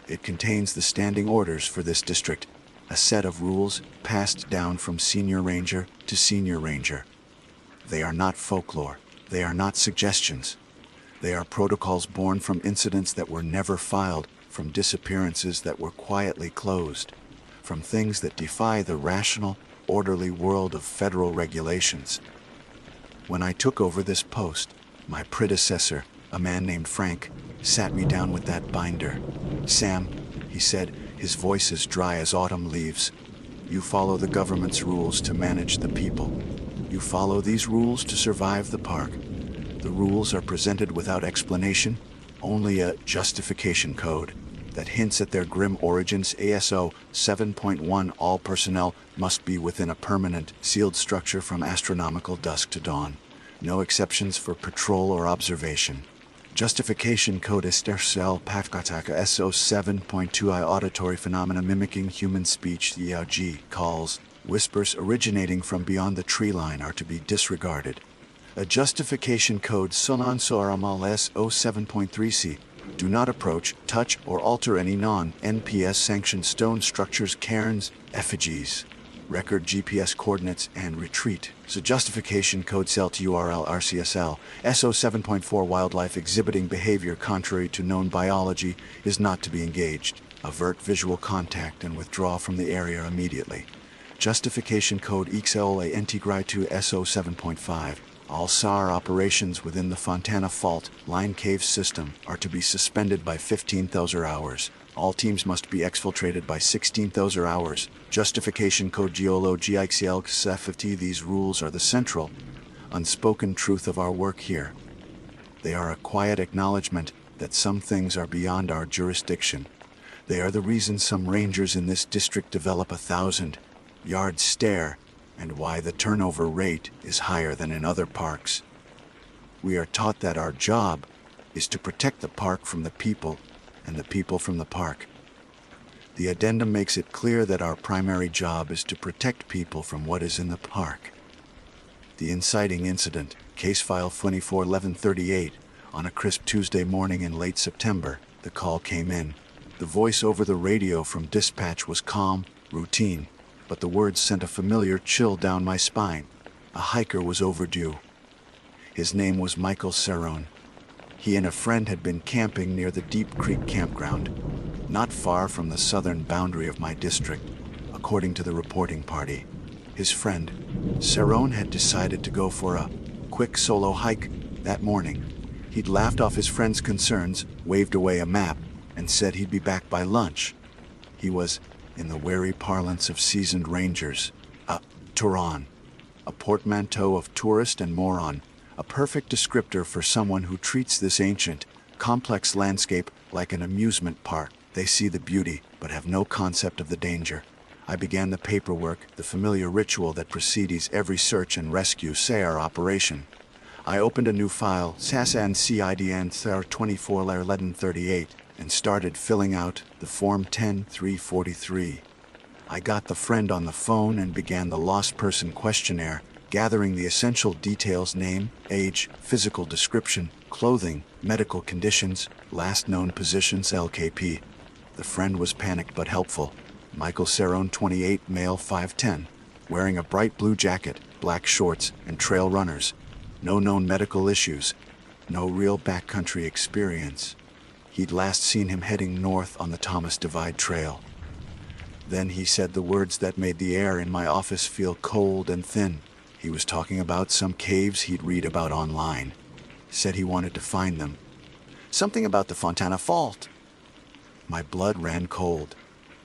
It contains the standing orders for this district, a set of rules passed down from senior ranger to senior ranger. They are not folklore. They are not suggestions. They are protocols born from incidents that were never filed, from disappearances that were quietly closed, from things that defy the rational, orderly world of federal regulations. When I took over this post, my predecessor, a man named Frank, sat me down with that binder. "Sam," he said, his voice as dry as autumn leaves, "you follow the government's rules to manage the people. You follow these rules to survive the park. The rules are presented without explanation, only a justification code that hints at their grim origins. ASO 7.1 All personnel must be within a permanent, sealed structure from astronomical dusk to dawn. No exceptions for patrol or observation. Justification code Estercel Pafkataka SO 7.2 I auditory phenomena mimicking human speech. EOG calls, whispers originating from beyond the tree line are to be disregarded. A justification code Sonanso Aramal SO 7.3C. Do not approach, touch, or alter any non-NPS sanctioned stone structures, cairns, effigies. Record GPS coordinates and retreat. So justification code CELT URL RCSL SO 7.4 wildlife exhibiting behavior contrary to known biology is not to be engaged. Avert visual contact and withdraw from the area immediately. Justification code XLA Integri to SO 7.5. All SAR operations within the Fontana Fault Line Cave system are to be suspended by 15,000 hours. All teams must be exfiltrated by 16,000 hours. Justification code GOLO GXL XFT. These rules are the central, unspoken truth of our work here. They are a quiet acknowledgement that some things are beyond our jurisdiction. They are the reason some rangers in this district develop a 1,000-yard stare, and why the turnover rate is higher than in other parks. We are taught that our job is to protect the park from the people and the people from the park. The addendum makes it clear that our primary job is to protect people from what is in the park. The inciting incident, case file 241138, on a crisp Tuesday morning in late September, the call came in. The voice over the radio from dispatch was calm, routine, but the words sent a familiar chill down my spine. A hiker was overdue. His name was Michael Cerrone. He and a friend had been camping near the Deep Creek campground, not far from the southern boundary of my district, according to the reporting party. His friend, Cerrone, had decided to go for a quick solo hike that morning. He'd laughed off his friend's concerns, waved away a map, and said he'd be back by lunch. He was, in the wary parlance of seasoned rangers, a Turan, a portmanteau of tourist and moron, a perfect descriptor for someone who treats this ancient, complex landscape like an amusement park. They see the beauty, but have no concept of the danger. I began the paperwork, the familiar ritual that precedes every search and rescue SAR operation. I opened a new file, SASAN CIDN SAR 24 1138, and started filling out the Form 10343. I got the friend on the phone and began the lost person questionnaire, gathering the essential details: name, age, physical description, clothing, medical conditions, last known positions, LKP. The friend was panicked but helpful. Michael Cerrone, 28, male, 5'10", wearing a bright blue jacket, black shorts, and trail runners. No known medical issues. No real backcountry experience. He'd last seen him heading north on the Thomas Divide Trail. Then he said the words that made the air in my office feel cold and thin. He was talking about some caves he'd read about online. Said he wanted to find them. Something about the Fontana Fault. My blood ran cold.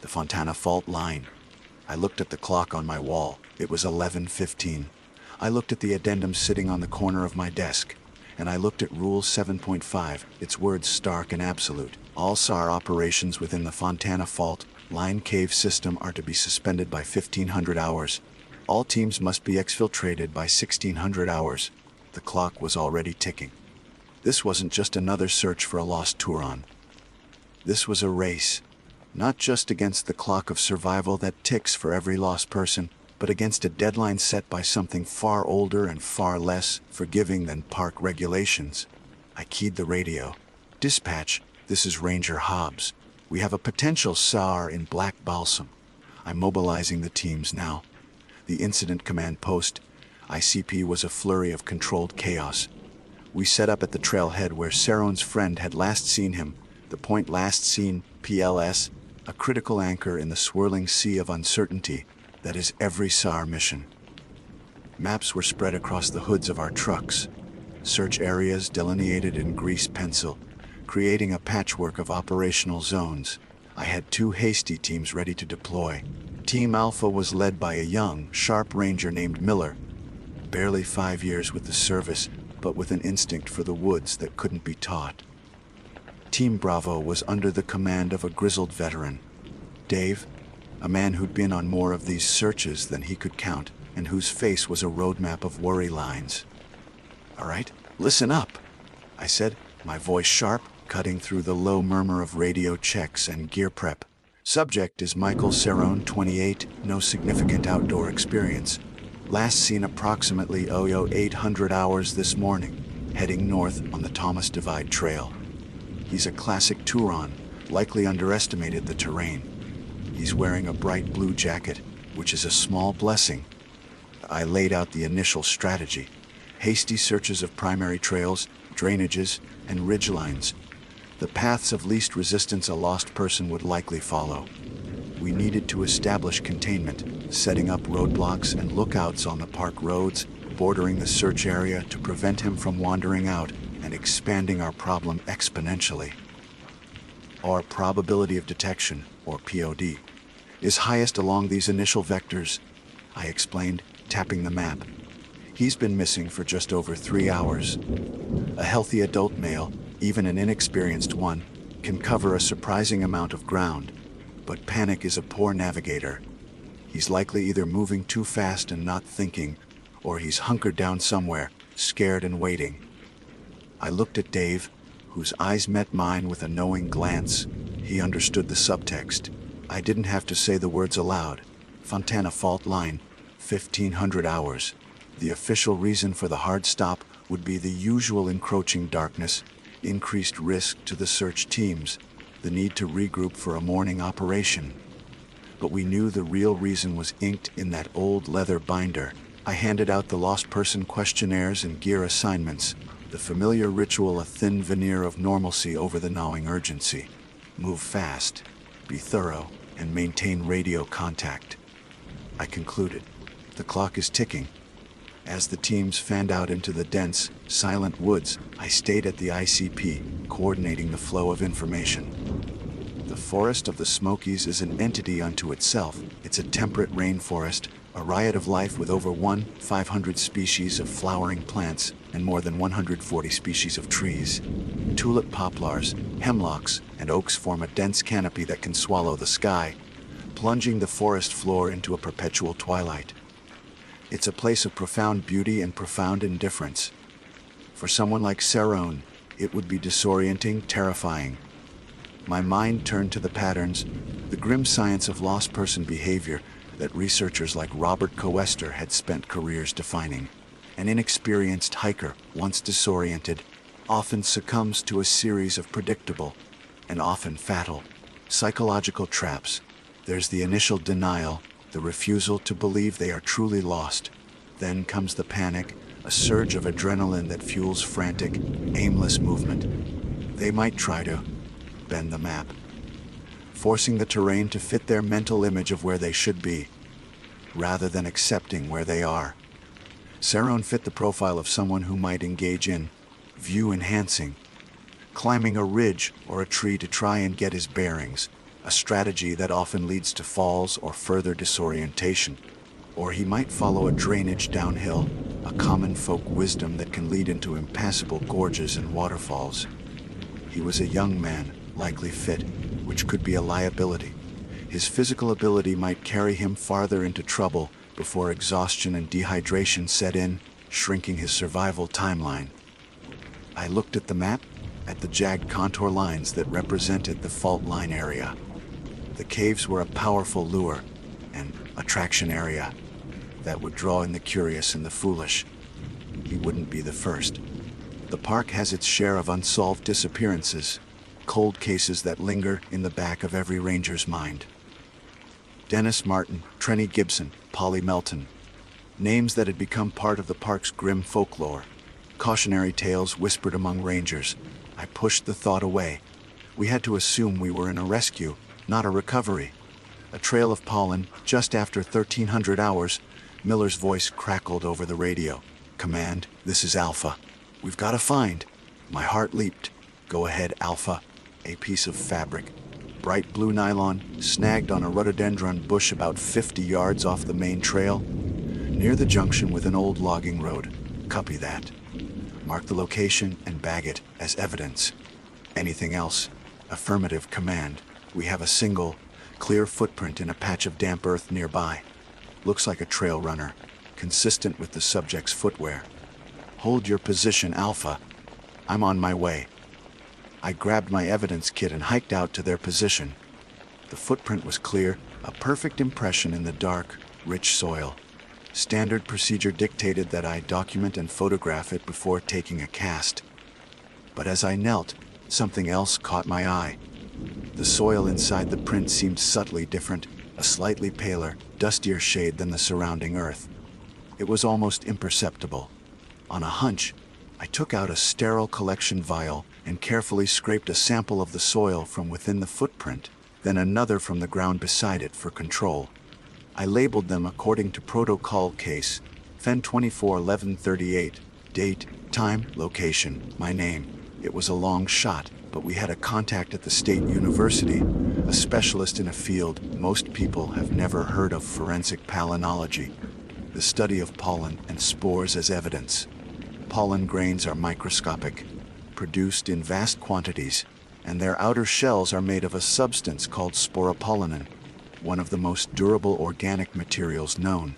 The Fontana Fault line. I looked at the clock on my wall. It was 11:15. I looked at the addendum sitting on the corner of my desk, and I looked at Rule 7.5, its words stark and absolute. All SAR operations within the Fontana Fault line cave system are to be suspended by 1,500 hours. All teams must be exfiltrated by 1,600 hours. The clock was already ticking. This wasn't just another search for a lost Turan. This was a race. Not just against the clock of survival that ticks for every lost person, but against a deadline set by something far older and far less forgiving than park regulations. I keyed the radio. Dispatch, this is Ranger Hobbs. We have a potential SAR in Black Balsam. I'm mobilizing the teams now. The incident command post, ICP, was a flurry of controlled chaos. We set up at the trailhead where Cerrone's friend had last seen him, the point last seen, PLS, a critical anchor in the swirling sea of uncertainty that is every SAR mission. Maps were spread across the hoods of our trucks, search areas delineated in grease pencil, creating a patchwork of operational zones. I had 2 hasty teams ready to deploy. Team Alpha was led by a young, sharp ranger named Miller, barely 5 years with the service, but with an instinct for the woods that couldn't be taught. Team Bravo was under the command of a grizzled veteran, Dave, a man who'd been on more of these searches than he could count, and whose face was a roadmap of worry lines. "All right, listen up," I said, my voice sharp, cutting through the low murmur of radio checks and gear prep. Subject is Michael Cerrone, 28, no significant outdoor experience. Last seen approximately 800 hours this morning, heading north on the Thomas Divide Trail. He's a classic Turan, likely underestimated the terrain. He's wearing a bright blue jacket, which is a small blessing. I laid out the initial strategy. Hasty searches of primary trails, drainages, and ridgelines. The paths of least resistance a lost person would likely follow. We needed to establish containment, setting up roadblocks and lookouts on the park roads, bordering the search area to prevent him from wandering out, and expanding our problem exponentially. Our probability of detection, or POD, is highest along these initial vectors, I explained, tapping the map. He's been missing for just over 3 hours. A healthy adult male, even an inexperienced one, can cover a surprising amount of ground, but panic is a poor navigator. He's likely either moving too fast and not thinking, or he's hunkered down somewhere, scared and waiting. I looked at Dave, whose eyes met mine with a knowing glance. He understood the subtext. I didn't have to say the words aloud. Fontana Fault Line, 1,500 hours. The official reason for the hard stop would be the usual encroaching darkness, increased risk to the search teams, the need to regroup for a morning operation. But we knew the real reason was inked in that old leather binder. I handed out the lost person questionnaires and gear assignments, the familiar ritual, a thin veneer of normalcy over the gnawing urgency. Move fast, be thorough, and maintain radio contact. I concluded. The clock is ticking. As the teams fanned out into the dense, silent woods, I stayed at the ICP, coordinating the flow of information. The Forest of the Smokies is an entity unto itself. It's a temperate rainforest, a riot of life with over 500 species of flowering plants and more than 140 species of trees. Tulip poplars, hemlocks, and oaks form a dense canopy that can swallow the sky, plunging the forest floor into a perpetual twilight. It's a place of profound beauty and profound indifference. For someone like Sarone, it would be disorienting, terrifying. My mind turned to the patterns, the grim science of lost person behavior that researchers like Robert Coester had spent careers defining. An inexperienced hiker, once disoriented, often succumbs to a series of predictable, and often fatal, psychological traps. There's the initial denial, the refusal to believe they are truly lost. Then comes the panic, a surge of adrenaline that fuels frantic, aimless movement. They might try to bend the map, forcing the terrain to fit their mental image of where they should be, rather than accepting where they are. Sarone fit the profile of someone who might engage in view-enhancing, climbing a ridge or a tree to try and get his bearings, a strategy that often leads to falls or further disorientation. Or he might follow a drainage downhill, a common folk wisdom that can lead into impassable gorges and waterfalls. He was a young man, likely fit, which could be a liability. His physical ability might carry him farther into trouble before exhaustion and dehydration set in, shrinking his survival timeline. I looked at the map, at the jagged contour lines that represented the fault line area. The caves were a powerful lure, an attraction area that would draw in the curious and the foolish. He wouldn't be the first. The park has its share of unsolved disappearances, cold cases that linger in the back of every ranger's mind. Dennis Martin, Trenny Gibson, Polly Melton. Names that had become part of the park's grim folklore. Cautionary tales whispered among rangers. I pushed the thought away. We had to assume we were in a rescue, not a recovery. A trail of pollen, just after 1300 hours, Miller's voice crackled over the radio. Command, this is Alpha. We've got to find. My heart leaped. Go ahead, Alpha. A piece of fabric, bright blue nylon, snagged on a rhododendron bush about 50 yards off the main trail, near the junction with an old logging road. Copy that. Mark the location and bag it as evidence. Anything else? Affirmative, Command. We have a single, clear footprint in a patch of damp earth nearby. Looks like a trail runner, consistent with the subject's footwear. Hold your position, Alpha. I'm on my way. I grabbed my evidence kit and hiked out to their position. The footprint was clear, a perfect impression in the dark, rich soil. Standard procedure dictated that I document and photograph it before taking a cast. But as I knelt, something else caught my eye. The soil inside the print seemed subtly different, a slightly paler, dustier shade than the surrounding earth. It was almost imperceptible. On a hunch, I took out a sterile collection vial and carefully scraped a sample of the soil from within the footprint, then another from the ground beside it for control. I labeled them according to protocol case, Fen 24-1138, date, time, location, my name. It was a long shot, but we had a contact at the state university, a specialist in a field most people have never heard of: forensic palynology, the study of pollen and spores as evidence. Pollen grains are microscopic, produced in vast quantities, and their outer shells are made of a substance called sporopollenin, one of the most durable organic materials known.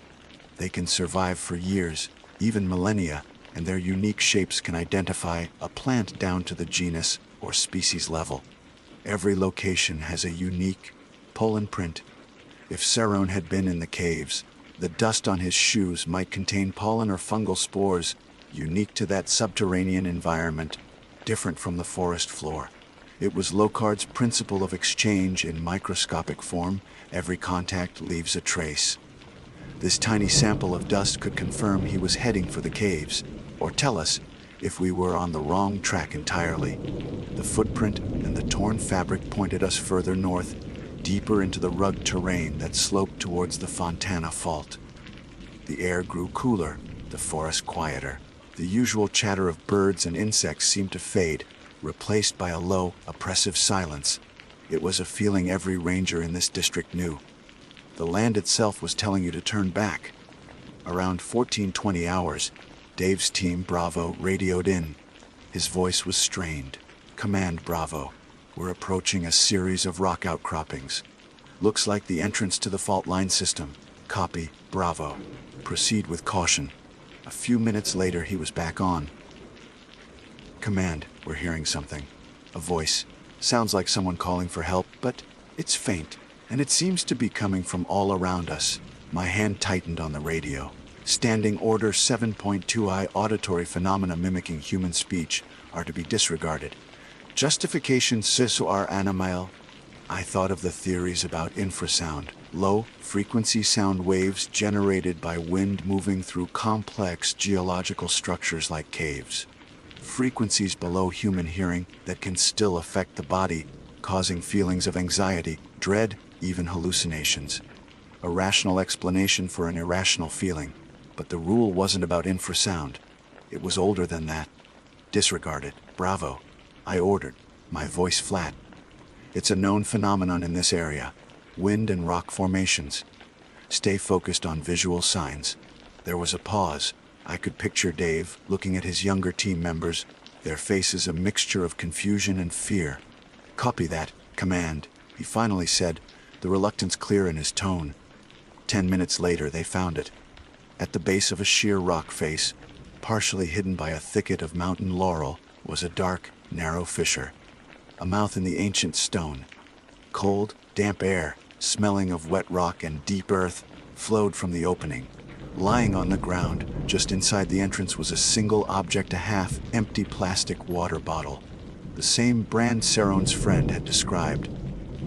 They can survive for years, even millennia, and their unique shapes can identify a plant down to the genus or species level. Every location has a unique pollen print. If Sarone had been in the caves, the dust on his shoes might contain pollen or fungal spores unique to that subterranean environment, different from the forest floor. It was Locard's principle of exchange in microscopic form. Every contact leaves a trace. This tiny sample of dust could confirm he was heading for the caves, or tell us if we were on the wrong track entirely. The footprint and the torn fabric pointed us further north, deeper into the rugged terrain that sloped towards the Fontana Fault. The air grew cooler, the forest quieter. The usual chatter of birds and insects seemed to fade, replaced by a low, oppressive silence. It was a feeling every ranger in this district knew. The land itself was telling you to turn back. Around 1420 hours, Dave's team Bravo radioed in. His voice was strained. "Command Bravo. We're approaching a series of rock outcroppings. Looks like the entrance to the fault line system. Copy, Bravo. Proceed with caution." A few minutes later, he was back on. "Command, we're hearing something. A voice. Sounds like someone calling for help, but it's faint, and it seems to be coming from all around us." My hand tightened on the radio. Standing Order 7.2I auditory phenomena mimicking human speech are to be disregarded. Justification cis or animal. I thought of the theories about infrasound, low-frequency sound waves generated by wind moving through complex geological structures like caves. Frequencies below human hearing that can still affect the body, causing feelings of anxiety, dread, even hallucinations. A rational explanation for an irrational feeling. But the rule wasn't about infrasound. It was older than that. Disregarded. Bravo. I ordered, my voice flat. It's a known phenomenon in this area. Wind and rock formations. Stay focused on visual signs. There was a pause. I could picture Dave looking at his younger team members, their faces a mixture of confusion and fear. "Copy that, command," he finally said, the reluctance clear in his tone. 10 minutes later, they found it. At the base of a sheer rock face, partially hidden by a thicket of mountain laurel, was a dark, narrow fissure. A mouth in the ancient stone. Cold, damp air, smelling of wet rock and deep earth, flowed from the opening. Lying on the ground, just inside the entrance, was a single object, a half-empty plastic water bottle. The same brand Saron's friend had described.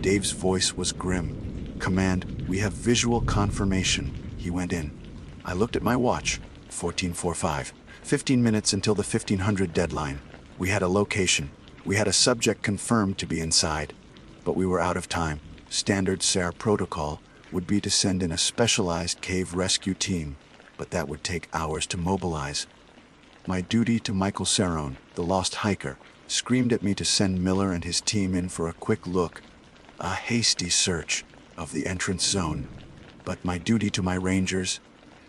Dave's voice was grim. "Command, we have visual confirmation." He went in. I looked at my watch. 14:45. 15 minutes until the 1500 deadline. We had a location. We had a subject confirmed to be inside. But we were out of time. Standard SAR protocol would be to send in a specialized cave rescue team, but that would take hours to mobilize. My duty to Michael Saron, the lost hiker, screamed at me to send Miller and his team in for a quick look, a hasty search of the entrance zone. But my duty to my rangers,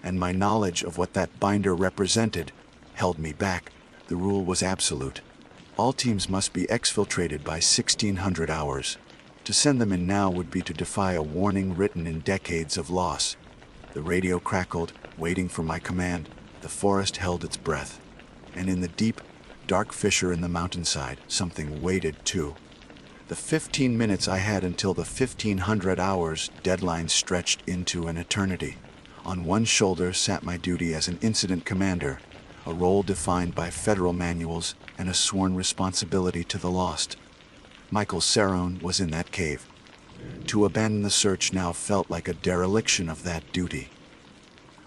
and my knowledge of what that binder represented, held me back. The rule was absolute. All teams must be exfiltrated by 1600 hours. To send them in now would be to defy a warning written in decades of loss. The radio crackled, waiting for my command. The forest held its breath. And in the deep, dark fissure in the mountainside, something waited too. The 15 minutes I had until the 1500 hours deadline stretched into an eternity. On one shoulder sat my duty as an incident commander, a role defined by federal manuals and a sworn responsibility to the lost. Michael Saron was in that cave. To abandon the search now felt like a dereliction of that duty.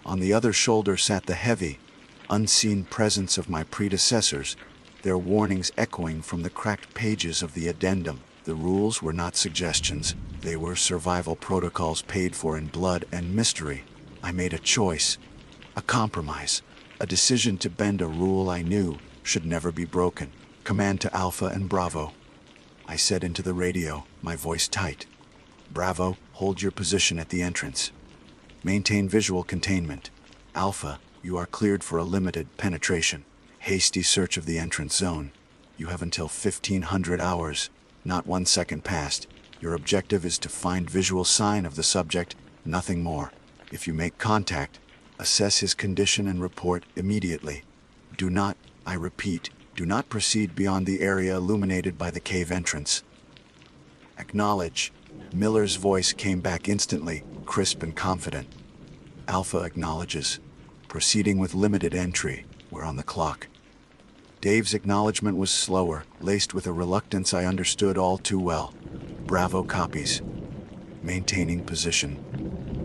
On the other shoulder sat the heavy, unseen presence of my predecessors, their warnings echoing from the cracked pages of the addendum. The rules were not suggestions. They were survival protocols paid for in blood and mystery. I made a choice, a compromise, a decision to bend a rule I knew should never be broken. "Command to Alpha and Bravo," I said into the radio, my voice tight. "Bravo, hold your position at the entrance. Maintain visual containment. Alpha, you are cleared for a limited penetration. Hasty search of the entrance zone. You have until 1500 hours, not 1 second past. Your objective is to find visual sign of the subject, nothing more. If you make contact, assess his condition and report immediately. Do not, I repeat, do not proceed beyond the area illuminated by the cave entrance." "Acknowledge." Miller's voice came back instantly, crisp and confident. "Alpha acknowledges. Proceeding with limited entry. We're on the clock." Dave's acknowledgement was slower, laced with a reluctance I understood all too well. "Bravo copies. Maintaining position."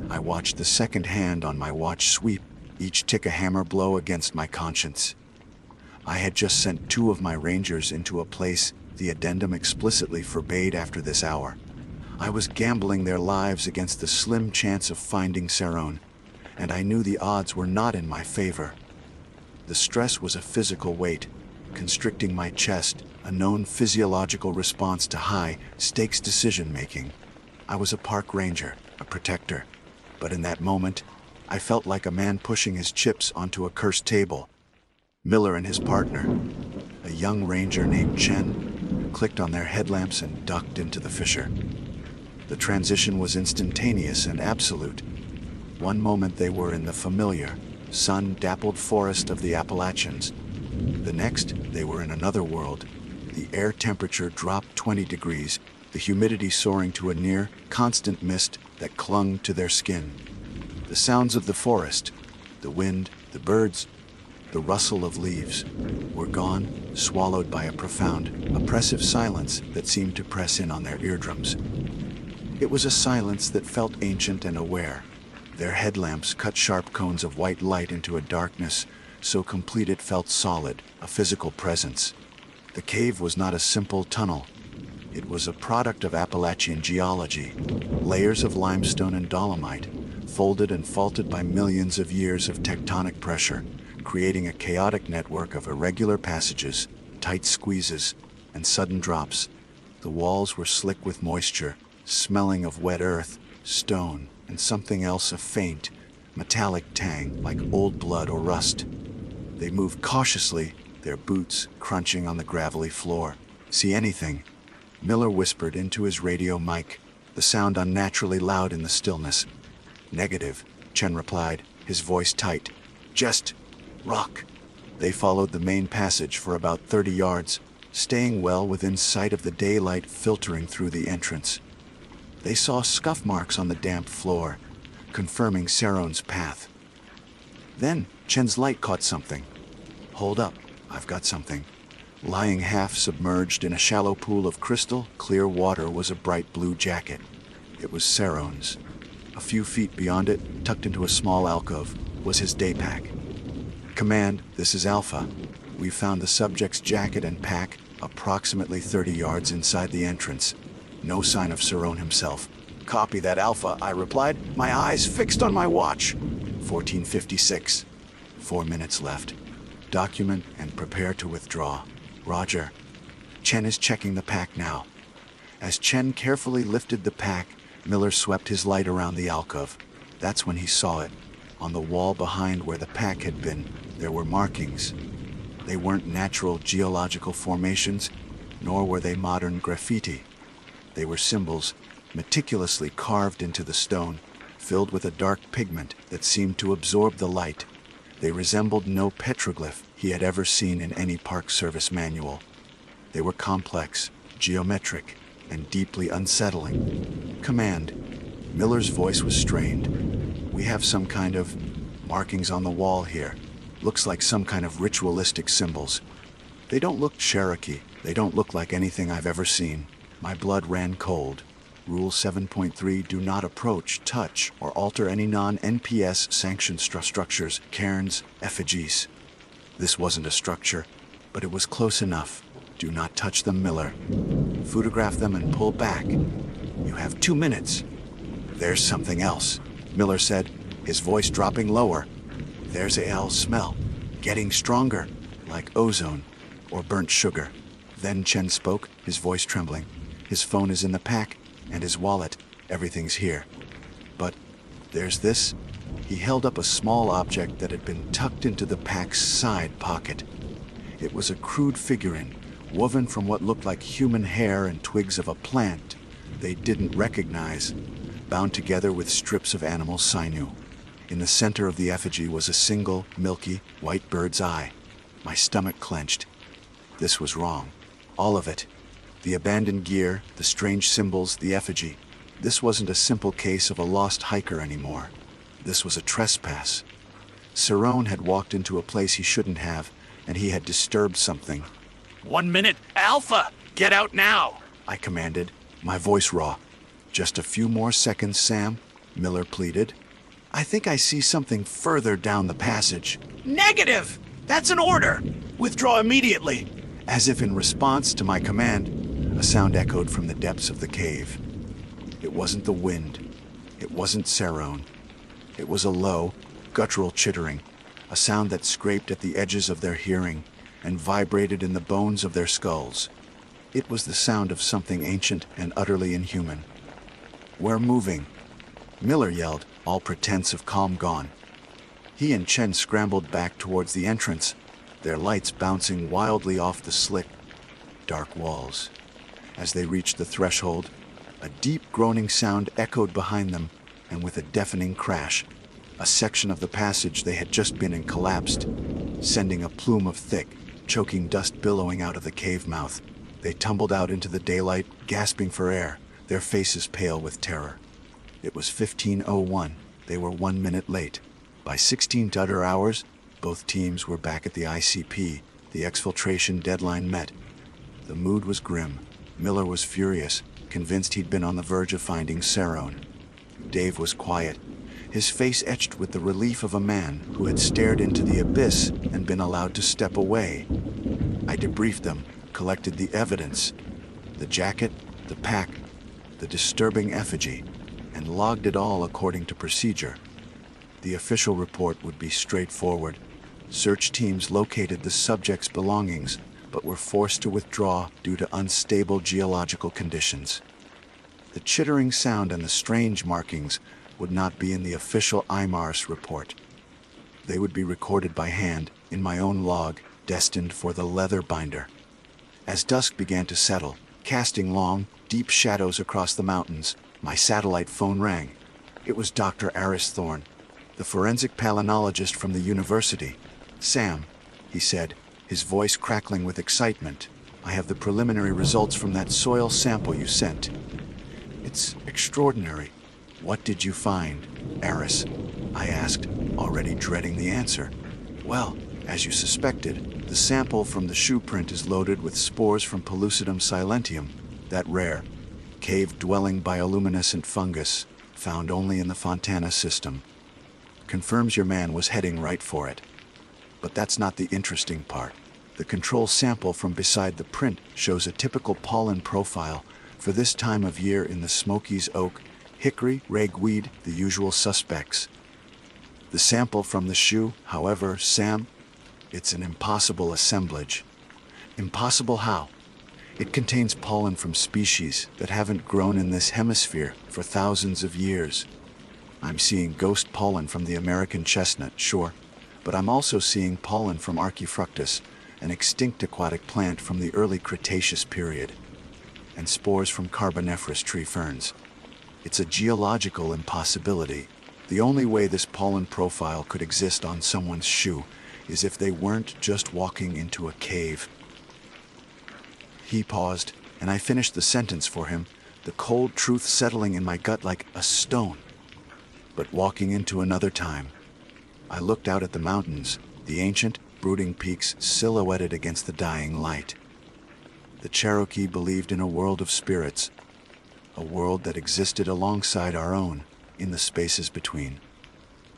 I watched the second hand on my watch sweep, each tick a hammer blow against my conscience. I had just sent 2 of my rangers into a place the addendum explicitly forbade after this hour. I was gambling their lives against the slim chance of finding Serone, and I knew the odds were not in my favor. The stress was a physical weight, constricting my chest, a known physiological response to high-stakes decision-making. I was a park ranger, a protector, but in that moment, I felt like a man pushing his chips onto a cursed table. Miller and his partner, a young ranger named Chen, clicked on their headlamps and ducked into the fissure. The transition was instantaneous and absolute. One moment they were in the familiar, sun-dappled forest of the Appalachians. The next, they were in another world. The air temperature dropped 20 degrees, the humidity soaring to a near-constant mist that clung to their skin. The sounds of the forest, the wind, the birds, the rustle of leaves, were gone, swallowed by a profound, oppressive silence that seemed to press in on their eardrums. It was a silence that felt ancient and aware. Their headlamps cut sharp cones of white light into a darkness so complete it felt solid, a physical presence. The cave was not a simple tunnel. It was a product of Appalachian geology, layers of limestone and dolomite, folded and faulted by millions of years of tectonic pressure, creating a chaotic network of irregular passages, tight squeezes, and sudden drops. The walls were slick with moisture, smelling of wet earth, stone, and something else, a faint, metallic tang like old blood or rust. They moved cautiously, their boots crunching on the gravelly floor. "See anything?" Miller whispered into his radio mic, the sound unnaturally loud in the stillness. "Negative," Chen replied, his voice tight. "Just rock." They followed the main passage for about 30 yards, staying well within sight of the daylight filtering through the entrance. They saw scuff marks on the damp floor, confirming Serone's path. Then Chen's light caught something. "Hold up, I've got something." Lying half submerged in a shallow pool of crystal clear water was a bright blue jacket. It was Serone's. A few feet beyond it, tucked into a small alcove, was his day pack. "Command, this is Alpha. We found the subject's jacket and pack approximately 30 yards inside the entrance. No sign of Serone himself." "Copy that, Alpha," I replied, my eyes fixed on my watch. 14:56. 4 minutes left. "Document and prepare to withdraw." "Roger." Chen is checking the pack now. As Chen carefully lifted the pack, Miller swept his light around the alcove. That's when he saw it. On the wall behind where the pack had been, there were markings. They weren't natural geological formations, nor were they modern graffiti. They were symbols, meticulously carved into the stone, filled with a dark pigment that seemed to absorb the light. They resembled no petroglyph he had ever seen in any Park Service manual. They were complex, geometric, and deeply unsettling. "Command." Miller's voice was strained. "We have some kind of markings on the wall here. Looks like some kind of ritualistic symbols. They don't look Cherokee. They don't look like anything I've ever seen." My blood ran cold. Rule 7.3, do not approach, touch, or alter any non-NPS sanctioned structures, cairns, effigies. This wasn't a structure, but it was close enough. "Do not touch them, Miller. Photograph them and pull back. You have 2 minutes." "There's something else," Miller said, his voice dropping lower. "There's a smell, getting stronger, like ozone or burnt sugar." Then Chen spoke, his voice trembling. "His phone is in the pack, and his wallet. Everything's here. But there's this." He held up a small object that had been tucked into the pack's side pocket. It was a crude figurine, woven from what looked like human hair and twigs of a plant they didn't recognize, bound together with strips of animal sinew. In the center of the effigy was a single, milky, white bird's eye. My stomach clenched. This was wrong. All of it. The abandoned gear, the strange symbols, the effigy. This wasn't a simple case of a lost hiker anymore. This was a trespass. Serone had walked into a place he shouldn't have, and he had disturbed something. 1 minute, Alpha! Get out now! I commanded, my voice raw. "Just a few more seconds, Sam." Miller pleaded. I think I see something further down the passage. Negative! That's an order! Withdraw immediately! As if in response to my command, a sound echoed from the depths of the cave. It wasn't the wind. It wasn't Cerrone. It was a low, guttural chittering, a sound that scraped at the edges of their hearing and vibrated in the bones of their skulls. It was the sound of something ancient and utterly inhuman. We're moving, Miller yelled, all pretense of calm gone. He and Chen scrambled back towards the entrance, their lights bouncing wildly off the slick, dark walls. As they reached the threshold, a deep groaning sound echoed behind them, and with a deafening crash, a section of the passage they had just been in collapsed, sending a plume of thick, choking dust billowing out of the cave mouth. They tumbled out into the daylight, gasping for air, their faces pale with terror. It was 15:01. They were 1 minute late. By 16 Tudor hours, both teams were back at the ICP. The exfiltration deadline met. The mood was grim. Miller was furious, convinced he'd been on the verge of finding Cerrone. Dave was quiet, his face etched with the relief of a man who had stared into the abyss and been allowed to step away. I debriefed them, collected the evidence, the jacket, the pack, the disturbing effigy, and logged it all according to procedure. The official report would be straightforward. Search teams located the subject's belongings, but were forced to withdraw due to unstable geological conditions. The chittering sound and the strange markings would not be in the official immerse report. They would be recorded by hand in my own log, destined for the leather binder. As dusk began to settle, casting long, deep shadows across the mountains, my satellite phone rang. It was Dr. Aris Thorne, the forensic palynologist from the university. Sam, he said, his voice crackling with excitement, I have the preliminary results from that soil sample you sent. It's extraordinary. What did you find, Aris? I asked, already dreading the answer. Well, as you suspected, the sample from the shoe print is loaded with spores from Pellucidum silentium, that rare, cave-dwelling bioluminescent fungus found only in the Fontana system. Confirms your man was heading right for it. But that's not the interesting part. The control sample from beside the print shows a typical pollen profile for this time of year in the Smokies oak, hickory, ragweed, the usual suspects. The sample from the shoe, however, Sam, it's an impossible assemblage. Impossible how? It contains pollen from species that haven't grown in this hemisphere for thousands of years. I'm seeing ghost pollen from the American chestnut, sure, but I'm also seeing pollen from Archifructus, an extinct aquatic plant from the early Cretaceous period, and spores from Carboniferous tree ferns. It's a geological impossibility. The only way this pollen profile could exist on someone's shoe is if they weren't just walking into a cave. He paused, and I finished the sentence for him, the cold truth settling in my gut like a stone. But walking into another time. I looked out at the mountains, the ancient, brooding peaks silhouetted against the dying light. The Cherokee believed in a world of spirits, a world that existed alongside our own, in the spaces between.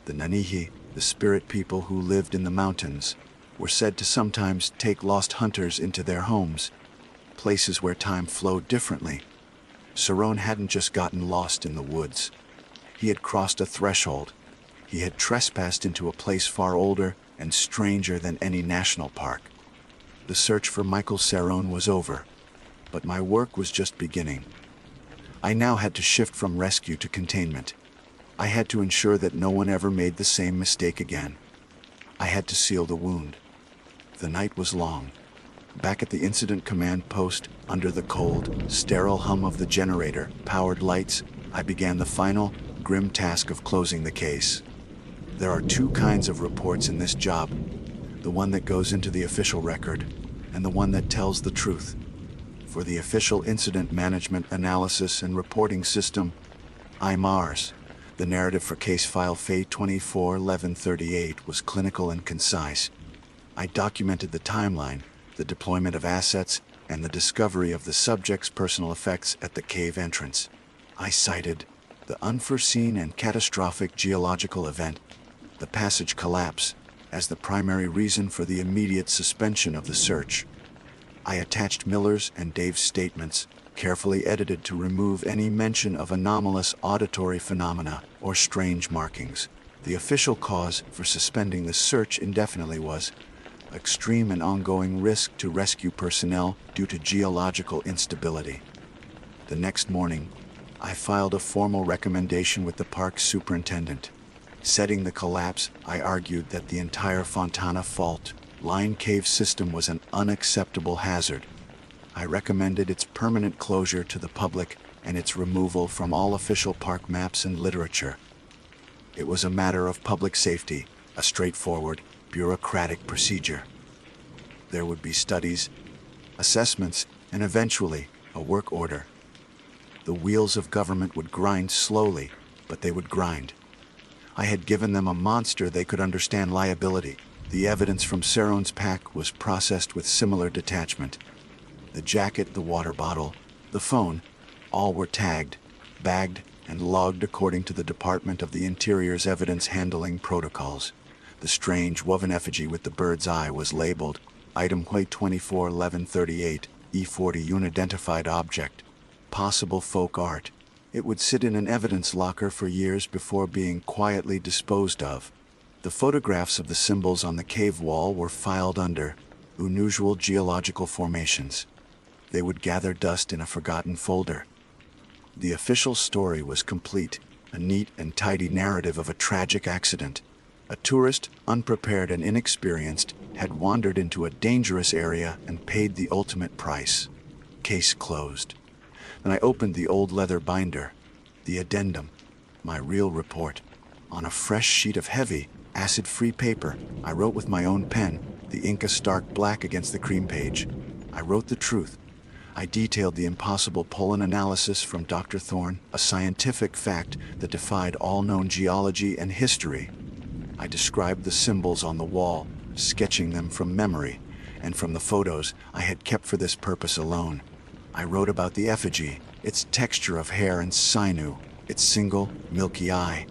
The Nanihi, the spirit people who lived in the mountains, were said to sometimes take lost hunters into their homes, places where time flowed differently. Cerrone hadn't just gotten lost in the woods. He had crossed a threshold. He had trespassed into a place far older and stranger than any national park. The search for Michael Cerrone was over, but my work was just beginning. I now had to shift from rescue to containment. I had to ensure that no one ever made the same mistake again. I had to seal the wound. The night was long. Back at the incident command post, under the cold, sterile hum of the generator-powered lights, I began the final, grim task of closing the case. There are two kinds of reports in this job, the one that goes into the official record, and the one that tells the truth. For the official incident management analysis and reporting system, immerse, the narrative for case file FA241138 was clinical and concise. I documented the timeline, the deployment of assets, and the discovery of the subject's personal effects at the cave entrance. I cited The unforeseen and catastrophic geological event, the passage collapse, as the primary reason for the immediate suspension of the search. I attached Miller's and Dave's statements, carefully edited to remove any mention of anomalous auditory phenomena or strange markings. The official cause for suspending the search indefinitely was extreme and ongoing risk to rescue personnel due to geological instability. The next morning, I filed a formal recommendation with the park's superintendent. Setting the collapse, I argued that the entire Fontana Fault line cave system was an unacceptable hazard. I recommended its permanent closure to the public and its removal from all official park maps and literature. It was a matter of public safety, a straightforward, bureaucratic procedure. There would be studies, assessments, and eventually a work order. The wheels of government would grind slowly, but they would grind. I had given them a monster they could understand liability. The evidence from Cerone's pack was processed with similar detachment. The jacket, the water bottle, the phone, all were tagged, bagged, and logged according to the Department of the Interior's evidence handling protocols. The strange woven effigy with the bird's eye was labeled Item Hui 241138, E40 Unidentified Object, Possible Folk Art. It would sit in an evidence locker for years before being quietly disposed of. The photographs of the symbols on the cave wall were filed under unusual geological formations. They would gather dust in a forgotten folder. The official story was complete, a neat and tidy narrative of a tragic accident. A tourist, unprepared and inexperienced, had wandered into a dangerous area and paid the ultimate price. Case closed. Then I opened the old leather binder, the addendum, my real report. On a fresh sheet of heavy, acid-free paper, I wrote with my own pen, the ink a stark black against the cream page. I wrote the truth. I detailed the impossible pollen analysis from Dr. Thorne, a scientific fact that defied all known geology and history. I described the symbols on the wall, sketching them from memory, and from the photos I had kept for this purpose alone. I wrote about the effigy, its texture of hair and sinew, its single, milky eye.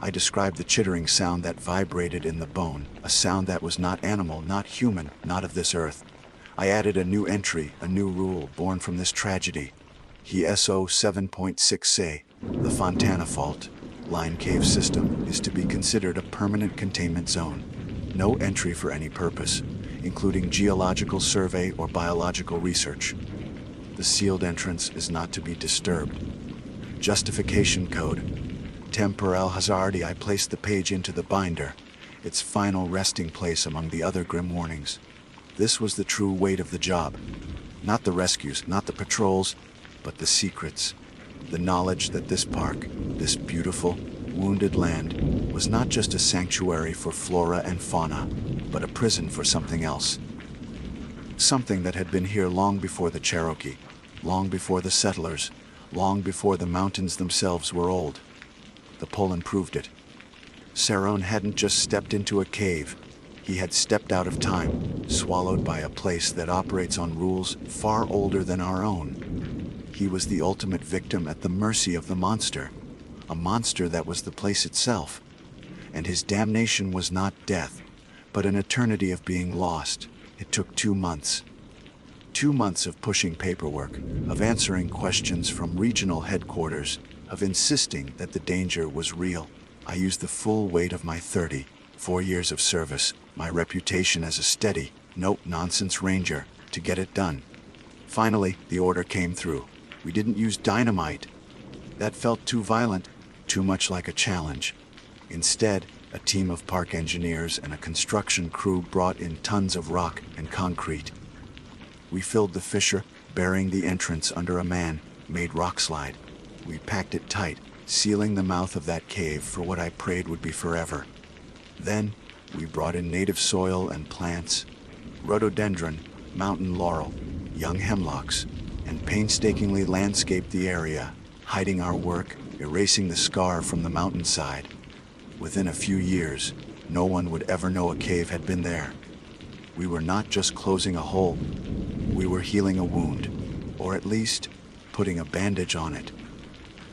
I described the chittering sound that vibrated in the bone, a sound that was not animal, not human, not of this earth. I added a new entry, a new rule born from this tragedy. SO 7.6a, the Fontana Fault line cave system is to be considered a permanent containment zone. No entry for any purpose, including geological survey or biological research. The sealed entrance is not to be disturbed. Justification code. Temporal hazardi. I placed the page into the binder, its final resting place among the other grim warnings. This was the true weight of the job. Not the rescues, not the patrols, but the secrets. The knowledge that this park, this beautiful, wounded land, was not just a sanctuary for flora and fauna, but a prison for something else. Something that had been here long before the Cherokee, long before the settlers, long before the mountains themselves were old. The pollen proved it. Cerone hadn't just stepped into a cave. He had stepped out of time, swallowed by a place that operates on rules far older than our own. He was the ultimate victim at the mercy of the monster, a monster that was the place itself. And his damnation was not death, but an eternity of being lost. It took 2 months. 2 months of pushing paperwork, of answering questions from regional headquarters, of insisting that the danger was real. I used the full weight of my 34 years of service, my reputation as a steady, no-nonsense ranger, to get it done. Finally, the order came through. We didn't use dynamite. That felt too violent, too much like a challenge. Instead, a team of park engineers and a construction crew brought in tons of rock and concrete. We filled the fissure, burying the entrance under a man-made rock slide. We packed it tight, sealing the mouth of that cave for what I prayed would be forever. Then, we brought in native soil and plants, rhododendron, mountain laurel, young hemlocks, and painstakingly landscaped the area, hiding our work, erasing the scar from the mountainside. Within a few years, no one would ever know a cave had been there. We were not just closing a hole, we were healing a wound, or at least putting a bandage on it.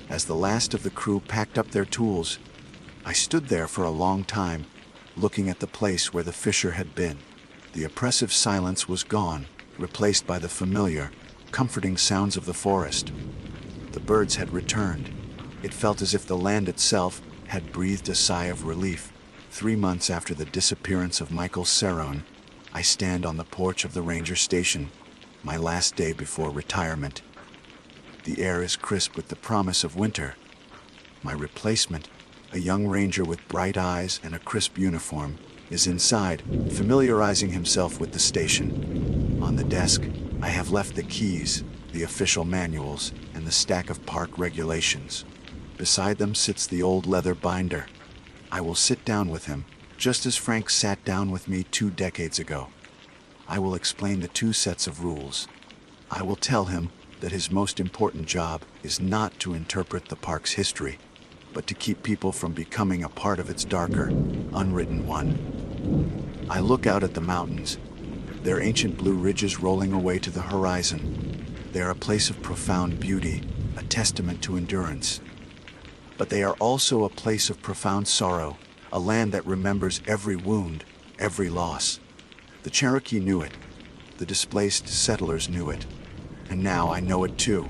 As the last of the crew packed up their tools, I stood there for a long time, looking at the place where the fissure had been. The oppressive silence was gone, replaced by the familiar, comforting sounds of the forest. The birds had returned. It felt as if the land itself had breathed a sigh of relief. 3 months after the disappearance of Michael Cerrone, I stand on the porch of the ranger station, my last day before retirement. The air is crisp with the promise of winter. My replacement, a young ranger with bright eyes and a crisp uniform, is inside, familiarizing himself with the station. On the desk, I have left the keys, the official manuals, and the stack of park regulations. Beside them sits the old leather binder. I will sit down with him, just as Frank sat down with me 2 decades ago. I will explain the 2 sets of rules. I will tell him that his most important job is not to interpret the park's history, but to keep people from becoming a part of its darker, unwritten one. I look out at the mountains, their ancient blue ridges rolling away to the horizon. They are a place of profound beauty, a testament to endurance. But they are also a place of profound sorrow, a land that remembers every wound, every loss. The Cherokee knew it. The displaced settlers knew it. And now I know it too.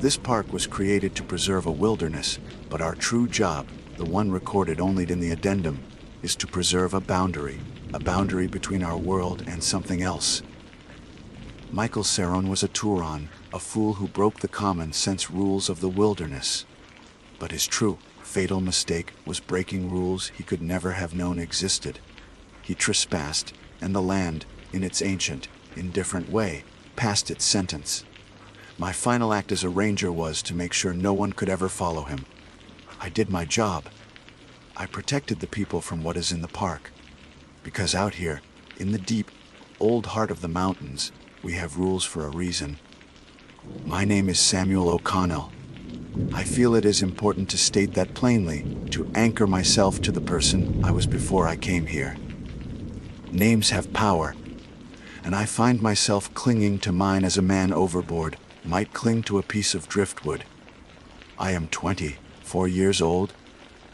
This park was created to preserve a wilderness, but our true job, the one recorded only in the addendum, is to preserve a boundary between our world and something else. Michael Cerrone was a Turon, a fool who broke the common sense rules of the wilderness. But his true, fatal mistake was breaking rules he could never have known existed. He trespassed, and the land, in its ancient, indifferent way, passed its sentence. My final act as a ranger was to make sure no one could ever follow him. I did my job. I protected the people from what is in the park. Because out here, in the deep, old heart of the mountains, we have rules for a reason. My name is Samuel O'Connell. I feel it is important to state that plainly, to anchor myself to the person I was before I came here. Names have power, and I find myself clinging to mine as a man overboard might cling to a piece of driftwood. I am 24 years old,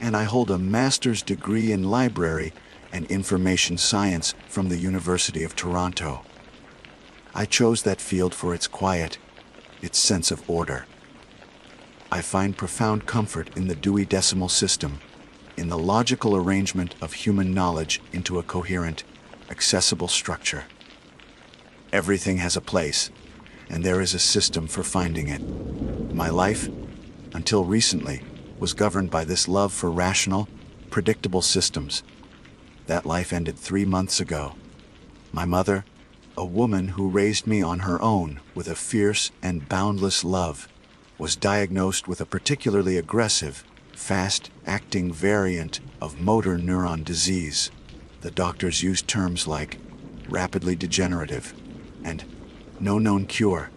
and I hold a master's degree in library and information science from the University of Toronto. I chose that field for its quiet, its sense of order. I find profound comfort in the Dewey Decimal System, in the logical arrangement of human knowledge into a coherent, accessible structure. Everything has a place, and there is a system for finding it. My life, until recently, was governed by this love for rational, predictable systems. That life ended 3 months ago. My mother, a woman who raised me on her own with a fierce and boundless love, was diagnosed with a particularly aggressive, fast-acting variant of motor neuron disease. The doctors used terms like rapidly degenerative and no known cure.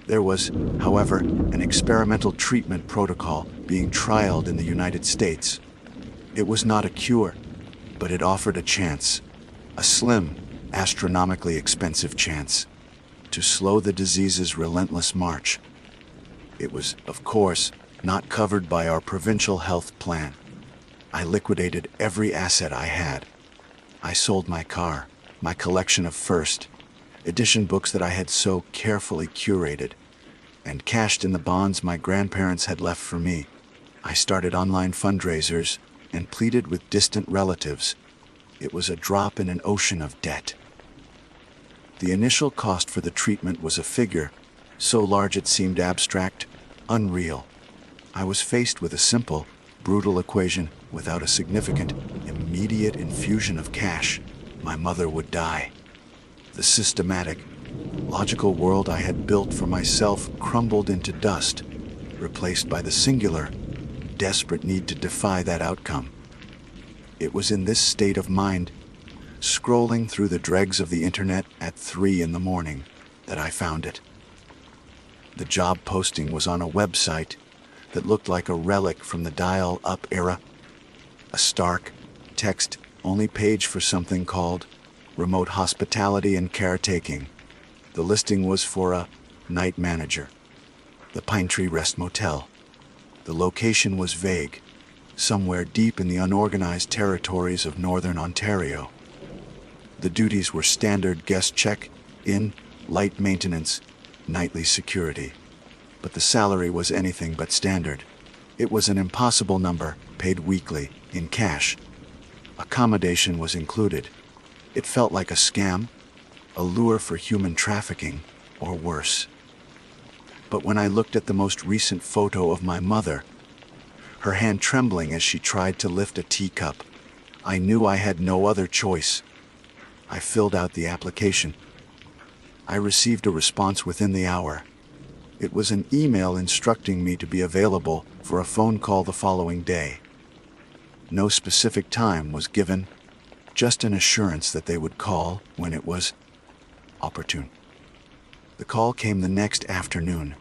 There was, however, an experimental treatment protocol being trialed in the United States. It was not a cure, but it offered a chance, a slim, astronomically expensive chance, to slow the disease's relentless march. It was, of course, not covered by our provincial health plan. I liquidated every asset I had. I sold my car, my collection of first edition books that I had so carefully curated, and cashed in the bonds my grandparents had left for me. I started online fundraisers and pleaded with distant relatives. It was a drop in an ocean of debt. The initial cost for the treatment was a figure so large it seemed abstract, unreal. I was faced with a simple, brutal equation without a significant, immediate infusion of cash. My mother would die. The systematic, logical world I had built for myself crumbled into dust, replaced by the singular, desperate need to defy that outcome. It was in this state of mind, scrolling through the dregs of the internet at 3 in the morning, that I found it. The job posting was on a website that looked like a relic from the dial-up era, a stark, text-only page for something called remote hospitality and caretaking. The listing was for a night manager, the Pine Tree Rest Motel. The location was vague, somewhere deep in the unorganized territories of northern Ontario. The duties were standard guest check-in, light maintenance, nightly security. But the salary was anything but standard. It was an impossible number, paid weekly, in cash. Accommodation was included. It felt like a scam, a lure for human trafficking, or worse. But when I looked at the most recent photo of my mother, her hand trembling as she tried to lift a teacup, I knew I had no other choice. I filled out the application. I received a response within the hour. It was an email instructing me to be available for a phone call the following day. No specific time was given, just an assurance that they would call when it was opportune. The call came the next afternoon.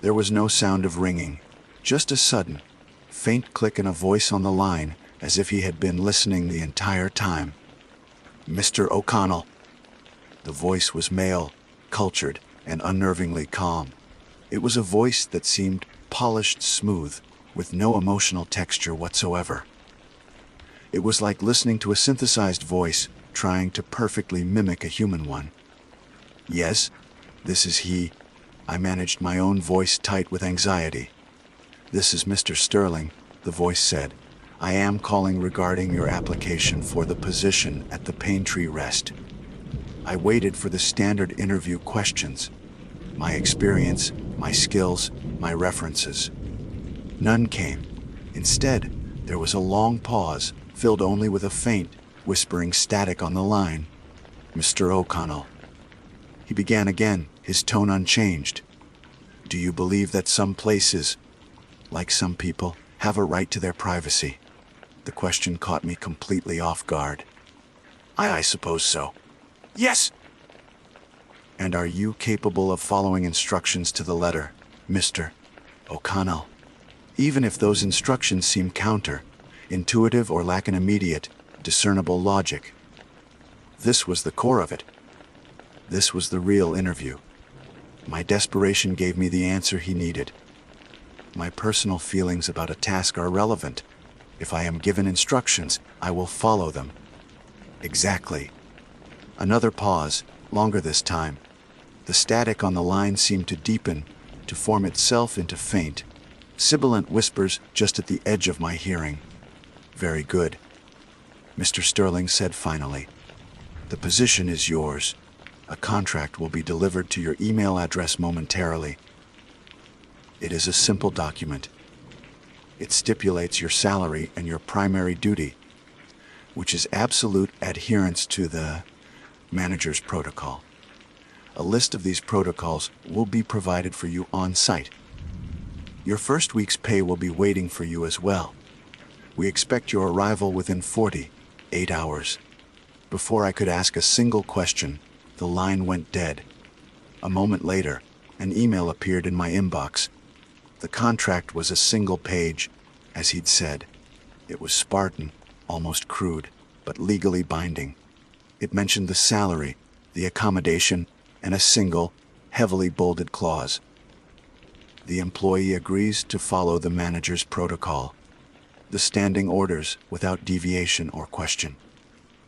There was no sound of ringing, just a sudden, faint click and a voice on the line, as if he had been listening the entire time. "Mr. O'Connell." The voice was male, cultured, and unnervingly calm. It was a voice that seemed polished smooth, with no emotional texture whatsoever. It was like listening to a synthesized voice, trying to perfectly mimic a human one. "Yes, this is he." I managed my own voice tight with anxiety. "This is Mr. Sterling," the voice said. "I am calling regarding your application for the position at the Paintree Rest." I waited for the standard interview questions. My experience, my skills, my references. None came. Instead, there was a long pause, filled only with a faint, whispering static on the line. "Mr. O'Connell." He began again, his tone unchanged. "Do you believe that some places, like some people, have a right to their privacy?" The question caught me completely off guard. I suppose so. Yes." "And are you capable of following instructions to the letter, Mr. O'Connell? Even if those instructions seem counter-intuitive or lack an immediate, discernible logic." This was the core of it. This was the real interview. My desperation gave me the answer he needed. My personal feelings about a task are relevant. If I am given instructions, I will follow them. Exactly. Another pause, longer this time. The static on the line seemed to deepen, to form itself into faint, sibilant whispers just at the edge of my hearing. "Very good," Mr. Sterling said finally. "The position is yours. A contract will be delivered to your email address momentarily. It is a simple document. It stipulates your salary and your primary duty, which is absolute adherence to the manager's protocol. A list of these protocols will be provided for you on site. Your first week's pay will be waiting for you as well. We expect your arrival within 48 hours. Before I could ask a single question, the line went dead. A moment later, an email appeared in my inbox. The contract was a single page, as he'd said. It was Spartan, almost crude, but legally binding. It mentioned the salary, the accommodation, and a single, heavily bolded clause. The employee agrees to follow the manager's protocol, the standing orders without deviation or question.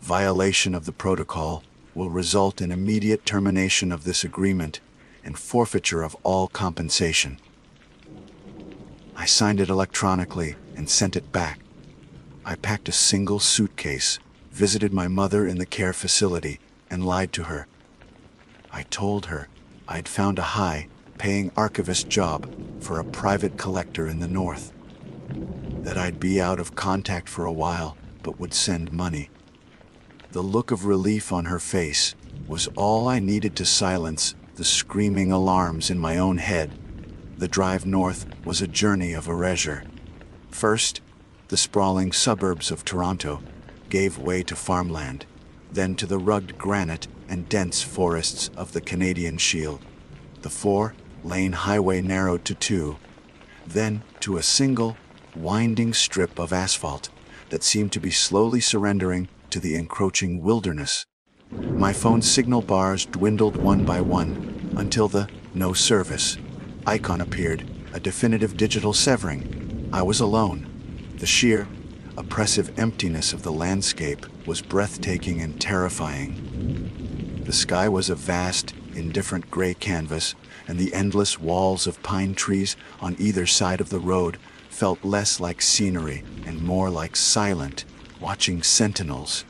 Violation of the protocol will result in immediate termination of this agreement and forfeiture of all compensation. I signed it electronically and sent it back. I packed a single suitcase, visited my mother in the care facility, and lied to her. I told her I'd found a high-paying archivist job for a private collector in the north, that I'd be out of contact for a while but would send money. The look of relief on her face was all I needed to silence the screaming alarms in my own head. The drive north was a journey of erasure. First, the sprawling suburbs of Toronto gave way to farmland, then to the rugged granite and dense forests of the Canadian Shield. The 4-lane highway narrowed to 2, then to a single, winding strip of asphalt that seemed to be slowly surrendering to the encroaching wilderness. My phone's signal bars dwindled one by one until the "no service" icon appeared, a definitive digital severing. I was alone. The sheer, oppressive emptiness of the landscape was breathtaking and terrifying. The sky was a vast, indifferent gray canvas, and the endless walls of pine trees on either side of the road felt less like scenery and more like silent, watching sentinels.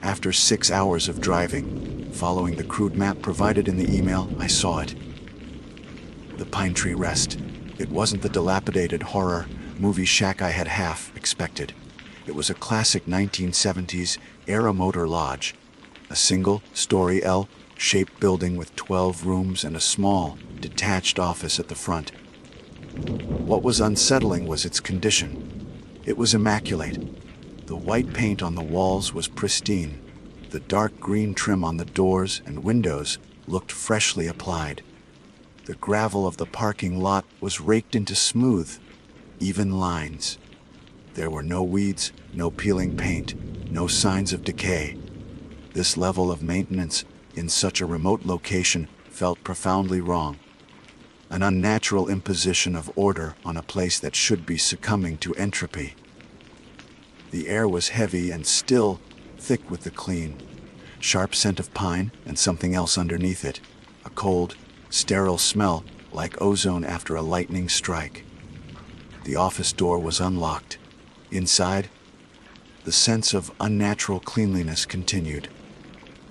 After 6 hours of driving, following the crude map provided in the email, I saw it. The Pine Tree Rest. It wasn't the dilapidated horror movie shack I had half expected. It was a classic 1970s era motor lodge, a single-story L-shaped building with 12 rooms and a small, detached office at the front. What was unsettling was its condition. It was immaculate. The white paint on the walls was pristine. The dark green trim on the doors and windows looked freshly applied. The gravel of the parking lot was raked into smooth, even lines. There were no weeds, no peeling paint, no signs of decay. This level of maintenance in such a remote location felt profoundly wrong. An unnatural imposition of order on a place that should be succumbing to entropy. The air was heavy and still, thick with the clean, sharp scent of pine and something else underneath it, a cold, sterile smell like ozone after a lightning strike. The office door was unlocked. Inside, the sense of unnatural cleanliness continued.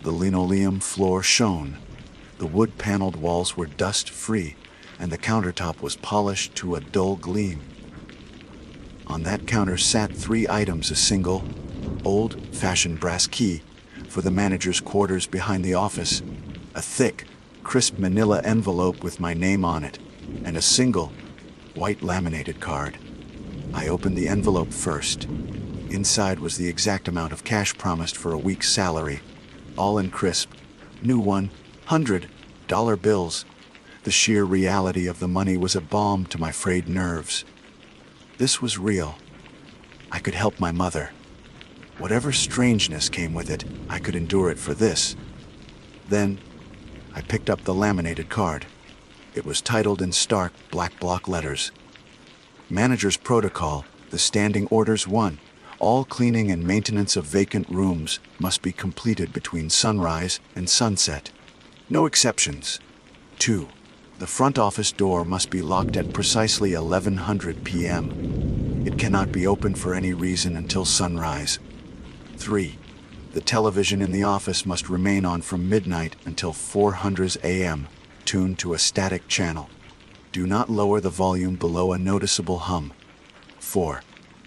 The linoleum floor shone. The wood-paneled walls were dust-free, and the countertop was polished to a dull gleam. On that counter sat 3 items: a single, old-fashioned brass key for the manager's quarters behind the office, a thick, crisp manila envelope with my name on it, and a single, white laminated card. I opened the envelope first. Inside was the exact amount of cash promised for a week's salary, all in crisp, new $100 bills. The sheer reality of the money was a balm to my frayed nerves. This was real. I could help my mother. Whatever strangeness came with it, I could endure it for this. Then, I picked up the laminated card. It was titled in stark black block letters. Manager's Protocol, the Standing Orders 1. All cleaning and maintenance of vacant rooms must be completed between sunrise and sunset. No exceptions. 2. The front office door must be locked at precisely 1100 p.m. It cannot be opened for any reason until sunrise. 3. The television in the office must remain on from midnight until 400 a.m., tuned to a static channel. Do not lower the volume below a noticeable hum. 4.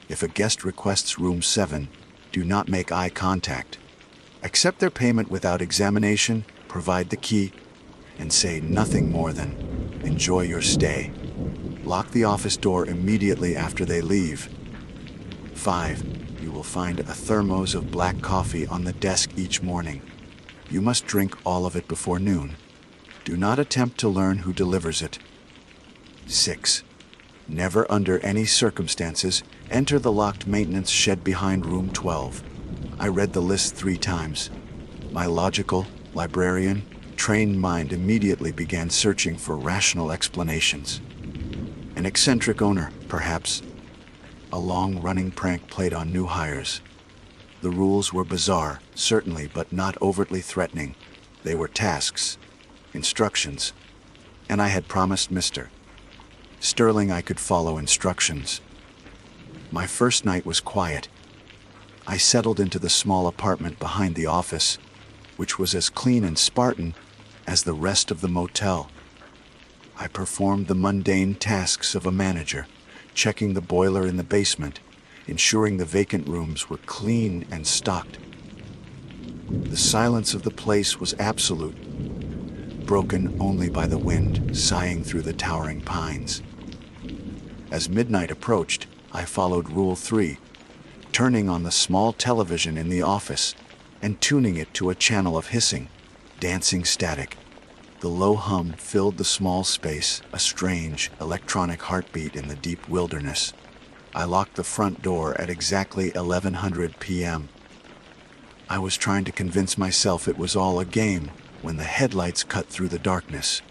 If a guest requests room 7, do not make eye contact. Accept their payment without examination, provide the key, and say nothing more than, "Enjoy your stay." Lock the office door immediately after they leave. 5. You will find a thermos of black coffee on the desk each morning. You must drink all of it before noon. Do not attempt to learn who delivers it. 6. Never under any circumstances enter the locked maintenance shed behind room 12. I read the list 3 times. My logical, librarian, trained mind immediately began searching for rational explanations. An eccentric owner, perhaps. A long-running prank played on new hires. The rules were bizarre, certainly, but not overtly threatening. They were tasks, instructions, and I had promised Mr. Sterling I could follow instructions. My first night was quiet. I settled into the small apartment behind the office, which was as clean and Spartan as the rest of the motel. I performed the mundane tasks of a manager, checking the boiler in the basement, ensuring the vacant rooms were clean and stocked. The silence of the place was absolute, broken only by the wind sighing through the towering pines. As midnight approached, I followed Rule 3, turning on the small television in the office and tuning it to a channel of hissing, dancing static. The low hum filled the small space, a strange, electronic heartbeat in the deep wilderness. I locked the front door at exactly 1100 p.m. I was trying to convince myself it was all a game when the headlights cut through the darkness.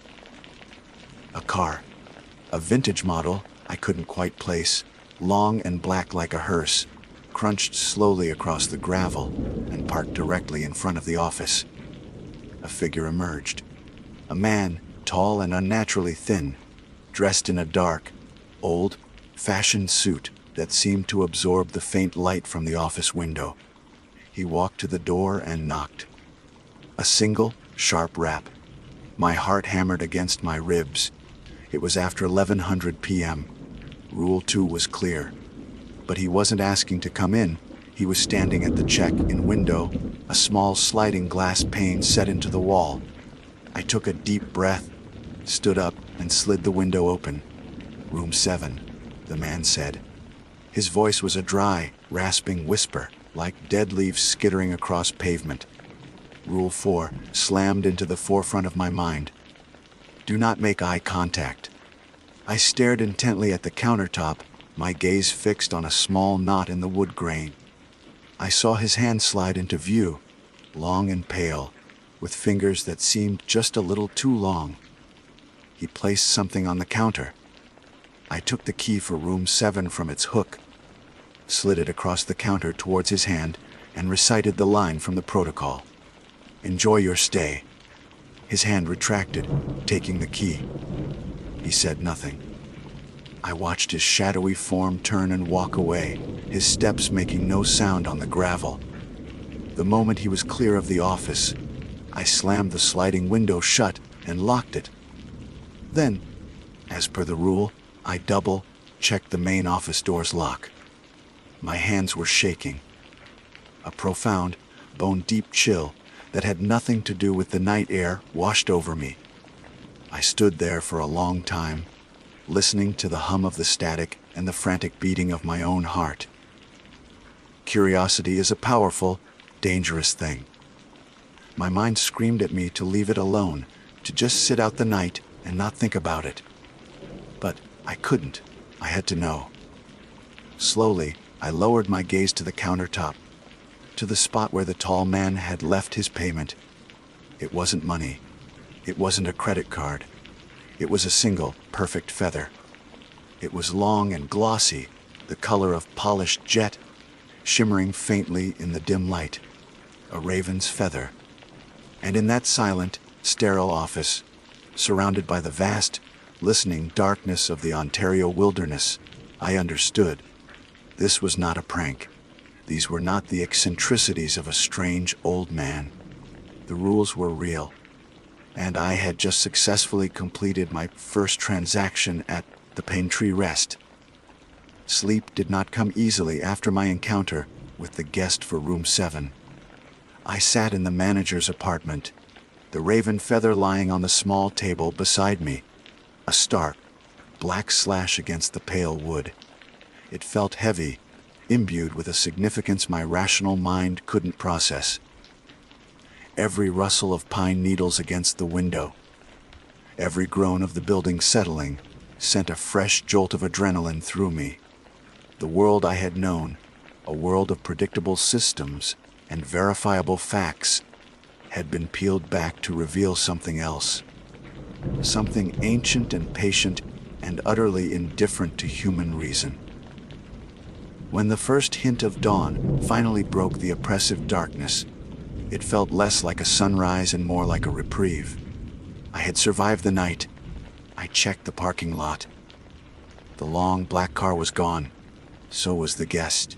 A car. A vintage model I couldn't quite place, long and black like a hearse, crunched slowly across the gravel and parked directly in front of the office. A figure emerged. A man, tall and unnaturally thin, dressed in a dark, old-fashioned suit that seemed to absorb the faint light from the office window. He walked to the door and knocked. A single, sharp rap. My heart hammered against my ribs. It was after 1100 p.m. Rule 2 was clear. But he wasn't asking to come in. He was standing at the check-in window, a small sliding glass pane set into the wall. I took a deep breath, stood up, and slid the window open. "Room 7, the man said. His voice was a dry, rasping whisper, like dead leaves skittering across pavement. Rule 4 slammed into the forefront of my mind. Do not make eye contact. I stared intently at the countertop, my gaze fixed on a small knot in the wood grain. I saw his hand slide into view, long and pale, with fingers that seemed just a little too long. He placed something on the counter. I took the key for room 7 from its hook, slid it across the counter towards his hand, and recited the line from the protocol. Enjoy your stay. His hand retracted, taking the key. He said nothing. I watched his shadowy form turn and walk away, his steps making no sound on the gravel. The moment he was clear of the office, I slammed the sliding window shut and locked it. Then, as per the rule, I double-checked the main office door's lock. My hands were shaking. A profound, bone-deep chill that had nothing to do with the night air washed over me. I stood there for a long time, listening to the hum of the static and the frantic beating of my own heart. Curiosity is a powerful, dangerous thing. My mind screamed at me to leave it alone, to just sit out the night and not think about it. But I couldn't. I had to know. Slowly, I lowered my gaze to the countertop, to the spot where the tall man had left his payment. It wasn't money. It wasn't a credit card. It was a single, perfect feather. It was long and glossy, the color of polished jet, shimmering faintly in the dim light. A raven's feather. And in that silent, sterile office, surrounded by the vast, listening darkness of the Ontario wilderness, I understood. This was not a prank. These were not the eccentricities of a strange old man. The rules were real, and I had just successfully completed my first transaction at the Pine Tree Rest. Sleep did not come easily after my encounter with the guest for room 7. I sat in the manager's apartment, the raven feather lying on the small table beside me, a stark, black slash against the pale wood. It felt heavy, imbued with a significance my rational mind couldn't process. Every rustle of pine needles against the window, every groan of the building settling, sent a fresh jolt of adrenaline through me. The world I had known, a world of predictable systems and verifiable facts, had been peeled back to reveal something else. Something ancient and patient and utterly indifferent to human reason. When the first hint of dawn finally broke the oppressive darkness, it felt less like a sunrise and more like a reprieve. I had survived the night. I checked the parking lot. The long black car was gone. So was the guest.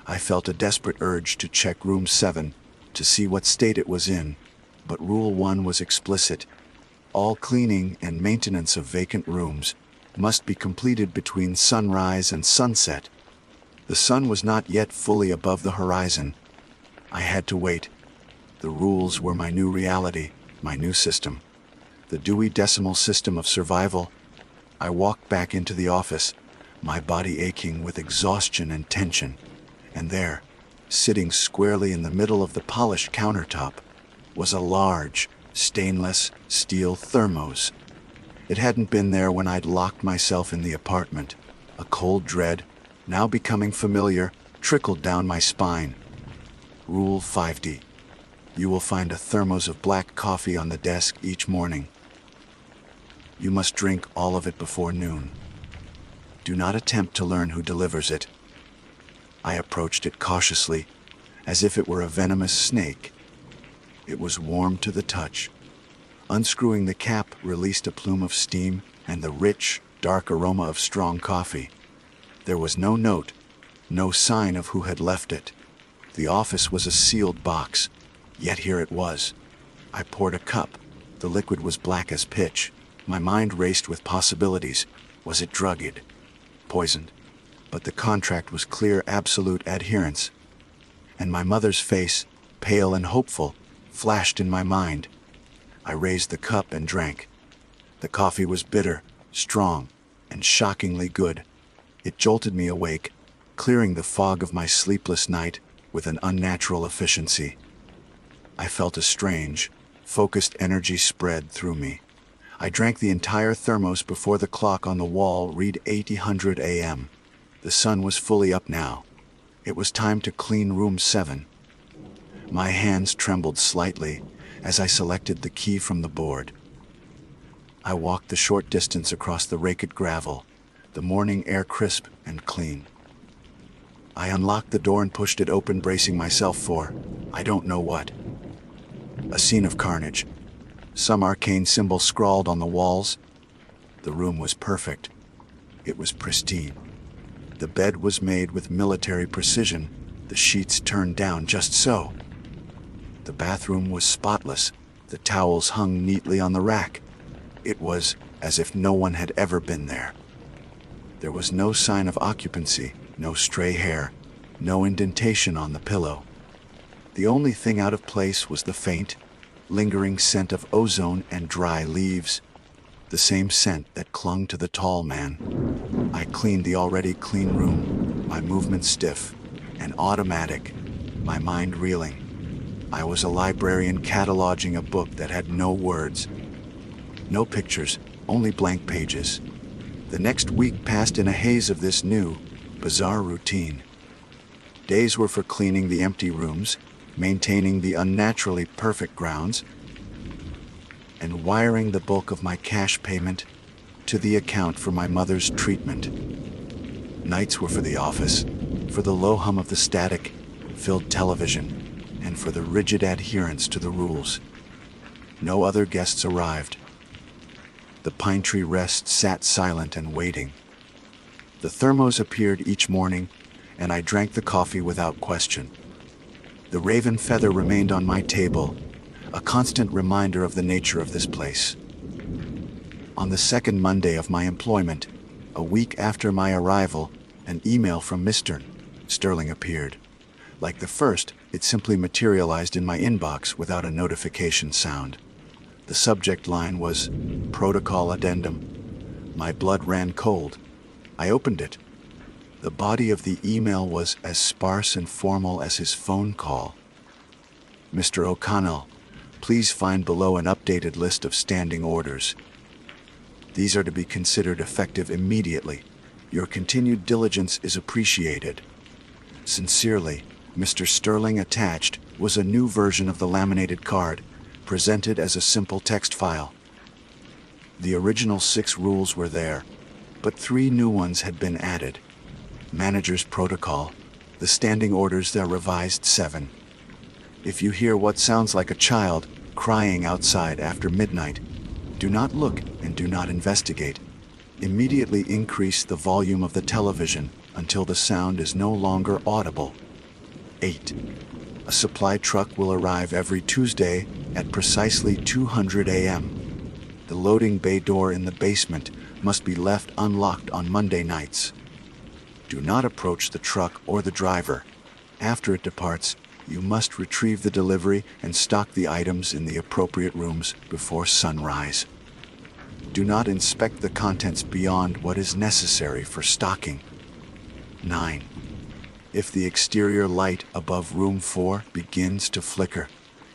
I felt a desperate urge to check room 7 to see what state it was in, but Rule 1 was explicit. All cleaning and maintenance of vacant rooms must be completed between sunrise and sunset. The sun was not yet fully above the horizon. I had to wait. The rules were my new reality, my new system. The Dewey Decimal System of survival. I walked back into the office, my body aching with exhaustion and tension. And there, sitting squarely in the middle of the polished countertop, was a large, stainless steel thermos. It hadn't been there when I'd locked myself in the apartment. A cold dread, now becoming familiar, trickled down my spine. Rule 5D. You will find a thermos of black coffee on the desk each morning. You must drink all of it before noon. Do not attempt to learn who delivers it. I approached it cautiously, as if it were a venomous snake. It was warm to the touch. Unscrewing the cap released a plume of steam and the rich, dark aroma of strong coffee. There was no note, no sign of who had left it. The office was a sealed box, yet here it was. I poured a cup. The liquid was black as pitch. My mind raced with possibilities. Was it drugged? Poisoned? But the contract was clear absolute adherence. And my mother's face, pale and hopeful, flashed in my mind. I raised the cup and drank. The coffee was bitter, strong, and shockingly good. It jolted me awake, clearing the fog of my sleepless night with an unnatural efficiency. I felt a strange, focused energy spread through me. I drank the entire thermos before the clock on the wall read 800 a.m. The sun was fully up now. It was time to clean room 7. My hands trembled slightly as I selected the key from the board. I walked the short distance across the raked gravel, the morning air crisp and clean. I unlocked the door and pushed it open, bracing myself for, I don't know what. A scene of carnage. Some arcane symbol scrawled on the walls. The room was perfect. It was pristine. The bed was made with military precision, the sheets turned down just so. The bathroom was spotless, the towels hung neatly on the rack. It was as if no one had ever been there. There was no sign of occupancy, no stray hair, no indentation on the pillow. The only thing out of place was the faint, lingering scent of ozone and dry leaves, the same scent that clung to the tall man. I cleaned the already clean room, my movements stiff and automatic, my mind reeling. I was a librarian cataloging a book that had no words, no pictures, only blank pages. The next week passed in a haze of this new, bizarre routine. Days were for cleaning the empty rooms, maintaining the unnaturally perfect grounds, and wiring the bulk of my cash payment to the account for my mother's treatment. Nights were for the office, for the low hum of the static-filled television, and for the rigid adherence to the rules. No other guests arrived. The pine tree rest sat silent and waiting. The thermos appeared each morning, and I drank the coffee without question. The raven feather remained on my table, a constant reminder of the nature of this place. On the second Monday of my employment, a week after my arrival, an email from Mr. Sterling appeared. Like the first, it simply materialized in my inbox without a notification sound. The subject line was Protocol Addendum. My blood ran cold. I opened it. The body of the email was as sparse and formal as his phone call. Mr. O'Connell, please find below an updated list of standing orders. These are to be considered effective immediately. Your continued diligence is appreciated. Sincerely, Mr. Sterling. Attached was a new version of the laminated card, presented as a simple text file. The original 6 rules were there, but 3 new ones had been added. Manager's protocol, the standing orders, their revised 7. If you hear what sounds like a child crying outside after midnight, do not look and do not investigate. Immediately increase the volume of the television until the sound is no longer audible. 8. A supply truck will arrive every Tuesday at precisely 200 a.m. The loading bay door in the basement must be left unlocked on Monday nights. Do not approach the truck or the driver. After it departs, you must retrieve the delivery and stock the items in the appropriate rooms before sunrise. Do not inspect the contents beyond what is necessary for stocking. 9. If the exterior light above room 4 begins to flicker,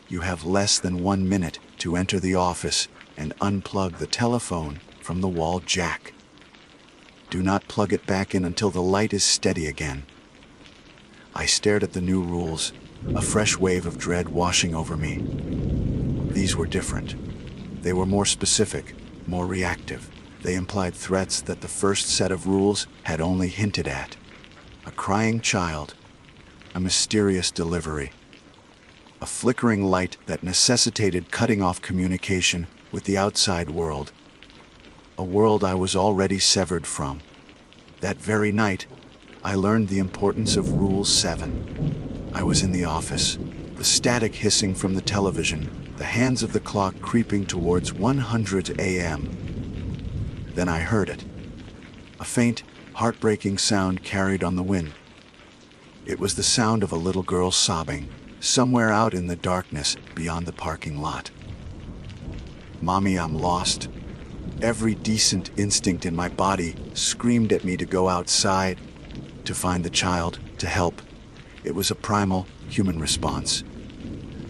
you have less than 1 minute to enter the office and unplug the telephone from the wall jack. Do not plug it back in until the light is steady again. I stared at the new rules, a fresh wave of dread washing over me. These were different. They were more specific, more reactive. They implied threats that the first set of rules had only hinted at. A crying child, a mysterious delivery, a flickering light that necessitated cutting off communication with the outside world, a world I was already severed from. That very night, I learned the importance of Rule 7. I was in the office, the static hissing from the television, the hands of the clock creeping towards 100 a.m. Then I heard it. A faint, heartbreaking sound carried on the wind. It was the sound of a little girl sobbing, somewhere out in the darkness beyond the parking lot. "Mommy, I'm lost." Every decent instinct in my body screamed at me to go outside, to find the child, to help. It was a primal, human response.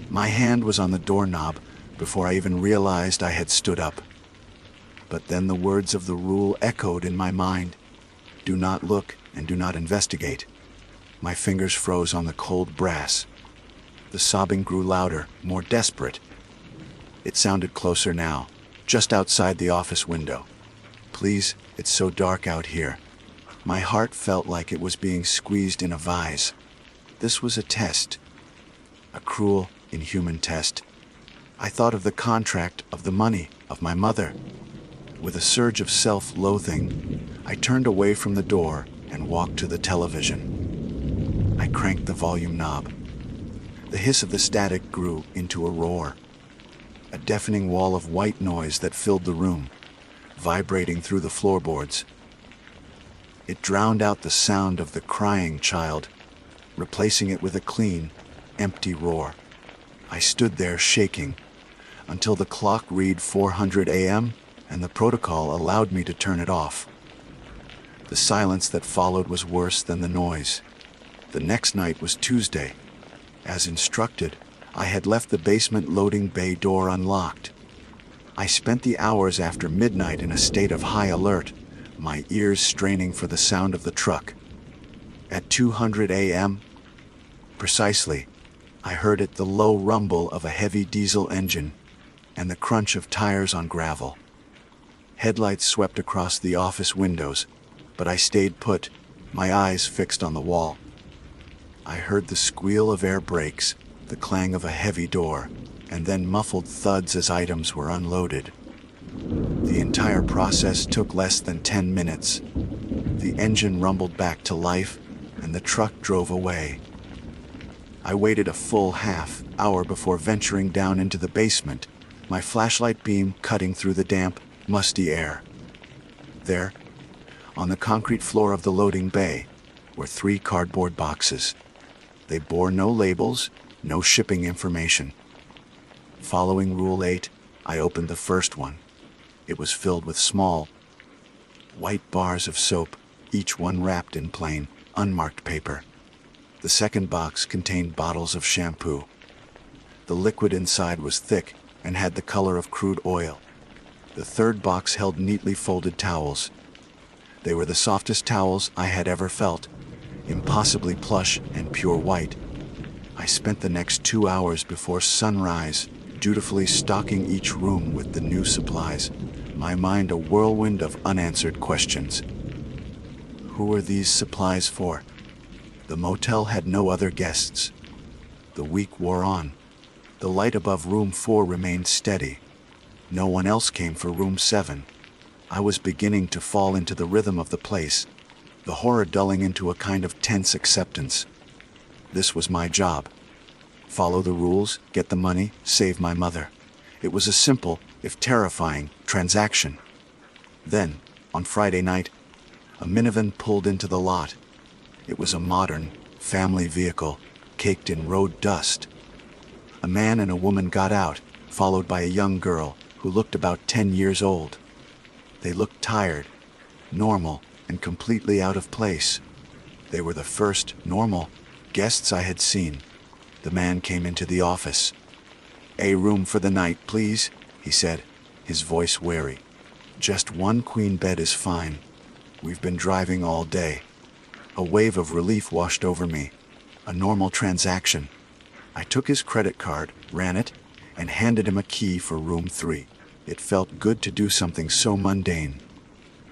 My hand was on the doorknob before I even realized I had stood up. But then the words of the rule echoed in my mind. Do not look and do not investigate. My fingers froze on the cold brass. The sobbing grew louder, more desperate. It sounded closer now, just outside the office window. "Please, it's so dark out here." My heart felt like it was being squeezed in a vise. This was a test, a cruel, inhuman test. I thought of the contract, of the money, of my mother. With a surge of self-loathing, I turned away from the door and walked to the television. I cranked the volume knob. The hiss of the static grew into a roar, a deafening wall of white noise that filled the room, vibrating through the floorboards. It drowned out the sound of the crying child, replacing it with a clean, empty roar. I stood there shaking until the clock read 400 a.m. and the protocol allowed me to turn it off. The silence that followed was worse than the noise. The next night was Tuesday. As instructed, I had left the basement loading bay door unlocked. I spent the hours after midnight in a state of high alert, my ears straining for the sound of the truck. At 200 a.m., precisely, I heard it, the low rumble of a heavy diesel engine and the crunch of tires on gravel. Headlights swept across the office windows, but I stayed put, my eyes fixed on the wall. I heard the squeal of air brakes, the clang of a heavy door, and then muffled thuds as items were unloaded. The entire process took less than 10 minutes. The engine rumbled back to life, and the truck drove away. I waited a full half hour before venturing down into the basement, my flashlight beam cutting through the damp, musty air. There, on the concrete floor of the loading bay, were 3 cardboard boxes. They bore no labels, no shipping information. Following Rule 8, I opened the first one. It was filled with small, white bars of soap, each one wrapped in plain, unmarked paper. The second box contained bottles of shampoo. The liquid inside was thick and had the color of crude oil. The third box held neatly folded towels. They were the softest towels I had ever felt, impossibly plush and pure white. I spent the next 2 hours before sunrise, dutifully stocking each room with the new supplies, my mind a whirlwind of unanswered questions. Who were these supplies for? The motel had no other guests. The week wore on. The light above room 4 remained steady. No one else came for room 7. I was beginning to fall into the rhythm of the place, the horror dulling into a kind of tense acceptance. This was my job. Follow the rules, get the money, save my mother. It was a simple, if terrifying, transaction. Then, on Friday night, a minivan pulled into the lot. It was a modern, family vehicle, caked in road dust. A man and a woman got out, followed by a young girl who looked about 10 years old. They looked tired, normal, and completely out of place. They were the first normal guests I had seen. The man came into the office. "A room for the night, please," he said, his voice wary. "Just one queen bed is fine. We've been driving all day." A wave of relief washed over me. A normal transaction. I took his credit card, ran it, and handed him a key for room 3. It felt good to do something so mundane.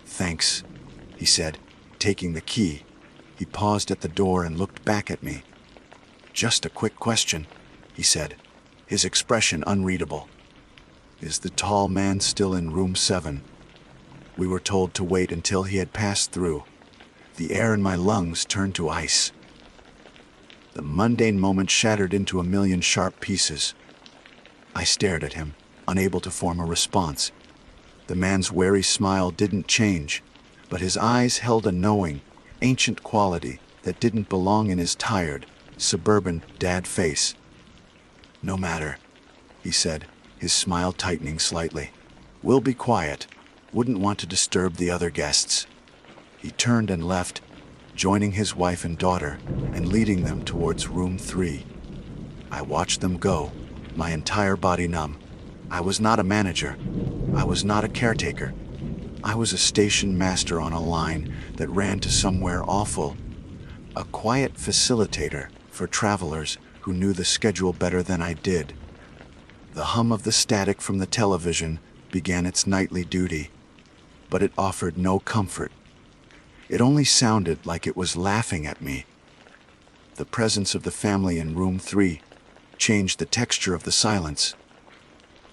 "Thanks," he said, taking the key. He paused at the door and looked back at me. "Just a quick question," he said, his expression unreadable. "Is the tall man still in room 7? We were told to wait until he had passed through." The air in my lungs turned to ice. The mundane moment shattered into a million sharp pieces. I stared at him, unable to form a response. The man's wary smile didn't change, but his eyes held a knowing, ancient quality that didn't belong in his tired, suburban dad face. "No matter," he said, his smile tightening slightly. "We'll be quiet. Wouldn't want to disturb the other guests." He turned and left, joining his wife and daughter and leading them towards room 3. I watched them go, my entire body numb. I was not a manager. I was not a caretaker. I was a station master on a line that ran to somewhere awful. A quiet facilitator for travelers who knew the schedule better than I did. The hum of the static from the television began its nightly duty, but it offered no comfort. It only sounded like it was laughing at me. The presence of the family in room 3 changed the texture of the silence.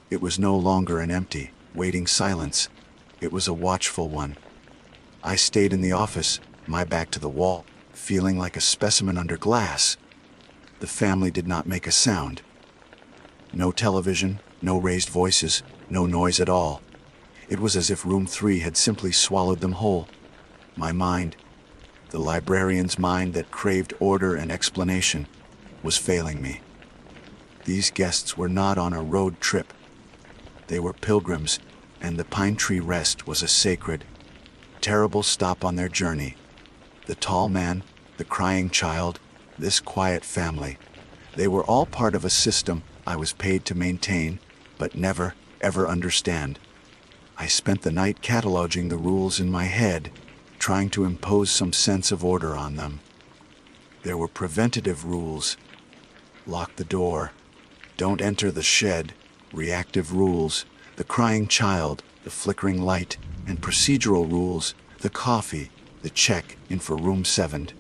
It was no longer an empty, waiting silence. It was a watchful one. I stayed in the office, my back to the wall, feeling like a specimen under glass. The family did not make a sound. No television, no raised voices, no noise at all. It was as if room 3 had simply swallowed them whole. My mind, the librarian's mind that craved order and explanation, was failing me. These guests were not on a road trip. They were pilgrims, and the Pine Tree Rest was a sacred, terrible stop on their journey. The tall man, the crying child, this quiet family, they were all part of a system I was paid to maintain, but never, ever understand. I spent the night cataloging the rules in my head, trying to impose some sense of order on them. There were preventative rules. Lock the door. Don't enter the shed. Reactive rules. The crying child, the flickering light, and procedural rules, the coffee, the check in for room 7.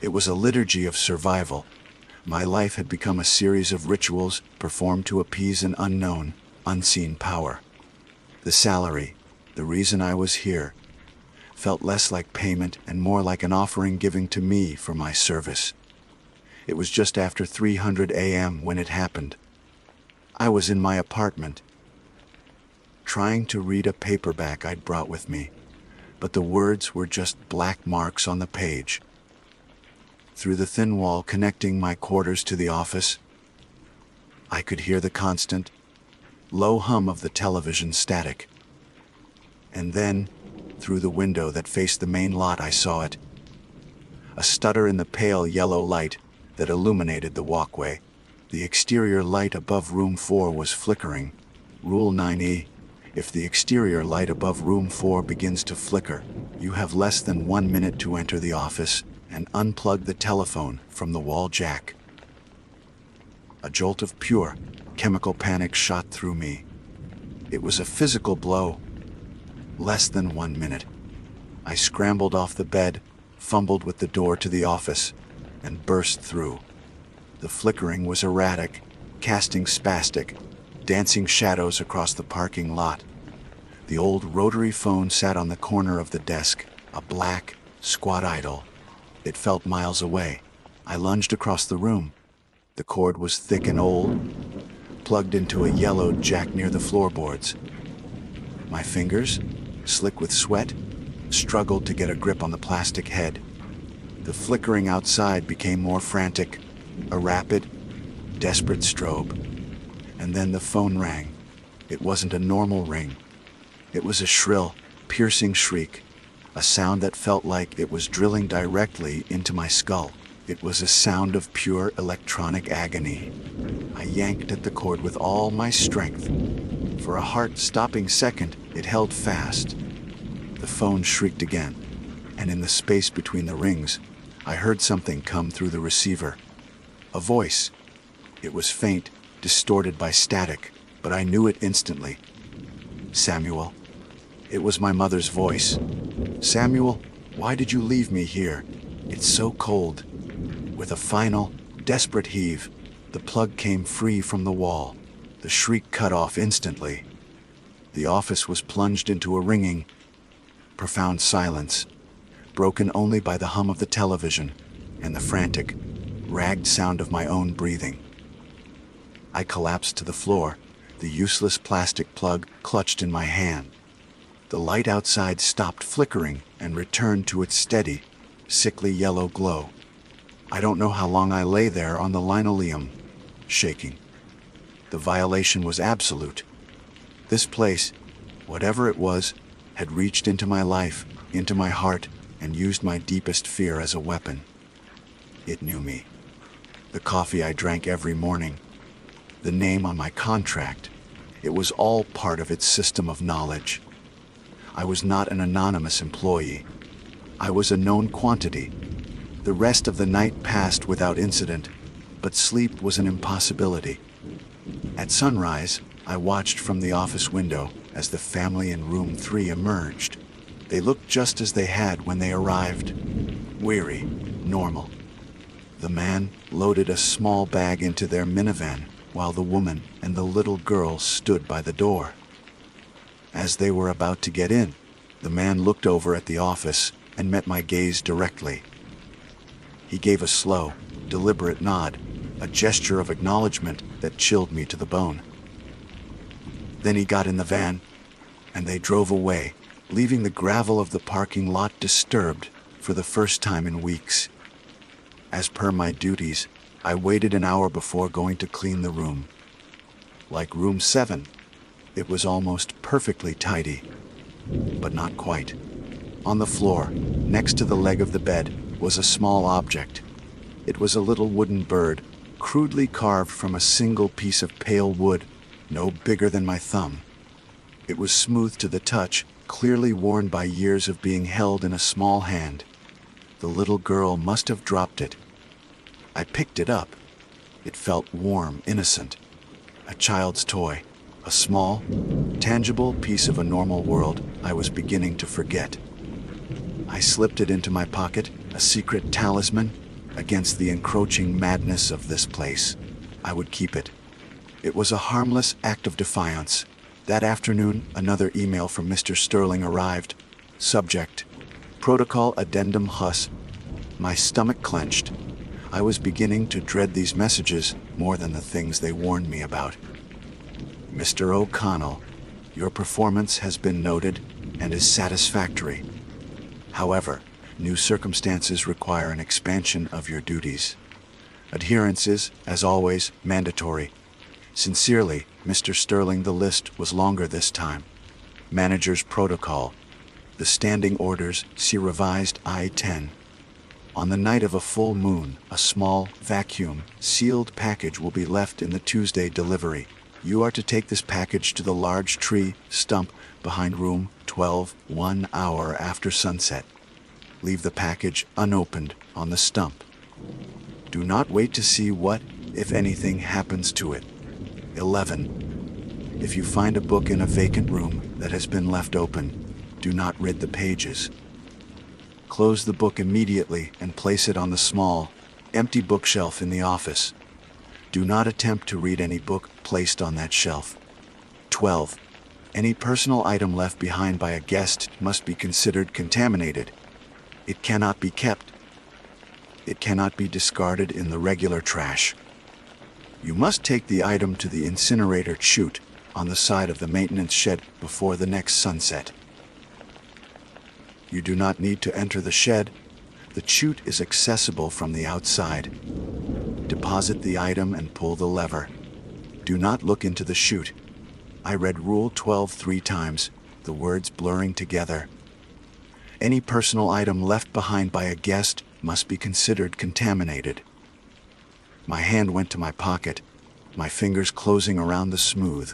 It was a liturgy of survival. My life had become a series of rituals performed to appease an unknown, unseen power. The salary, the reason I was here, felt less like payment and more like an offering given to me for my service. It was just after 300 a.m. when it happened. I was in my apartment, trying to read a paperback I'd brought with me, but the words were just black marks on the page. Through the thin wall connecting my quarters to the office, I could hear the constant, low hum of the television static. And then, through the window that faced the main lot, I saw it. A stutter in the pale yellow light that illuminated the walkway. The exterior light above room 4 was flickering. Rule 9E. If the exterior light above room 4 begins to flicker, you have less than 1 minute to enter the office and unplug the telephone from the wall jack. A jolt of pure, chemical panic shot through me. It was a physical blow. Less than 1 minute. I scrambled off the bed, fumbled with the door to the office, and burst through. The flickering was erratic, casting spastic, dancing shadows across the parking lot. The old rotary phone sat on the corner of the desk, a black, squat idol. It felt miles away. I lunged across the room. The cord was thick and old, plugged into a yellowed jack near the floorboards. My fingers, slick with sweat, struggled to get a grip on the plastic head. The flickering outside became more frantic, a rapid, desperate strobe. And then the phone rang. It wasn't a normal ring. It was a shrill, piercing shriek, a sound that felt like it was drilling directly into my skull. It was a sound of pure electronic agony. I yanked at the cord with all my strength. For a heart-stopping second, it held fast. The phone shrieked again, and in the space between the rings, I heard something come through the receiver. A voice. It was faint, distorted by static, but I knew it instantly. Samuel. It was my mother's voice. Samuel, why did you leave me here? It's so cold. With a final, desperate heave, the plug came free from the wall. The shriek cut off instantly. The office was plunged into a ringing, profound silence, broken only by the hum of the television and the frantic, ragged sound of my own breathing. I collapsed to the floor, the useless plastic plug clutched in my hand. The light outside stopped flickering and returned to its steady, sickly yellow glow. I don't know how long I lay there on the linoleum, shaking. The violation was absolute. This place, whatever it was, had reached into my life, into my heart, and used my deepest fear as a weapon. It knew me. The coffee I drank every morning, the name on my contract, it was all part of its system of knowledge. I was not an anonymous employee. I was a known quantity. The rest of the night passed without incident, but sleep was an impossibility. At sunrise, I watched from the office window as the family in room 3 emerged. They looked just as they had when they arrived. Weary, normal. The man loaded a small bag into their minivan, while the woman and the little girl stood by the door. As they were about to get in, the man looked over at the office and met my gaze directly. He gave a slow, deliberate nod, a gesture of acknowledgement that chilled me to the bone. Then he got in the van, and they drove away, leaving the gravel of the parking lot disturbed for the first time in weeks. As per my duties, I waited an hour before going to clean the room. Like room 7, it was almost perfectly tidy, but not quite. On the floor, next to the leg of the bed, was a small object. It was a little wooden bird, crudely carved from a single piece of pale wood, no bigger than my thumb. It was smooth to the touch, clearly worn by years of being held in a small hand. The little girl must have dropped it. I picked it up. It felt warm, innocent. A child's toy. A small, tangible piece of a normal world I was beginning to forget. I slipped it into my pocket, a secret talisman, against the encroaching madness of this place. I would keep it. It was a harmless act of defiance. That afternoon, another email from Mr. Sterling arrived. Subject: Protocol Addendum Hus. My stomach clenched. I was beginning to dread these messages more than the things they warned me about. Mr. O'Connell, your performance has been noted and is satisfactory. However, new circumstances require an expansion of your duties. Adherence is, as always, mandatory. Sincerely, Mr. Sterling. The list was longer this time. Manager's Protocol. The Standing Orders, see revised I-10. On the night of a full moon, a small, vacuum, sealed package will be left in the Tuesday delivery. You are to take this package to the large tree stump behind room 12 1 hour after sunset. Leave the package unopened on the stump. Do not wait to see what, if anything, happens to it. 11. If you find a book in a vacant room that has been left open, do not read the pages. Close the book immediately and place it on the small, empty bookshelf in the office. Do not attempt to read any book placed on that shelf. 12. Any personal item left behind by a guest must be considered contaminated. It cannot be kept. It cannot be discarded in the regular trash. You must take the item to the incinerator chute on the side of the maintenance shed before the next sunset. You do not need to enter the shed. The chute is accessible from the outside. Deposit the item and pull the lever. Do not look into the chute. I read Rule 12 3 times, the words blurring together. Any personal item left behind by a guest must be considered contaminated. My hand went to my pocket, my fingers closing around the smooth,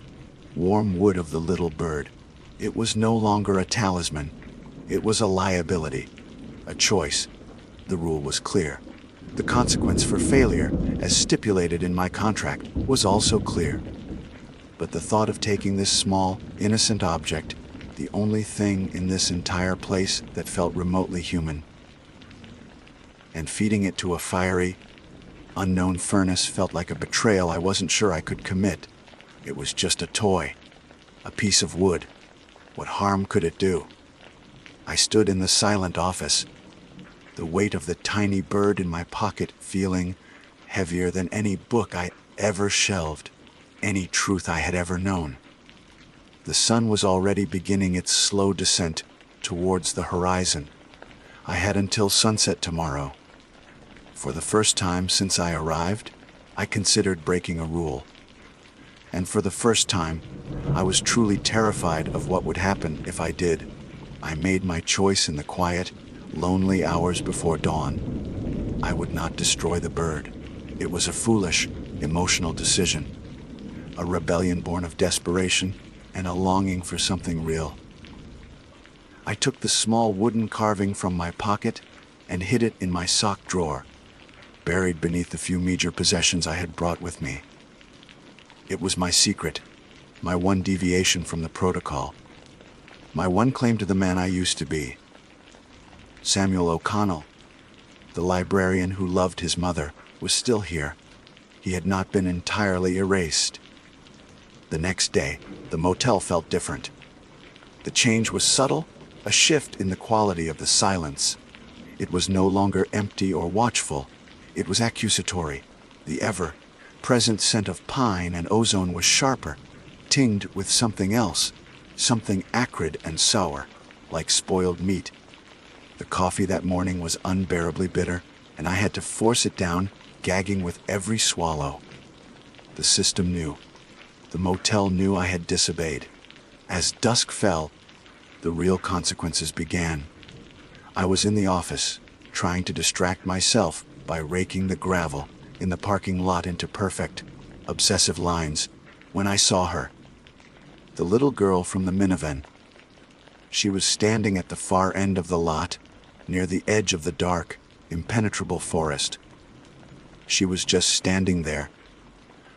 warm wood of the little bird. It was no longer a talisman. It was a liability, a choice. The rule was clear. The consequence for failure, as stipulated in my contract, was also clear. but the thought of taking this small, innocent object, the only thing in this entire place that felt remotely human, and feeding it to a fiery, unknown furnace felt like a betrayal I wasn't sure I could commit. It was just a toy, a piece of wood. What harm could it do? I stood in the silent office, the weight of the tiny bird in my pocket feeling heavier than any book I ever shelved, any truth I had ever known. The sun was already beginning its slow descent towards the horizon. I had until sunset tomorrow. For the first time since I arrived, I considered breaking a rule. And for the first time, I was truly terrified of what would happen if I did. I made my choice in the quiet, lonely hours before dawn. I would not destroy the bird. It was a foolish, emotional decision, a rebellion born of desperation and a longing for something real. I took the small wooden carving from my pocket and hid it in my sock drawer, buried beneath the few meager possessions I had brought with me. It was my secret, my one deviation from the protocol, my one claim to the man I used to be. Samuel O'Connell, the librarian who loved his mother, was still here. He had not been entirely erased. The next day, the motel felt different. The change was subtle, a shift in the quality of the silence. It was no longer empty or watchful. It was accusatory. The ever-present scent of pine and ozone was sharper, tinged with something else, something acrid and sour, like spoiled meat. The coffee that morning was unbearably bitter, and I had to force it down, gagging with every swallow. The system knew. The motel knew I had disobeyed. As dusk fell, the real consequences began. I was in the office, trying to distract myself by raking the gravel in the parking lot into perfect, obsessive lines, when I saw her. The little girl from the minivan. She was standing at the far end of the lot, near the edge of the dark, impenetrable forest. She was just standing there,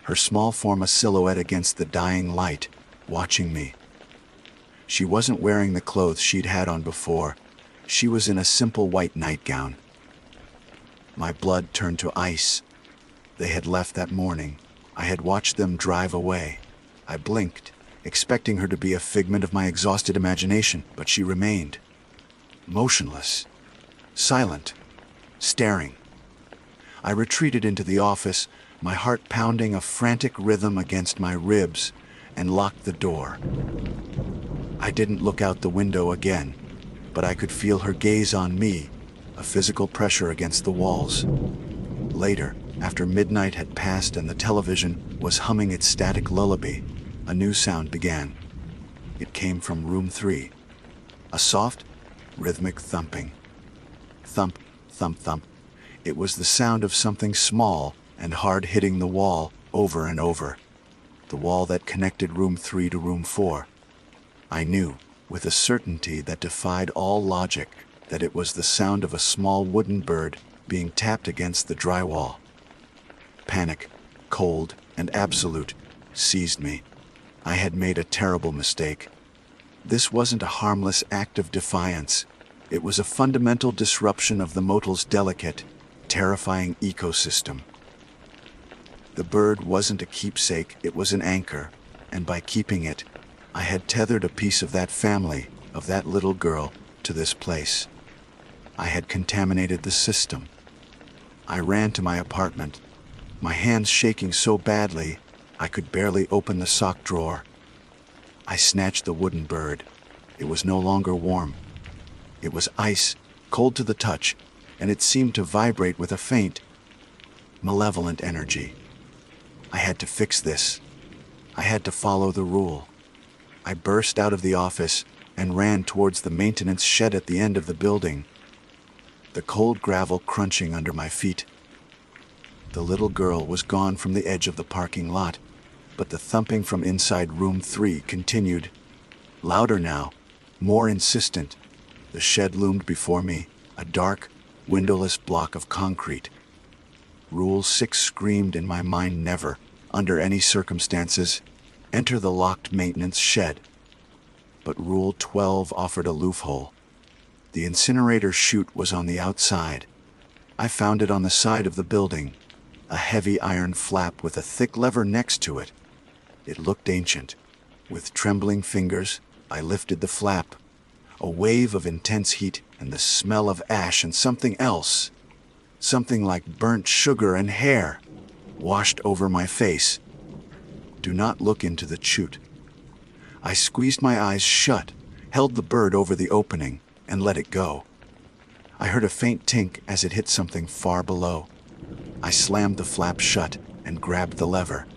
her small form a silhouette against the dying light, watching me. She wasn't wearing the clothes she'd had on before. She was in a simple white nightgown. My blood turned to ice. They had left that morning. I had watched them drive away. I blinked, expecting her to be a figment of my exhausted imagination, but she remained. Motionless, silent, staring. I retreated into the office, my heart pounding a frantic rhythm against my ribs, and locked the door. I didn't look out the window again, but I could feel her gaze on me, a physical pressure against the walls. Later, after midnight had passed and the television was humming its static lullaby, a new sound began. It came from room 3. A soft, rhythmic thumping. Thump, thump, thump. It was the sound of something small and hard hitting the wall over and over. The wall that connected room 3 to room 4. I knew, with a certainty that defied all logic, that it was the sound of a small wooden bird being tapped against the drywall. Panic, cold and absolute, seized me. I had made a terrible mistake. This wasn't a harmless act of defiance. It was a fundamental disruption of the motel's delicate, terrifying ecosystem. The bird wasn't a keepsake, it was an anchor, and by keeping it, I had tethered a piece of that family, of that little girl, to this place. I had contaminated the system. I ran to my apartment, my hands shaking so badly I could barely open the sock drawer. I snatched the wooden bird. It was no longer warm. It was ice, cold to the touch, and it seemed to vibrate with a faint, malevolent energy. I had to fix this. I had to follow the rule. I burst out of the office and ran towards the maintenance shed at the end of the building, the cold gravel crunching under my feet. The little girl was gone from the edge of the parking lot, but the thumping from inside room 3 continued. Louder now, more insistent. The shed loomed before me, a dark, windowless block of concrete. Rule 6 screamed in my mind: never, under any circumstances, Enter the locked maintenance shed. But Rule 12 offered a loophole. The incinerator chute was on the outside. I found it on the side of the building, a heavy iron flap with a thick lever next to it. It looked ancient. With trembling fingers, I lifted the flap. A wave of intense heat and the smell of ash and something else, something like burnt sugar and hair, washed over my face. Do not look into the chute. I squeezed my eyes shut, held the bird over the opening, and let it go. I heard a faint tink as it hit something far below. I slammed the flap shut and grabbed the lever.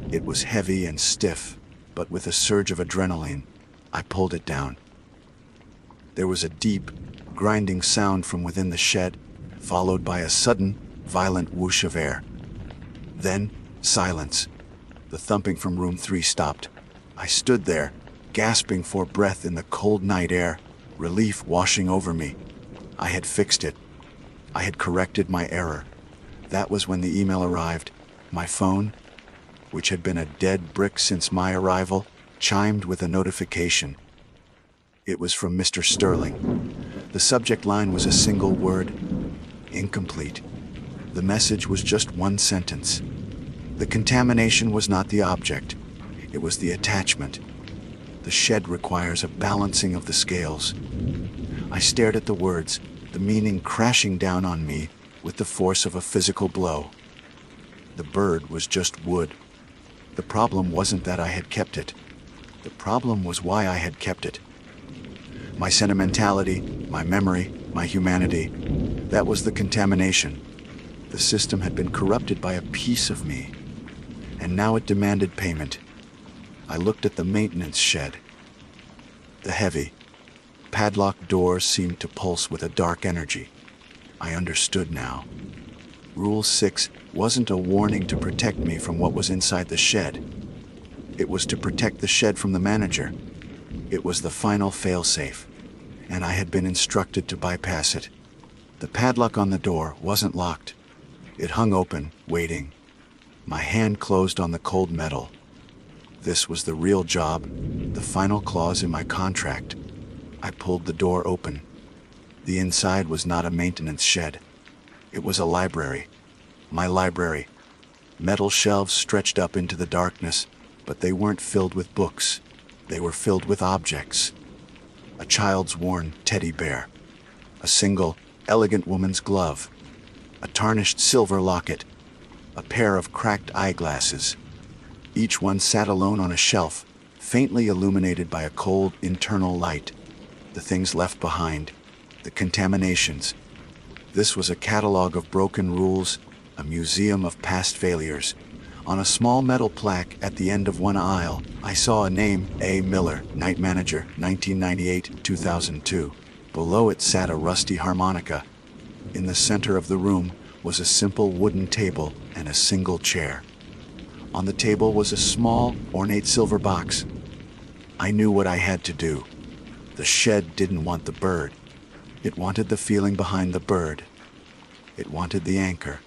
It was heavy and stiff, but with a surge of adrenaline, I pulled it down. There was a deep, grinding sound from within the shed, followed by a sudden, violent whoosh of air. Then, silence. The thumping from room 3 stopped. I stood there, gasping for breath in the cold night air, relief washing over me. I had fixed it. I had corrected my error. That was when the email arrived. My phone, which had been a dead brick since my arrival, chimed with a notification. It was from Mr. Sterling. The subject line was a single word: incomplete. The message was just one sentence. The contamination was not the object. It was the attachment. The shed requires a balancing of the scales. I stared at the words, the meaning crashing down on me with the force of a physical blow. The bird was just wood. The problem wasn't that I had kept it. The problem was why I had kept it. My sentimentality, my memory, my humanity, that was the contamination. The system had been corrupted by a piece of me, and now it demanded payment. I looked at the maintenance shed. The heavy, padlocked doors seemed to pulse with a dark energy. I understood now. Rule 6 wasn't a warning to protect me from what was inside the shed. It was to protect the shed from the manager. It was the final failsafe, and I had been instructed to bypass it. The padlock on the door wasn't locked. It hung open, waiting. My hand closed on the cold metal. This was the real job, the final clause in my contract. I pulled the door open. The inside was not a maintenance shed. It was a library. My library. Metal shelves stretched up into the darkness, but they weren't filled with books. They were filled with objects. A child's worn teddy bear. A single, elegant woman's glove. A tarnished silver locket. A pair of cracked eyeglasses. Each one sat alone on a shelf, faintly illuminated by a cold internal light. The things left behind, the contaminations. This was a catalog of broken rules, a museum of past failures. On a small metal plaque at the end of one aisle, I saw a name, A. Miller, Night Manager, 1998-2002. Below it sat a rusty harmonica. In the center of the room was a simple wooden table and a single chair. On the table was a small, ornate silver box. I knew what I had to do. The shed didn't want the bird. It wanted the feeling behind the bird. It wanted the anchor.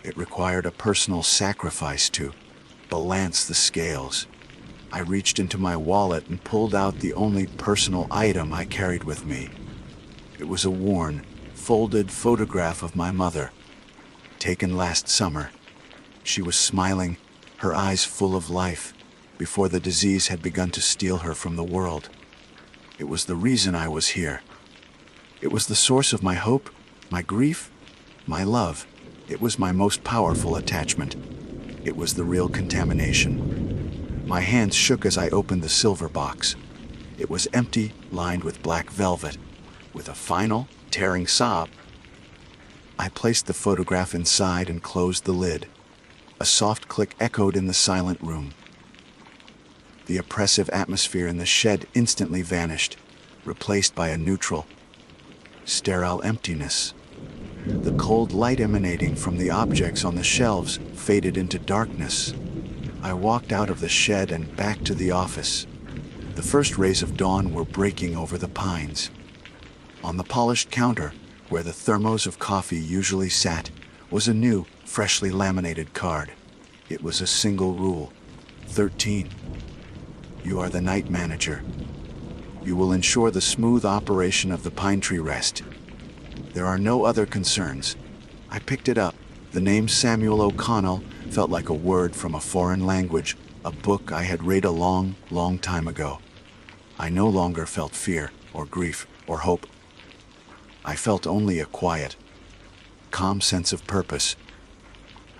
It required a personal sacrifice to balance the scales. I reached into my wallet and pulled out the only personal item I carried with me. It was a worn, folded photograph of my mother, taken last summer. She was smiling, her eyes full of life, before the disease had begun to steal her from the world. It was the reason I was here. It was the source of my hope, my grief, my love. It was my most powerful attachment. It was the real contamination. My hands shook as I opened the silver box. It was empty, lined with black velvet. With a final, tearing sob, I placed the photograph inside and closed the lid. A soft click echoed in the silent room. The oppressive atmosphere in the shed instantly vanished, replaced by a neutral, sterile emptiness. The cold light emanating from the objects on the shelves faded into darkness. I walked out of the shed and back to the office. The first rays of dawn were breaking over the pines. On the polished counter, where the thermos of coffee usually sat, was a new, freshly laminated card. It was a single rule: 13. You are the night manager. You will ensure the smooth operation of the Pine Tree Rest. There are no other concerns. I picked it up. The name Samuel O'Connell felt like a word from a foreign language, a book I had read a long, long time ago. I no longer felt fear or grief or hope. I felt only a quiet, calm sense of purpose.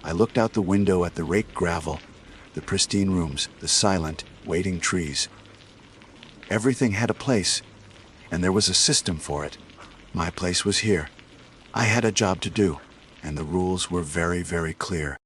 I looked out the window at the raked gravel, the pristine rooms, the silent, waiting trees. Everything had a place, and there was a system for it. My place was here. I had a job to do, and the rules were very, very clear.